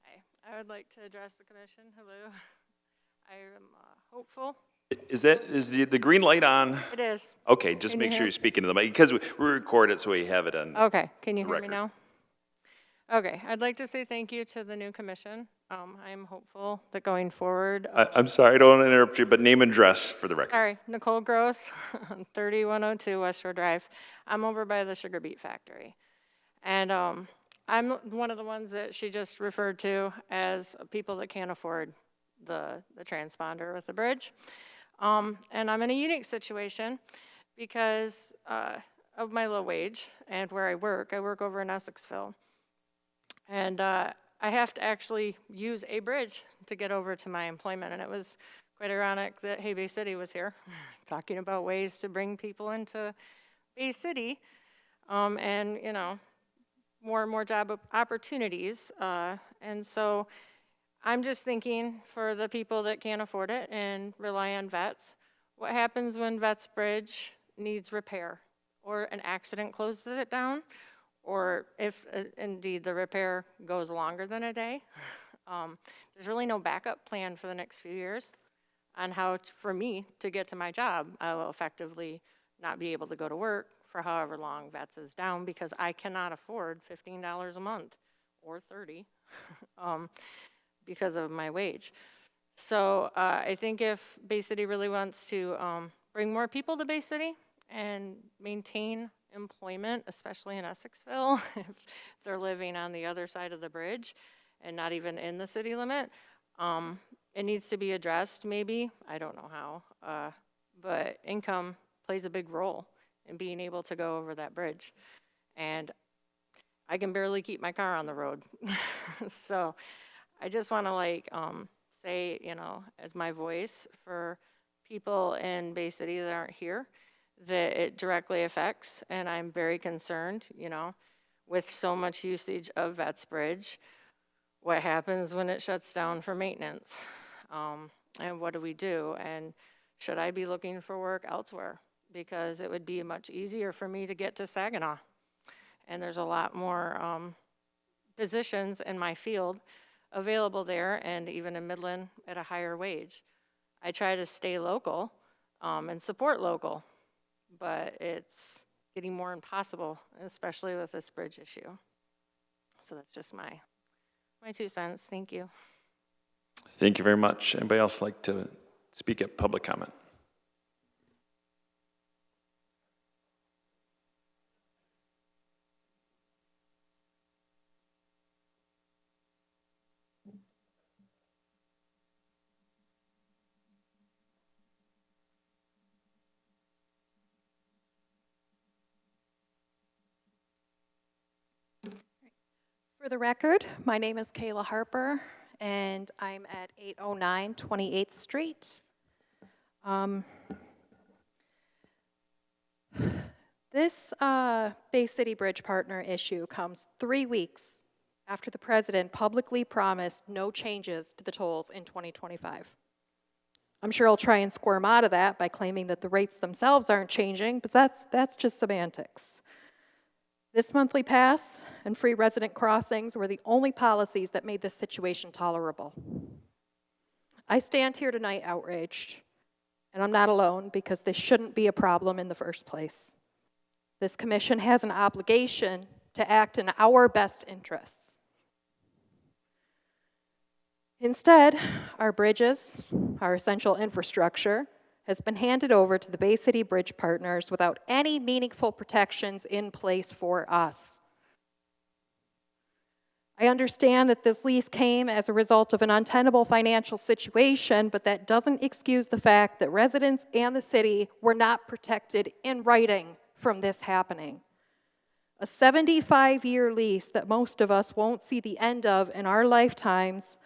Hi. I would like to address the commission. Hello. I am hopeful. Is the green light on? It is. Okay, just Can make you sure hear? you speak into the mic, because we record it so we have it on. Okay. Can you hear me record. now? Okay. I'd like to say thank you to the new commission. I am hopeful that going forward. I'm sorry, I don't want to interrupt you, but name and address for the record. Sorry, Nicole Gross, 3102 West Shore Drive. I'm over by the sugar beet factory. And I'm one of the ones that she just referred to as people that can't afford the transponder with the bridge. And I'm in a unique situation because of my low wage and where I work. I work over in Essexville. And I have to actually use a bridge to get over to my employment. And it was quite ironic that Hay Bay City was here talking about ways to bring people into Bay City and, you know, more and more job opportunities. And so I'm just thinking for the people that can't afford it and rely on vets, what happens when Vets Bridge needs repair or an accident closes it down? Or if indeed the repair goes longer than a day, there's really no backup plan for the next few years on how for me to get to my job. I will effectively not be able to go to work for however long Vets is down because I cannot afford $15 a month or $30 because of my wage. So I think if Bay City really wants to bring more people to Bay City and maintain employment, especially in Essexville, if they're living on the other side of the bridge and not even in the city limit. It needs to be addressed maybe, I don't know how, but income plays a big role in being able to go over that bridge. And I can barely keep my car on the road. So I just want to say, as my voice for people in Bay City that aren't here, that it directly affects, and I'm very concerned, with so much usage of Vets Bridge, what happens when it shuts down for maintenance? And what do we do? And should I be looking for work elsewhere? Because it would be much easier for me to get to Saginaw. And there's a lot more positions in my field available there, and even in Midland at a higher wage. I try to stay local and support local, but it's getting more impossible, especially with this bridge issue. So that's just my 2 cents. Thank you. Thank you very much. Anybody else like to speak at public comment? For the record, my name is Kayla Harper, and I'm at 809 28th Street. This Bay City Bridge Partner issue comes 3 weeks after the president publicly promised no changes to the tolls in 2025. I'm sure he'll try and squirm out of that by claiming that the rates themselves aren't changing, but that's just semantics. This monthly pass and free resident crossings were the only policies that made this situation tolerable. I stand here tonight outraged, and I'm not alone because this shouldn't be a problem in the first place. This commission has an obligation to act in our best interests. Instead, our bridges, our essential infrastructure, has been handed over to the Bay City Bridge Partners without any meaningful protections in place for us. I understand that this lease came as a result of an untenable financial situation, but that doesn't excuse the fact that residents and the city were not protected in writing from this happening. A 75-year lease that most of us won't see the end of in our lifetimes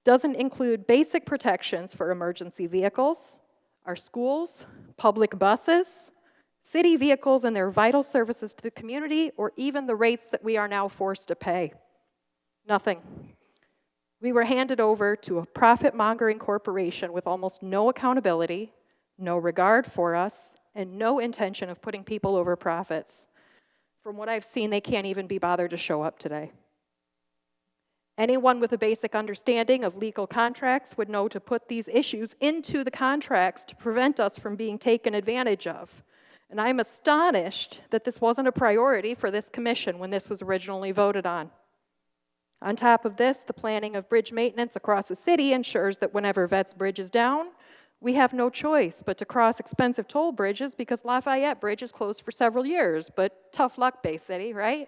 doesn't include basic protections for emergency vehicles, our schools, public buses, city vehicles and their vital services to the community, or even the rates that we are now forced to pay. Nothing. We were handed over to a profit-mongering corporation with almost no accountability, no regard for us, and no intention of putting people over profits. From what I've seen, they can't even be bothered to show up today. Anyone with a basic understanding of legal contracts would know to put these issues into the contracts to prevent us from being taken advantage of. And I'm astonished that this wasn't a priority for this commission when this was originally voted on. On top of this, the planning of bridge maintenance across the city ensures that whenever Vets Bridge is down, we have no choice but to cross expensive toll bridges because Lafayette Bridge is closed for several years. But tough luck, Bay City, right?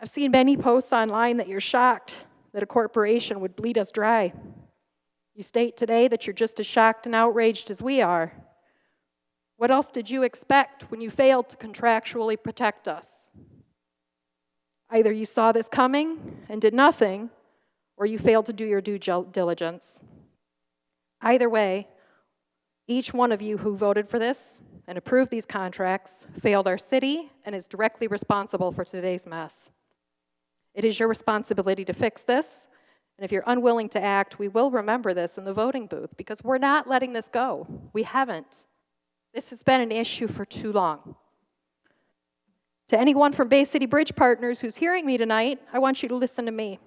I've seen many posts online that you're shocked that a corporation would bleed us dry. You state today that you're just as shocked and outraged as we are. What else did you expect when you failed to contractually protect us? Either you saw this coming and did nothing, or you failed to do your due diligence. Either way, each one of you who voted for this and approved these contracts failed our city and is directly responsible for today's mess. It is your responsibility to fix this, and if you're unwilling to act, we will remember this in the voting booth because we're not letting this go. We haven't. This has been an issue for too long. To anyone from Bay City Bridge Partners who's hearing me tonight, I want you to listen to me.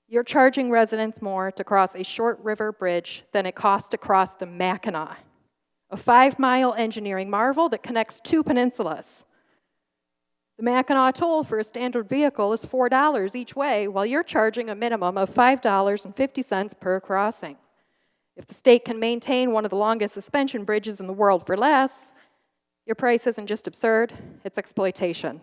You're charging residents more to cross a short river bridge than it costs to cross the Mackinac, a 5-mile engineering marvel that connects 2 peninsulas. The Mackinac toll for a standard vehicle is $4 each way, while you're charging a minimum of $5.50 per crossing. If the state can maintain one of the longest suspension bridges in the world for less, your price isn't just absurd, it's exploitation.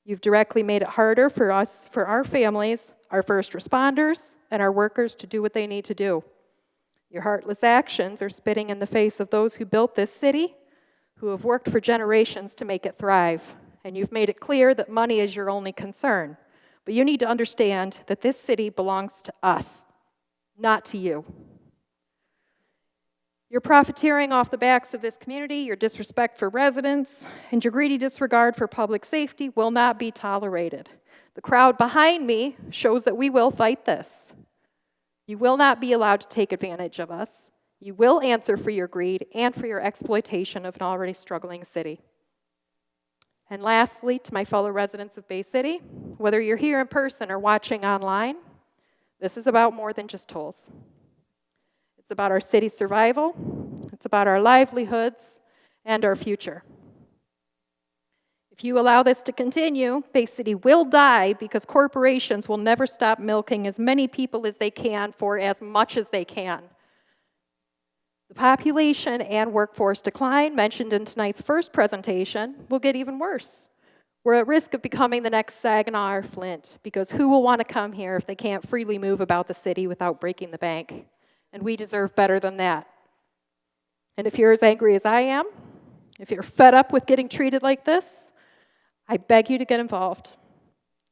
You've directly made it harder for us, for our families, our first responders, and our workers to do what they need to do. Your heartless actions are spitting in the face of those who built this city, who have worked for generations to make it thrive. And you've made it clear that money is your only concern. But you need to understand that this city belongs to us, not to you. Your profiteering off the backs of this community, your disrespect for residents, and your greedy disregard for public safety will not be tolerated. The crowd behind me shows that we will fight this. You will not be allowed to take advantage of us. You will answer for your greed and for your exploitation of an already struggling city. And lastly, to my fellow residents of Bay City, whether you're here in person or watching online, this is about more than just tolls. It's about our city's survival, it's about our livelihoods, and our future. If you allow this to continue, Bay City will die because corporations will never stop milking as many people as they can for as much as they can. The population and workforce decline mentioned in tonight's first presentation will get even worse. We're at risk of becoming the next Saginaw or Flint, because who will want to come here if they can't freely move about the city without breaking the bank? And we deserve better than that. And if you're as angry as I am, if you're fed up with getting treated like this, I beg you to get involved.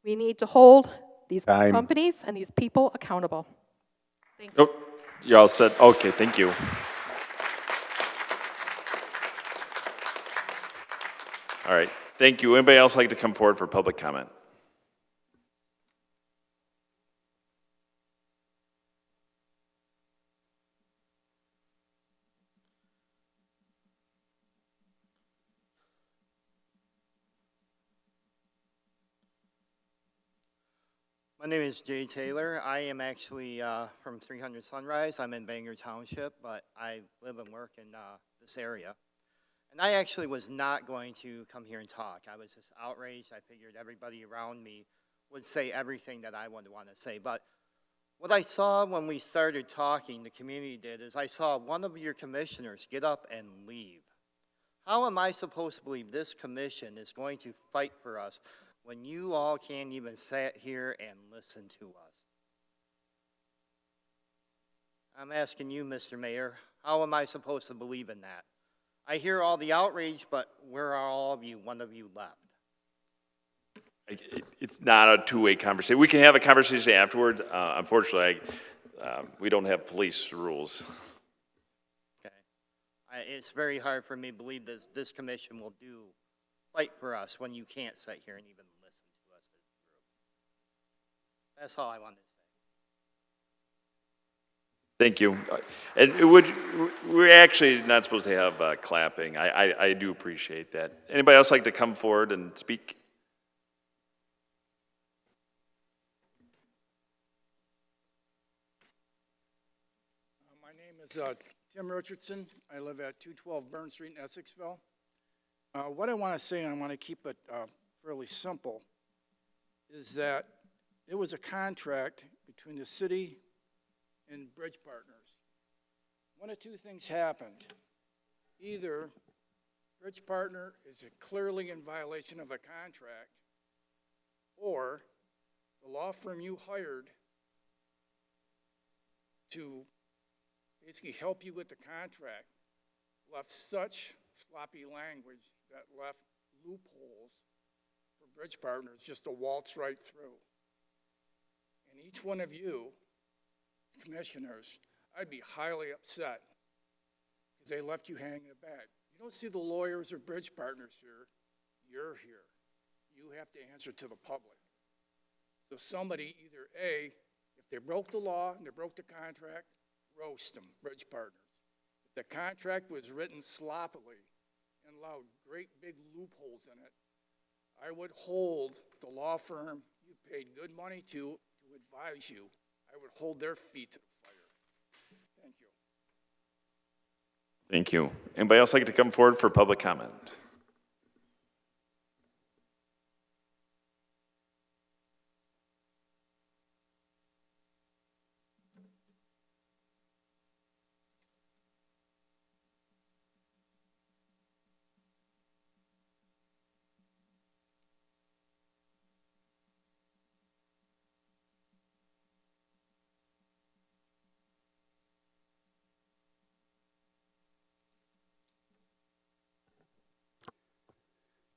We need to hold these companies and these people accountable. Thank you. Oh, you all said, okay, thank you. All right, thank you. Anybody else like to come forward for public comment? My name is Jay Taylor. I am actually from 300 Sunrise. I'm in Bangor Township, but I live and work in this area. And I actually was not going to come here and talk. I was just outraged. I figured everybody around me would say everything that I would want to say. But what I saw when we started talking, the community did, is I saw one of your commissioners get up and leave. How am I supposed to believe this commission is going to fight for us when you all can't even sit here and listen to us? I'm asking you, Mr. Mayor, how am I supposed to believe in that? I hear all the outrage, but where are all of you, one of you left? It's not a two-way conversation. We can have a conversation afterward. Unfortunately, we don't have police rules. Okay. It's very hard for me to believe this commission will fight for us when you can't sit here and even listen to us as a group. That's all I wanted to say. Thank you. And we're actually not supposed to have clapping. I do appreciate that. Anybody else like to come forward and speak? My name is Tim Richardson. I live at 212 Burn Street in Essexville. What I want to say, and I want to keep it fairly simple, is that it was a contract between the city and Bridge Partners. One of two things happened. Either Bridge Partner is clearly in violation of the contract, or the law firm you hired to basically help you with the contract left such sloppy language that left loopholes for Bridge Partners just to waltz right through. And each one of you, commissioners, I'd be highly upset because they left you hanging in the bag. You don't see the lawyers or Bridge Partners here. You're here. You have to answer to the public. So somebody either A, if they broke the law and they broke the contract, roast them, Bridge Partners. If the contract was written sloppily and allowed great big loopholes in it, I would hold the law firm you paid good money to advise you. I would hold their feet to the fire. Thank you. Thank you. Anybody else like to come forward for public comment?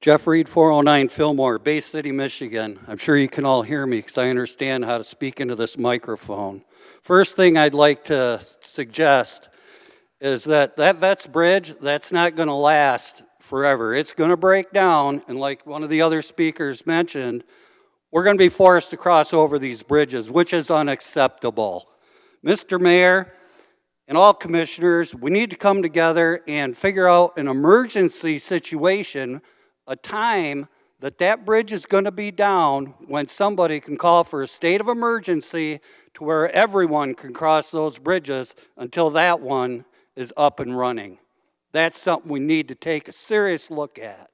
Jeff Reed, 409 Fillmore, Bay City, Michigan. I'm sure you can all hear me because I understand how to speak into this microphone. First thing I'd like to suggest is that Vets Bridge, that's not going to last forever. It's going to break down, and like one of the other speakers mentioned, we're going to be forced to cross over these bridges, which is unacceptable. Mr. Mayor and all commissioners, we need to come together and figure out an emergency situation, a time that that bridge is going to be down when somebody can call for a state of emergency to where everyone can cross those bridges until that one is up and running. That's something we need to take a serious look at,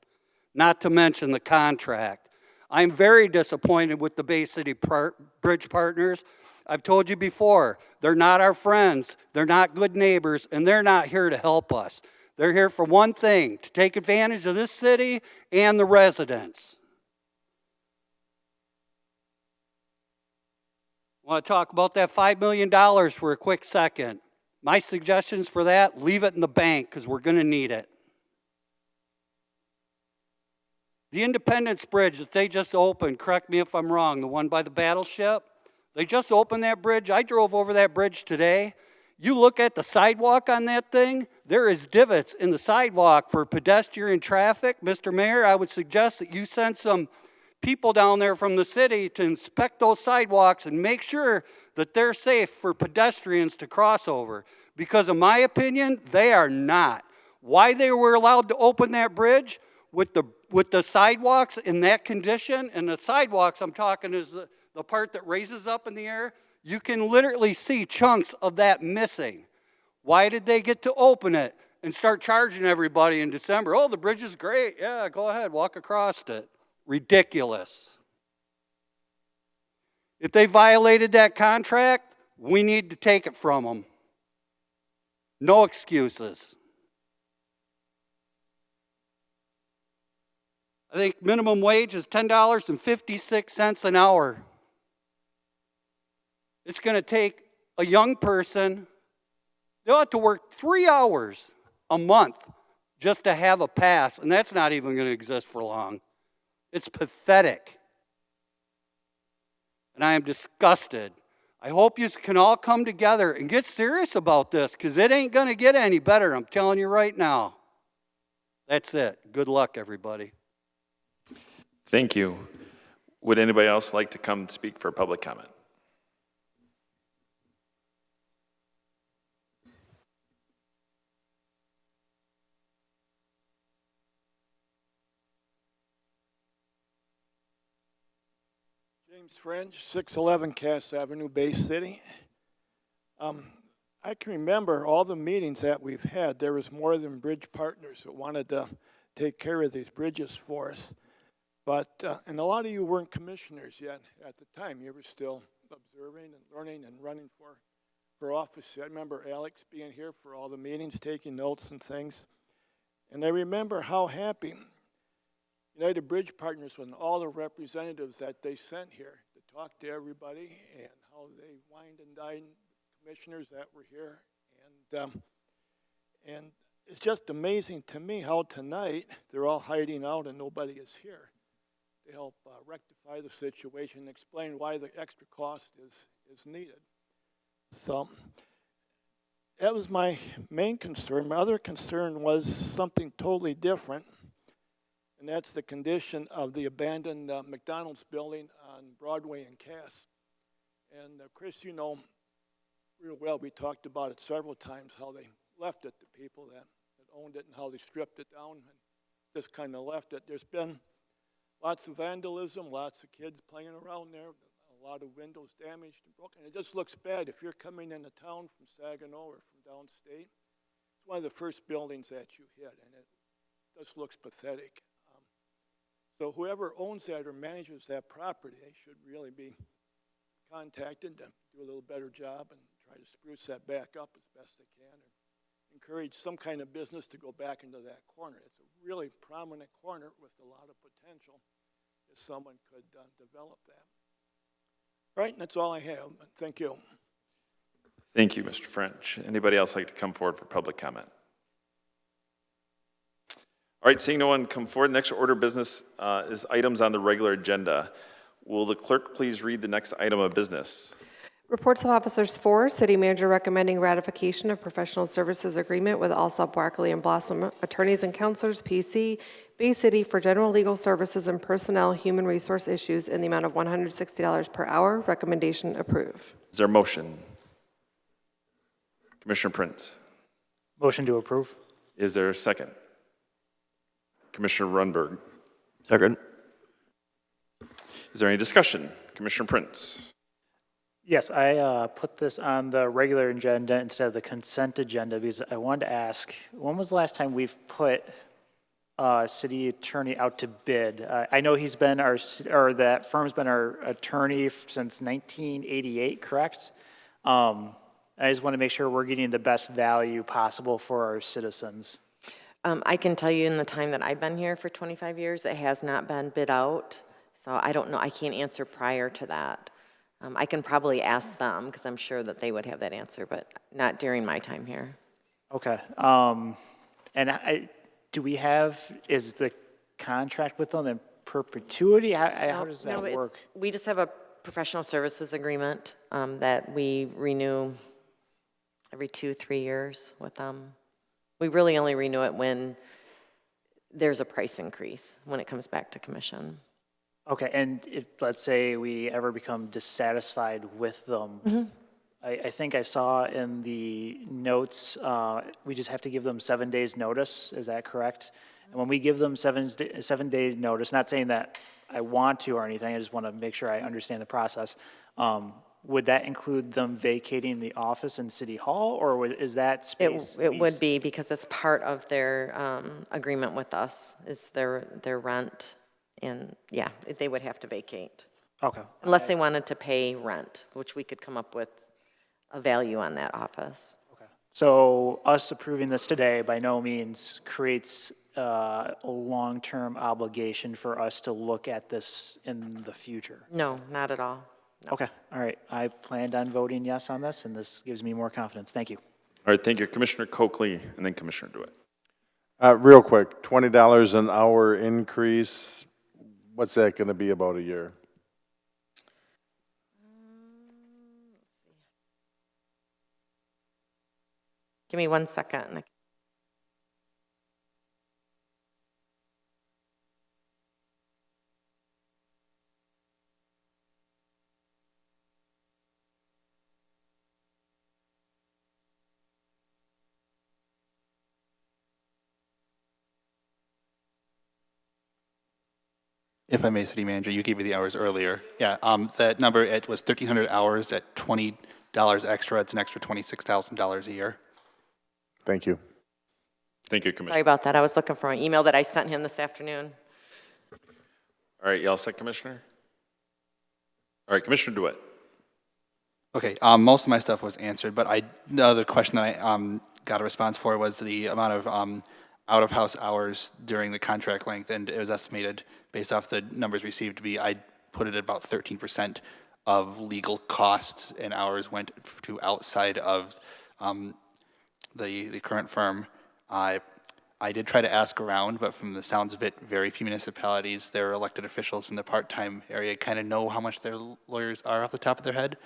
not to mention the contract. I'm very disappointed with the Bay City Bridge Partners. I've told you before, they're not our friends, they're not good neighbors, and they're not here to help us. They're here for one thing, to take advantage of this city and the residents. I want to talk about that $5 million for a quick second. My suggestions for that, leave it in the bank because we're going to need it. The Independence Bridge that they just opened, correct me if I'm wrong, the one by the battleship, they just opened that bridge. I drove over that bridge today. You look at the sidewalk on that thing, there is divots in the sidewalk for pedestrian traffic. Mr. Mayor, I would suggest that you send some people down there from the city to inspect those sidewalks and make sure that they're safe for pedestrians to cross over. Because in my opinion, they are not. Why they were allowed to open that bridge with the sidewalks in that condition, and the sidewalks I'm talking is the part that raises up in the air, you can literally see chunks of that missing. Why did they get to open it and start charging everybody in December? Oh, the bridge is great. Yeah, go ahead, walk across it. Ridiculous. If they violated that contract, we need to take it from them. No excuses. I think minimum wage is $10.56 an hour. It's going to take a young person, they'll have to work 3 hours a month just to have a pass, and that's not even going to exist for long. It's pathetic. And I am disgusted. I hope you can all come together and get serious about this because it ain't going to get any better, I'm telling you right now. That's it. Good luck, everybody. Thank you. Would anybody else like to come speak for public comment? James French, 611 Cass Avenue, Bay City. I can remember all the meetings that we've had. There was more than bridge partners that wanted to take care of these bridges for us. But, and a lot of you weren't commissioners yet at the time. You were still observing and learning and running for office. I remember Alex being here for all the meetings, taking notes and things. And I remember how happy United Bridge Partners and all the representatives that they sent here to talk to everybody and how they wined and dined commissioners that were here. And it's just amazing to me how tonight they're all hiding out and nobody is here to help rectify the situation and explain why the extra cost is needed. So that was my main concern. My other concern was something totally different, and that's the condition of the abandoned McDonald's building on Broadway and Cass. And Chris, you know real well, we talked about it several times, how they left it to people that owned it and how they stripped it down and just kind of left it. There's been lots of vandalism, lots of kids playing around there, a lot of windows damaged and broken. It just looks bad if you're coming into town from Saginaw or from downstate. It's one of the first buildings that you hit, and it just looks pathetic. So whoever owns that or manages that property, they should really be contacted to do a little better job and try to spruce that back up as best they can and encourage some kind of business to go back into that corner. It's a really prominent corner with a lot of potential if someone could develop that. All right, and that's all I have. Thank you. Thank you, Mr. French. Anybody else like to come forward for public comment? All right, seeing no one come forward, next order of business is items on the regular agenda. Will the clerk please read the next item of business? Reports of Officers 4, City Manager recommending ratification of professional services agreement with Alsop, Barkley, and Blossom Attorneys and Counselors, PC, Bay City for general legal services and personnel human resource issues in the amount of $160 per hour. Recommendation approve. Is there a motion? Commissioner Prince. Motion to approve. Is there a second? Commissioner Runberg. Second. Is there any discussion? Commissioner Prince. Yes, I put this on the regular agenda instead of the consent agenda because I wanted to ask, when was the last time we've put city attorney out to bid? I know he's been or that firm's been our attorney since 1988, correct? I just want to make sure we're getting the best value possible for our citizens. I can tell you in the time that I've been here for 25 years, it has not been bid out. So I don't know, I can't answer prior to that. I can probably ask them because I'm sure that they would have that answer, but not during my time here. Okay. And do we have, is the contract with them in perpetuity? How does that work? We just have a professional services agreement that we renew every 2-3 years with them. We really only renew it when there's a price increase, when it comes back to commission. Okay, and if, let's say, we ever become dissatisfied with them, I think I saw in the notes, we just have to give them 7 days notice, is that correct? And when we give them 7 day notice, not saying that I want to or anything, I just want to make sure I understand the process. Would that include them vacating the office in City Hall, or is that space? It would be, because it's part of their agreement with us, is their rent. And yeah, they would have to vacate. Okay. Unless they wanted to pay rent, which we could come up with a value on that office. Okay. So us approving this today by no means creates a long-term obligation for us to look at this in the future. No, not at all. No. Okay, all right. I planned on voting yes on this, and this gives me more confidence. Thank you. All right, thank you. Commissioner Coakley, and then Commissioner DeWitt. Real quick, $20 an hour increase. What's that going to be about a year? Let's see. Give me 1 second. If I may, City Manager, you gave me the hours earlier. Yeah, that number, it was 1,300 hours at $20 extra. It's an extra $26,000 a year. Thank you. Thank you, Commissioner. Sorry about that. I was looking for an email that I sent him this afternoon. All right, you all set, Commissioner? All right, Commissioner DeWitt. Okay, most of my stuff was answered, but the other question that I got a response for was the amount of out-of-house hours during the contract length, and it was estimated based off the numbers received to be, I put it at about 13% of legal costs and hours went to outside of the current firm. I did try to ask around, but from the sounds of it, very few municipalities, their elected officials in the part-time area kind of know how much their lawyers are off the top of their head.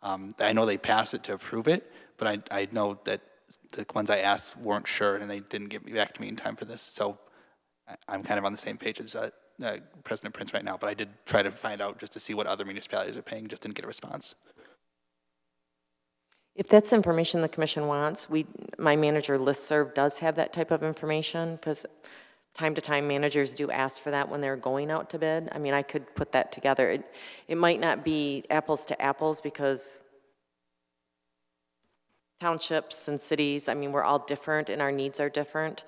I know they pass it to approve it, but I know that the ones I asked weren't sure, and they didn't get back to me in time for this. So I'm kind of on the same page as President Prince right now, but I did try to find out just to see what other municipalities are paying, just didn't get a response. If that's information the commission wants, my manager listserv does have that type of information, because time to time managers do ask for that when they're going out to bid. I mean, I could put that together. It might not be apples to apples, because townships and cities, I mean, we're all different and our needs are different.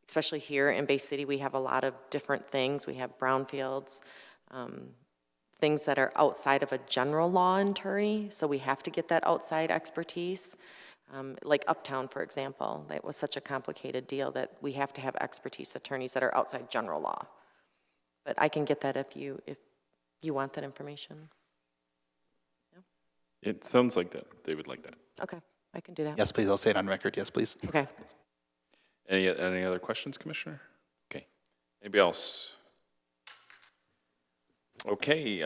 Especially here in Bay City, we have a lot of different things. We have brownfields, things that are outside of a general law attorney, so we have to get that outside expertise. Like Uptown, for example, that was such a complicated deal that we have to have expertise attorneys that are outside general law. But I can get that if you want that information. It sounds like that. They would like that. Okay, I can do that. Yes, please. I'll say it on record. Yes, please. Okay. Any other questions, Commissioner? Okay. Anybody else? Okay,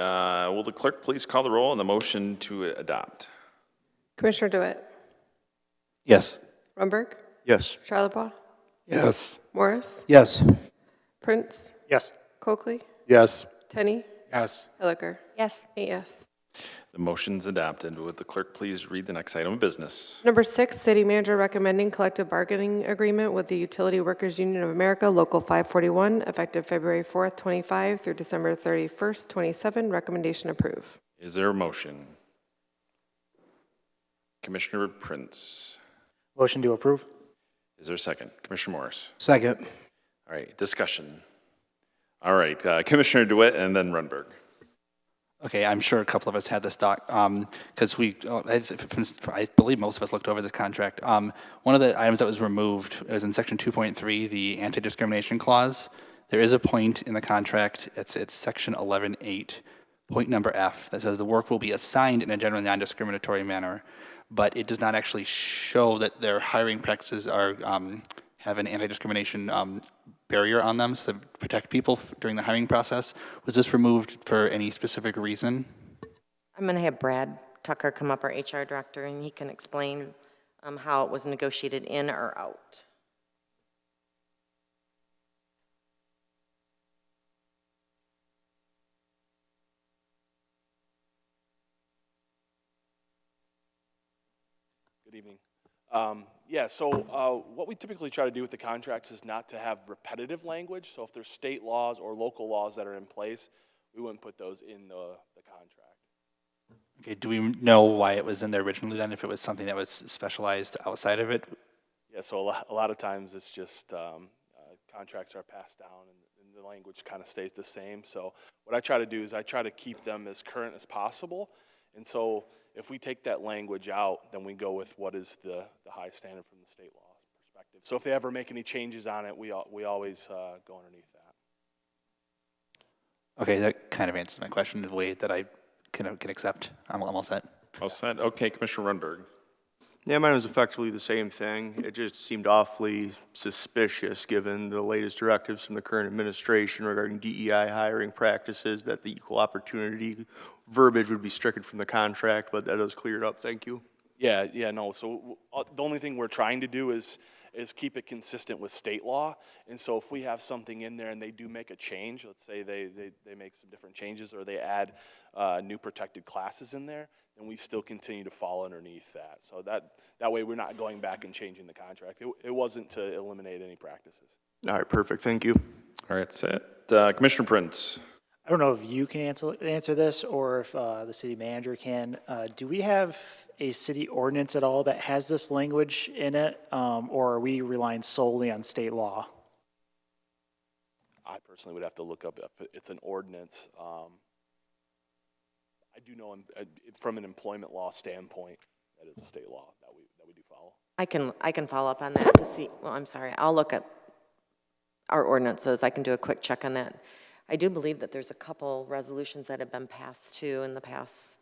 will the clerk please call the roll on the motion to adopt? Commissioner DeWitt? Yes. Rumberg? Yes. Charlebois? Yes. Morris? Yes. Prince? Yes. Coakley? Yes. Tenney? Yes. Hilliker? Yes. Yes. The motion's adopted. Would the clerk please read the next item of business? Number 6, city manager recommending collective bargaining agreement with the Utility Workers Union of America, Local 541, effective February 4th, 25 through December 31st, 27. Recommendation approved. Is there a motion? Commissioner Prince. Motion to approve? Is there a second? Commissioner Morris. Second. All right, discussion. All right, Commissioner DeWitt and then Runberg. Okay, I'm sure a couple of us had this doc, because I believe most of us looked over this contract. One of the items that was removed was in section 2.3, the anti-discrimination clause. There is a point in the contract, it's section 11.8, point number F, that says the work will be assigned in a generally non-discriminatory manner, but it does not actually show that their hiring practices are, have an anti-discrimination barrier on them to protect people during the hiring process. Was this removed for any specific reason? I'm going to have Brad Tucker come up, our HR director, and he can explain how it was negotiated in or out. Good evening. Yeah, so what we typically try to do with the contracts is not to have repetitive language. So if there's state laws or local laws that are in place, we wouldn't put those in the contract. Okay, do we know why it was in there originally then, if it was something that was specialized outside of it? Yeah, so a lot of times it's just contracts are passed down and the language kind of stays the same. So what I try to do is I try to keep them as current as possible. And so if we take that language out, then we go with what is the high standard from the state law perspective. So if they ever make any changes on it, we always go underneath that. Okay, that kind of answers my question in a way that I can accept. I'm all set. All set. Okay, Commissioner Runberg. Yeah, mine was effectively the same thing. It just seemed awfully suspicious, given the latest directives from the current administration regarding DEI hiring practices, that the equal opportunity verbiage would be stricken from the contract, but that is cleared up. Thank you. Yeah, no. So the only thing we're trying to do is keep it consistent with state law. And so if we have something in there and they do make a change, let's say they make some different changes or they add new protected classes in there, then we still continue to fall underneath that. So that way we're not going back and changing the contract. It wasn't to eliminate any practices. All right, perfect. Thank you. All right, set. Commissioner Prince. I don't know if you can answer this or if the city manager can. Do we have a city ordinance at all that has this language in it, or are we relying solely on state law? I personally would have to look up if it's an ordinance. I do know from an employment law standpoint, that is a state law that we do follow. I can follow up on that to see, well, I'm sorry, I'll look at our ordinances. I can do a quick check on that. I do believe that there's a couple resolutions that have been passed too in the past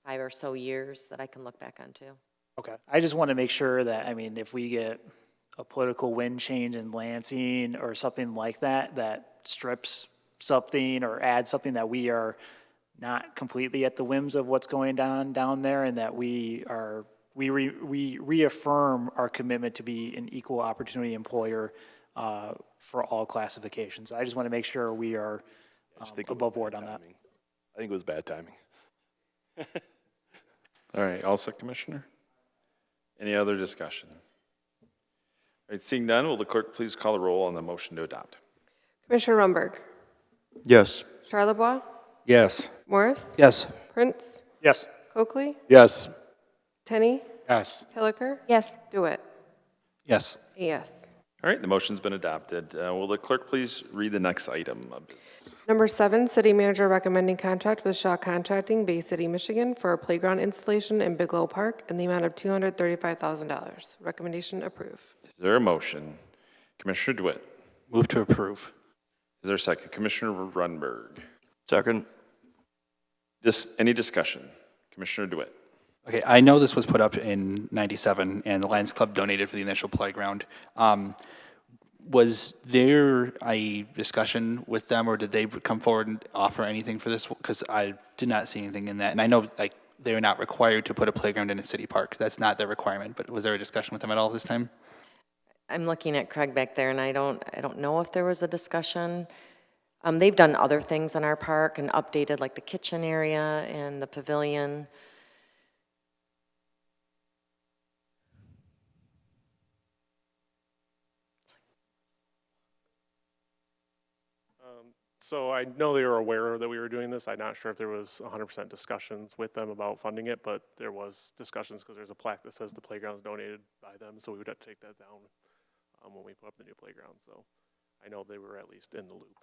5 or so years that I can look back on too. Okay. I just want to make sure that, I mean, if we get a political wind change in Lansing or something like that, that strips something or adds something, that we are not completely at the whims of what's going down there, and that we reaffirm our commitment to be an equal opportunity employer for all classifications. I just want to make sure we are above board on that. I think it was bad timing. All right, all set, Commissioner? Any other discussion? All right, seeing none, will the clerk please call the roll on the motion to adopt? Commissioner Rumberg? Yes. Charlebois? Yes. Morris? Yes. Prince? Yes. Coakley? Yes. Tenney? Yes. Hilliker? Yes. DeWitt? Yes. Yes. All right, the motion's been adopted. Will the clerk please read the next item of business? Number 7, city manager recommending contract with Shaw Contracting, Bay City, Michigan, for a playground installation in Bigelow Park in the amount of $235,000. Recommendation approved. Is there a motion? Commissioner DeWitt. Move to approve. Is there a second? Commissioner Runberg. Second. Any discussion? Commissioner DeWitt. Okay, I know this was put up in '97, and the Lions Club donated for the initial playground. Was there a discussion with them, or did they come forward and offer anything for this? Because I did not see anything in that. And I know, like, they're not required to put a playground in a city park. That's not their requirement. But was there a discussion with them at all this time? I'm looking at Craig back there, and I don't know if there was a discussion. They've done other things in our park and updated like the kitchen area and the pavilion. So I know they were aware that we were doing this. I'm not sure if there was 100% discussions with them about funding it, but there was discussions because there's a plaque that says the playground's donated by them, so we would have to take that down when we put up the new playground. So I know they were at least in the loop.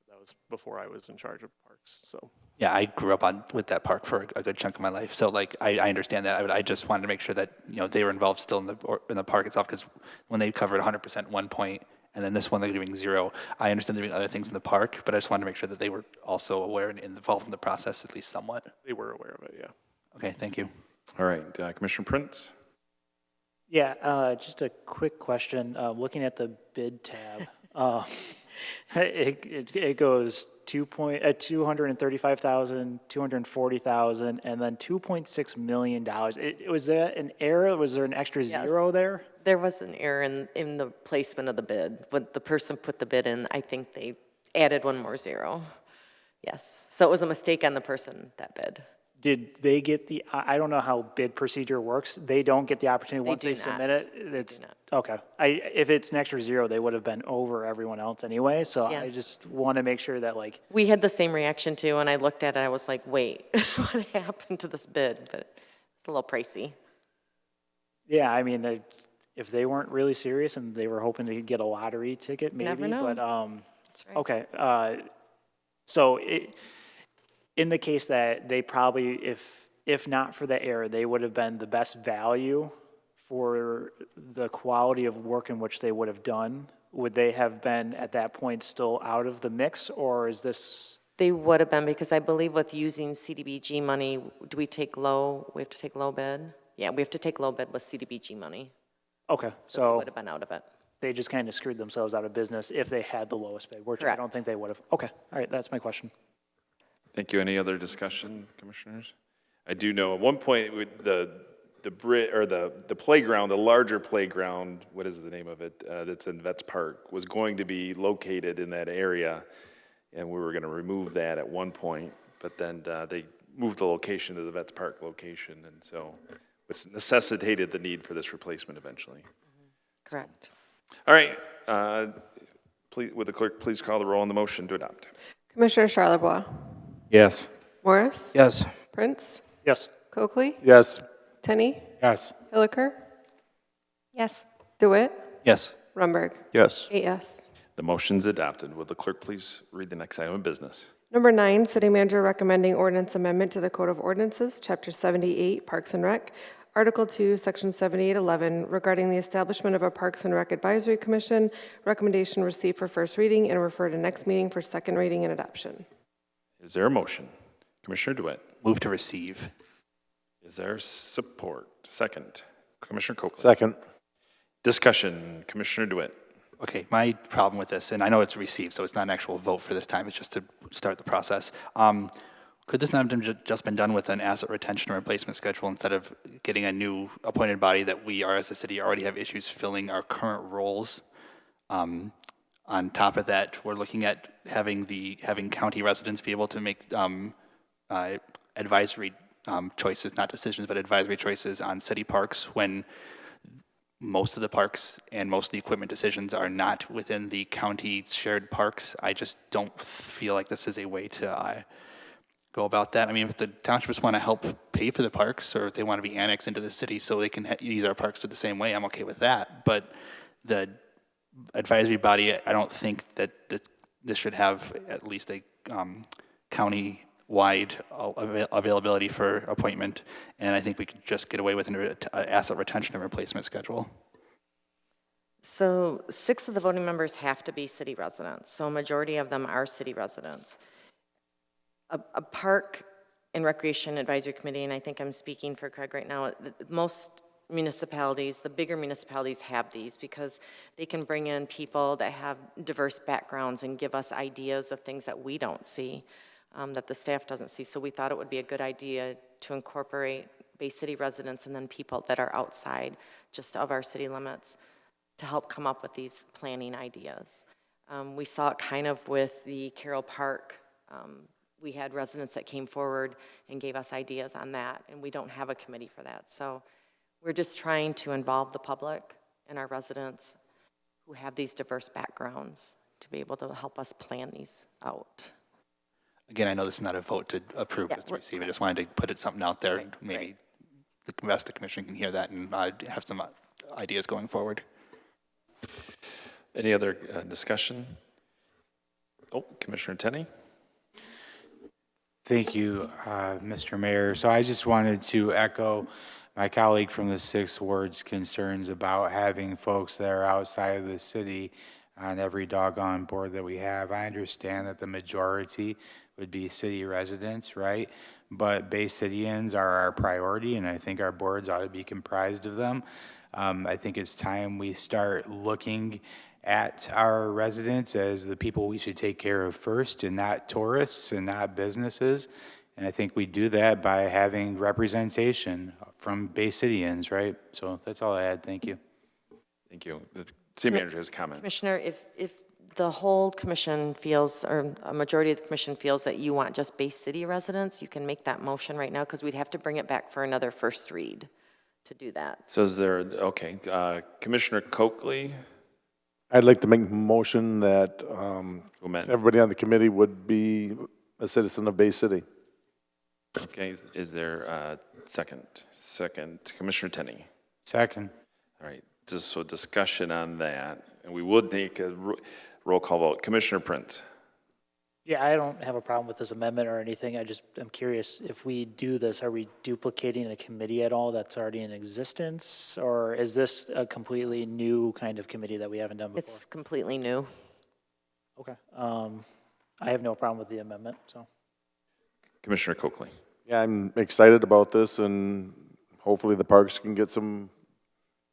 That was before I was in charge of parks. So Yeah, I grew up with that park for a good chunk of my life, so like I understand that. I just wanted to make sure that they were involved still in the park itself, because when they covered 100% at one point, and then this one they're doing 0. I understand they're doing other things in the park, but I just wanted to make sure that they were also aware and involved in the process at least somewhat. they were aware of it, yeah. Okay, thank you. All right, Commissioner Prince? Yeah, just a quick question. Looking at the bid tab, it goes 235,000, 240,000, and then $2.6 million. Was that an error? Was there an extra zero there? There was an error in the placement of the bid. When the person put the bid in, I think they added one more zero. Yes, so it was a mistake on the person that bid. Did they get I don't know how bid procedure works. They don't get the opportunity once they submit it? It's okay. If it's an extra zero, they would have been over everyone else anyway, so Yeah. I just want to make sure that We had the same reaction too, and I looked at it, I was like, wait, what happened to this bid? But it's a little pricey. yeah, I mean, if they weren't really serious and they were hoping to get a lottery ticket, maybe, Never know. but, That's right. okay. So in the case that they probably, if not for the error, they would have been the best value for the quality of work in which they would have done, would they have been at that point still out of the mix, or is this? They would have been, because I believe with using CDBG money, do we take low, we have to take low bid? Yeah, we have to take low bid with CDBG money. Okay, They so would have been out of it. they just kind of screwed themselves out of business if they had the lowest bid, which I Correct. don't think they would have. Okay, all right, that's my question. Thank you. Any other discussion, commissioners? I do know at one point with the playground, the larger playground, what is the name of it, that's in Vets Park, was going to be located in that area, and we were going to remove that at one point, but then they moved the location to the Vets Park location, and so it's necessitated the need for this replacement eventually. Correct. All right. Please, would the clerk please call the roll on the motion to adopt? Commissioner Charlebois? Yes. Morris? Yes. Prince? Yes. Coakley? Yes. Tenney? Yes. Hilliker? Yes. DeWitt? Yes. Rumberg? Yes. 8 yes. The motion's adopted. Would the clerk please read the next item of business? Number 9, City Manager recommending ordinance amendment to the Code of Ordinances, Chapter 78, Parks and Rec, Article 2, Section 7811, regarding the establishment of a Parks and Rec Advisory Commission. Recommendation received for first reading and referred to next meeting for second reading and adoption. Is there a motion? Commissioner DeWitt. Move to receive. Is there support? Second. Commissioner Copeland. Second. Discussion. Commissioner DeWitt. Okay, my problem with this, and I know it's received, so it's not an actual vote for this time, it's just to start the process. Could this not have just been done with an asset retention and replacement schedule instead of getting a new appointed body that we are, as a city, already have issues filling our current roles? On top of that, we're looking at having county residents be able to make advisory choices, not decisions, but advisory choices on city parks when most of the parks and most of the equipment decisions are not within the county shared parks. I just don't feel like this is a way to go about that. I mean, if the townships want to help pay for the parks, or if they want to be annexed into the city so they can use our parks the same way, I'm okay with that. But the advisory body, I don't think that this should have at least a county-wide availability for appointment, and I think we could just get away with an asset retention and replacement schedule. So 6 of the voting members have to be city residents, so a majority of them are city residents. A park and recreation advisory committee, and I think I'm speaking for Craig right now, most municipalities, the bigger municipalities have these because they can bring in people that have diverse backgrounds and give us ideas of things that we don't see, that the staff doesn't see. So we thought it would be a good idea to incorporate Bay City residents and then people that are outside just of our city limits to help come up with these planning ideas. We saw it kind of with the Carroll Park. We had residents that came forward and gave us ideas on that, and we don't have a committee for that. So we're just trying to involve the public and our residents who have these diverse backgrounds to be able to help us plan these out. Again, I know this is not a vote to approve, Yeah, just to receive. I just wanted to put it something out there. Right, Maybe the rest of the commission can hear that and have some ideas going forward. Any other discussion? Oh, Commissioner Tenney? Thank you, Mr. Mayor. So I just wanted to echo my colleague from the 6th Ward's concerns about having folks that are outside of the city on every doggone board that we have. I understand that the majority would be city residents, right? But Bay Cityans are our priority, and I think our boards ought to be comprised of them. I think it's time we start looking at our residents as the people we should take care of first, and not tourists and not businesses. And I think we do that by having representation from Bay Cityans, right? So that's all I had. Thank you. Thank you. The city manager has a comment. Commissioner, if the whole commission feels, or a majority of the commission feels that you want just Bay City residents, you can make that motion right now, because we'd have to bring it back for another first read to do that. So is there, okay, Commissioner Coakley? I'd like to make a motion that everybody on the committee would be a citizen of Bay City. Okay, is there a second? Second, Commissioner Tenney. Second. All right, so discussion on that, and we would make a roll call vote. Commissioner Prince. Yeah, I don't have a problem with this amendment or anything. I'm curious, if we do this, are we duplicating a committee at all that's already in existence? Or is this a completely new kind of committee that we haven't done before? It's completely new. Okay. I have no problem with the amendment, so. Commissioner Coakley. Yeah, I'm excited about this, and hopefully the parks can get some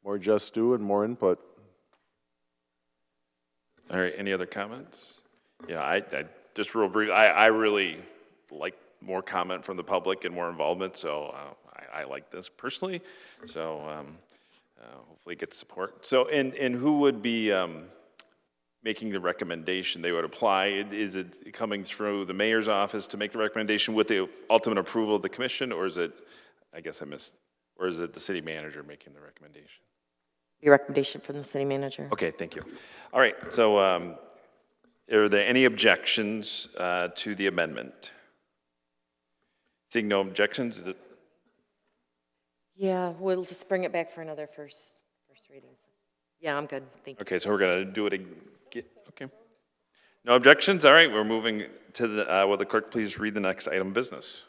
more just due and more input. All right, any other comments? Yeah, I just real brief, I really like more comment from the public and more involvement, so I like this personally. So hopefully get support. So, and who would be making the recommendation? They would apply. Is it coming through the mayor's office to make the recommendation with the ultimate approval of the commission, or is it, I guess I missed, or is it the city manager making the recommendation? Your recommendation from the city manager. Okay, thank you. All right, so are there any objections to the amendment? Seeing no objections? Yeah, we'll just bring it back for another first reading. Yeah, I'm good. Thank you. Okay, so we're going to do it again. Okay. No objections? All right, we're moving to the, will the clerk please read the next item of business?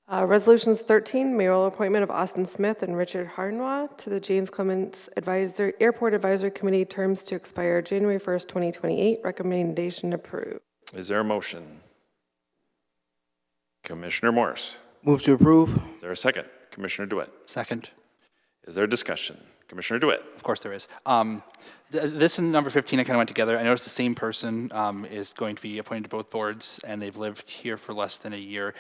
Resolutions 13, mayoral appointment of Austin Smith and Richard Harnois to the James Clements Airport Advisory Committee, terms to expire January 1st, 2028. Recommendation approved. Is there a motion? Commissioner Morris. Move to approve. Is there a second? Commissioner DeWitt. Second. Is there discussion? Commissioner DeWitt. Of course there is. This and number 15, I kind of went together. I noticed the same person is going to be appointed to both boards, and they've lived here for less than a year.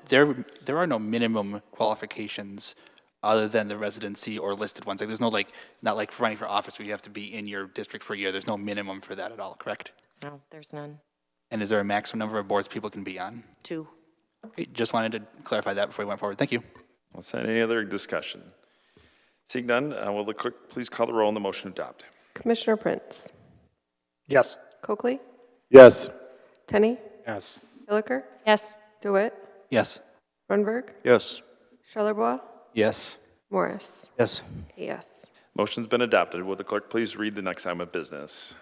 There are no minimum qualifications other than the residency or listed ones. Like, there's no, not like for running for office where you have to be in your district for a year. There's no minimum for that at all, correct? No, there's none. And is there a maximum number of boards people can be on? 2. Okay, just wanted to clarify that before we went forward. Thank you. Let's have any other discussion? Seeing none, will the clerk please call the roll on the motion to adopt? Commissioner Prince. Yes. Coakley. Yes. Tenney. Yes. Hilliker. Yes. DeWitt. Yes. Grunberg. Yes. Charlerbois. Yes. Morris. Yes. Yes. Motion's been adopted. Will the clerk please read the next item of business?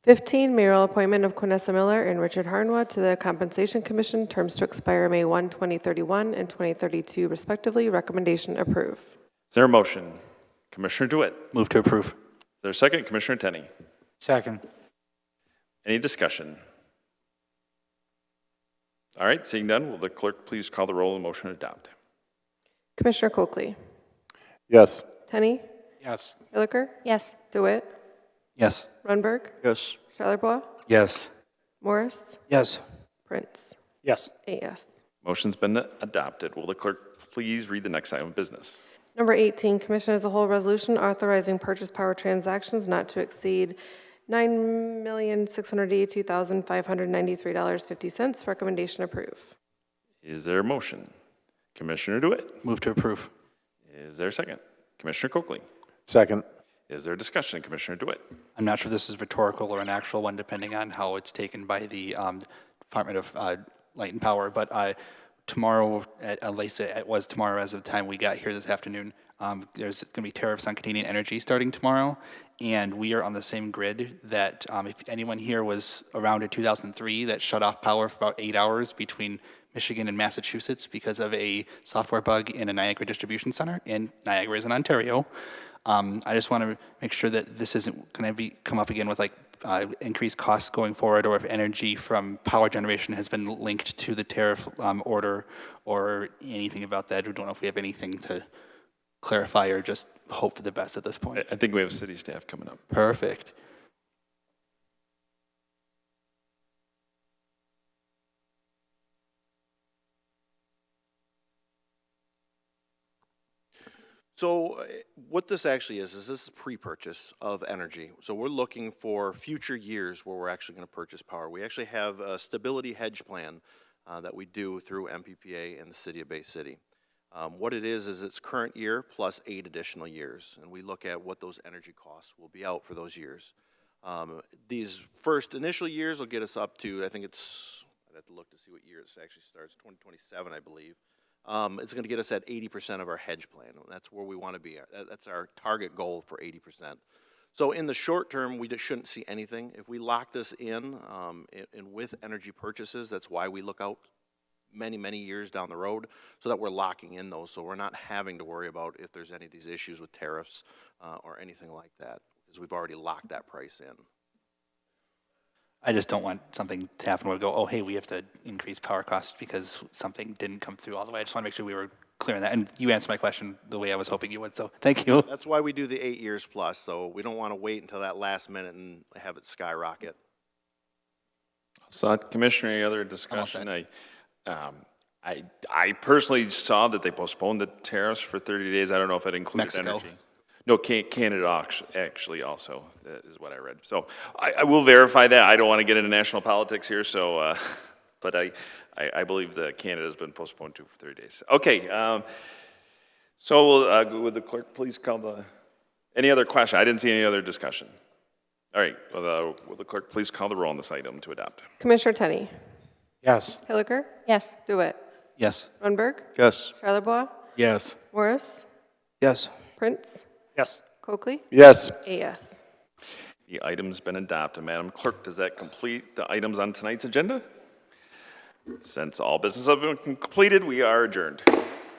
15, mayoral appointment of Quinessa Miller and Richard Harnois to the Compensation Commission, terms to expire May 1, 2031 and 2032 respectively. Recommendation approved. Is there a motion? Commissioner DeWitt. Move to approve. Is there a second? Commissioner Tenney. Second. Any discussion? All right, seeing none, will the clerk please call the roll on the motion to adopt? Commissioner Coakley. Yes. Tenney? Yes. Hilliker? Yes. DeWitt? Yes. Rundberg? Yes. Charlerbois? Yes. Morris? Yes. Prince? Yes. 8 yes. Motion's been adopted. Will the clerk please read the next item of business? Number 18, Commission as a whole resolution authorizing purchase power transactions not to exceed $9,682,593.50. Recommendation approve. Is there a motion? Commissioner DeWitt. Move to approve. Is there a second? Commissioner Coakley. Second. Is there a discussion? Commissioner DeWitt. I'm not sure if this is rhetorical or an actual one, depending on how it's taken by the Department of Light and Power. But tomorrow, at least it was tomorrow as of the time we got here this afternoon, there's going to be tariffs on Canadian energy starting tomorrow. And we are on the same grid that if anyone here was around in 2003 that shut off power for about 8 hours between Michigan and Massachusetts because of a software bug in a Niagara distribution center, and Niagara is in Ontario. I just want to make sure that this isn't going to come up again with like increased costs going forward, or if energy from power generation has been linked to the tariff order or anything about that. We don't know if we have anything to clarify or just hope for the best at this point. I think we have city staff coming up. Perfect. So what this actually is this is pre-purchase of energy. So we're looking for future years where we're actually going to purchase power. We actually have a stability hedge plan that we do through MPPA and the City of Bay City. What it is it's current year plus 8 additional years, and we look at what those energy costs will be out for those years. These first initial years will get us up to, I think it's, I'd have to look to see what year it actually starts, 2027, I believe. It's going to get us at 80% of our hedge plan. That's where we want to be. That's our target goal for 80%. So in the short term, we just shouldn't see anything. If we lock this in and with energy purchases, that's why we look out many, many years down the road so that we're locking in those. So we're not having to worry about if there's any of these issues with tariffs or anything like that, because we've already locked that price in. I just don't want something to happen where we go, oh, hey, we have to increase power costs because something didn't come through all the way. I just want to make sure we were clear on that. And you answered my question the way I was hoping you would, so thank you. That's why we do the 8 years plus, so we don't want to wait until that last minute and have it skyrocket. So, Commissioner, any other discussion? I personally saw that they postponed the tariffs for 30 days. I don't know if it included Mexico. energy. No, Canada actually also is what I read. So I will verify that. I don't want to get into national politics here, so but I believe that Canada has been postponed to for 30 days. Okay, so would the clerk please call the, any other question? I didn't see any other discussion. All right, will the clerk please call the roll on this item to adopt? Commissioner Tenney? Yes. Hilliker? Yes. DeWitt? Yes. Rundberg? Yes. Charlerbois? Yes. Morris? Yes. Prince? Yes. Coakley? Yes. 8 yes. The item's been adopted. Madam Clerk, does that complete the items on tonight's agenda? Since all business has been completed, we are adjourned.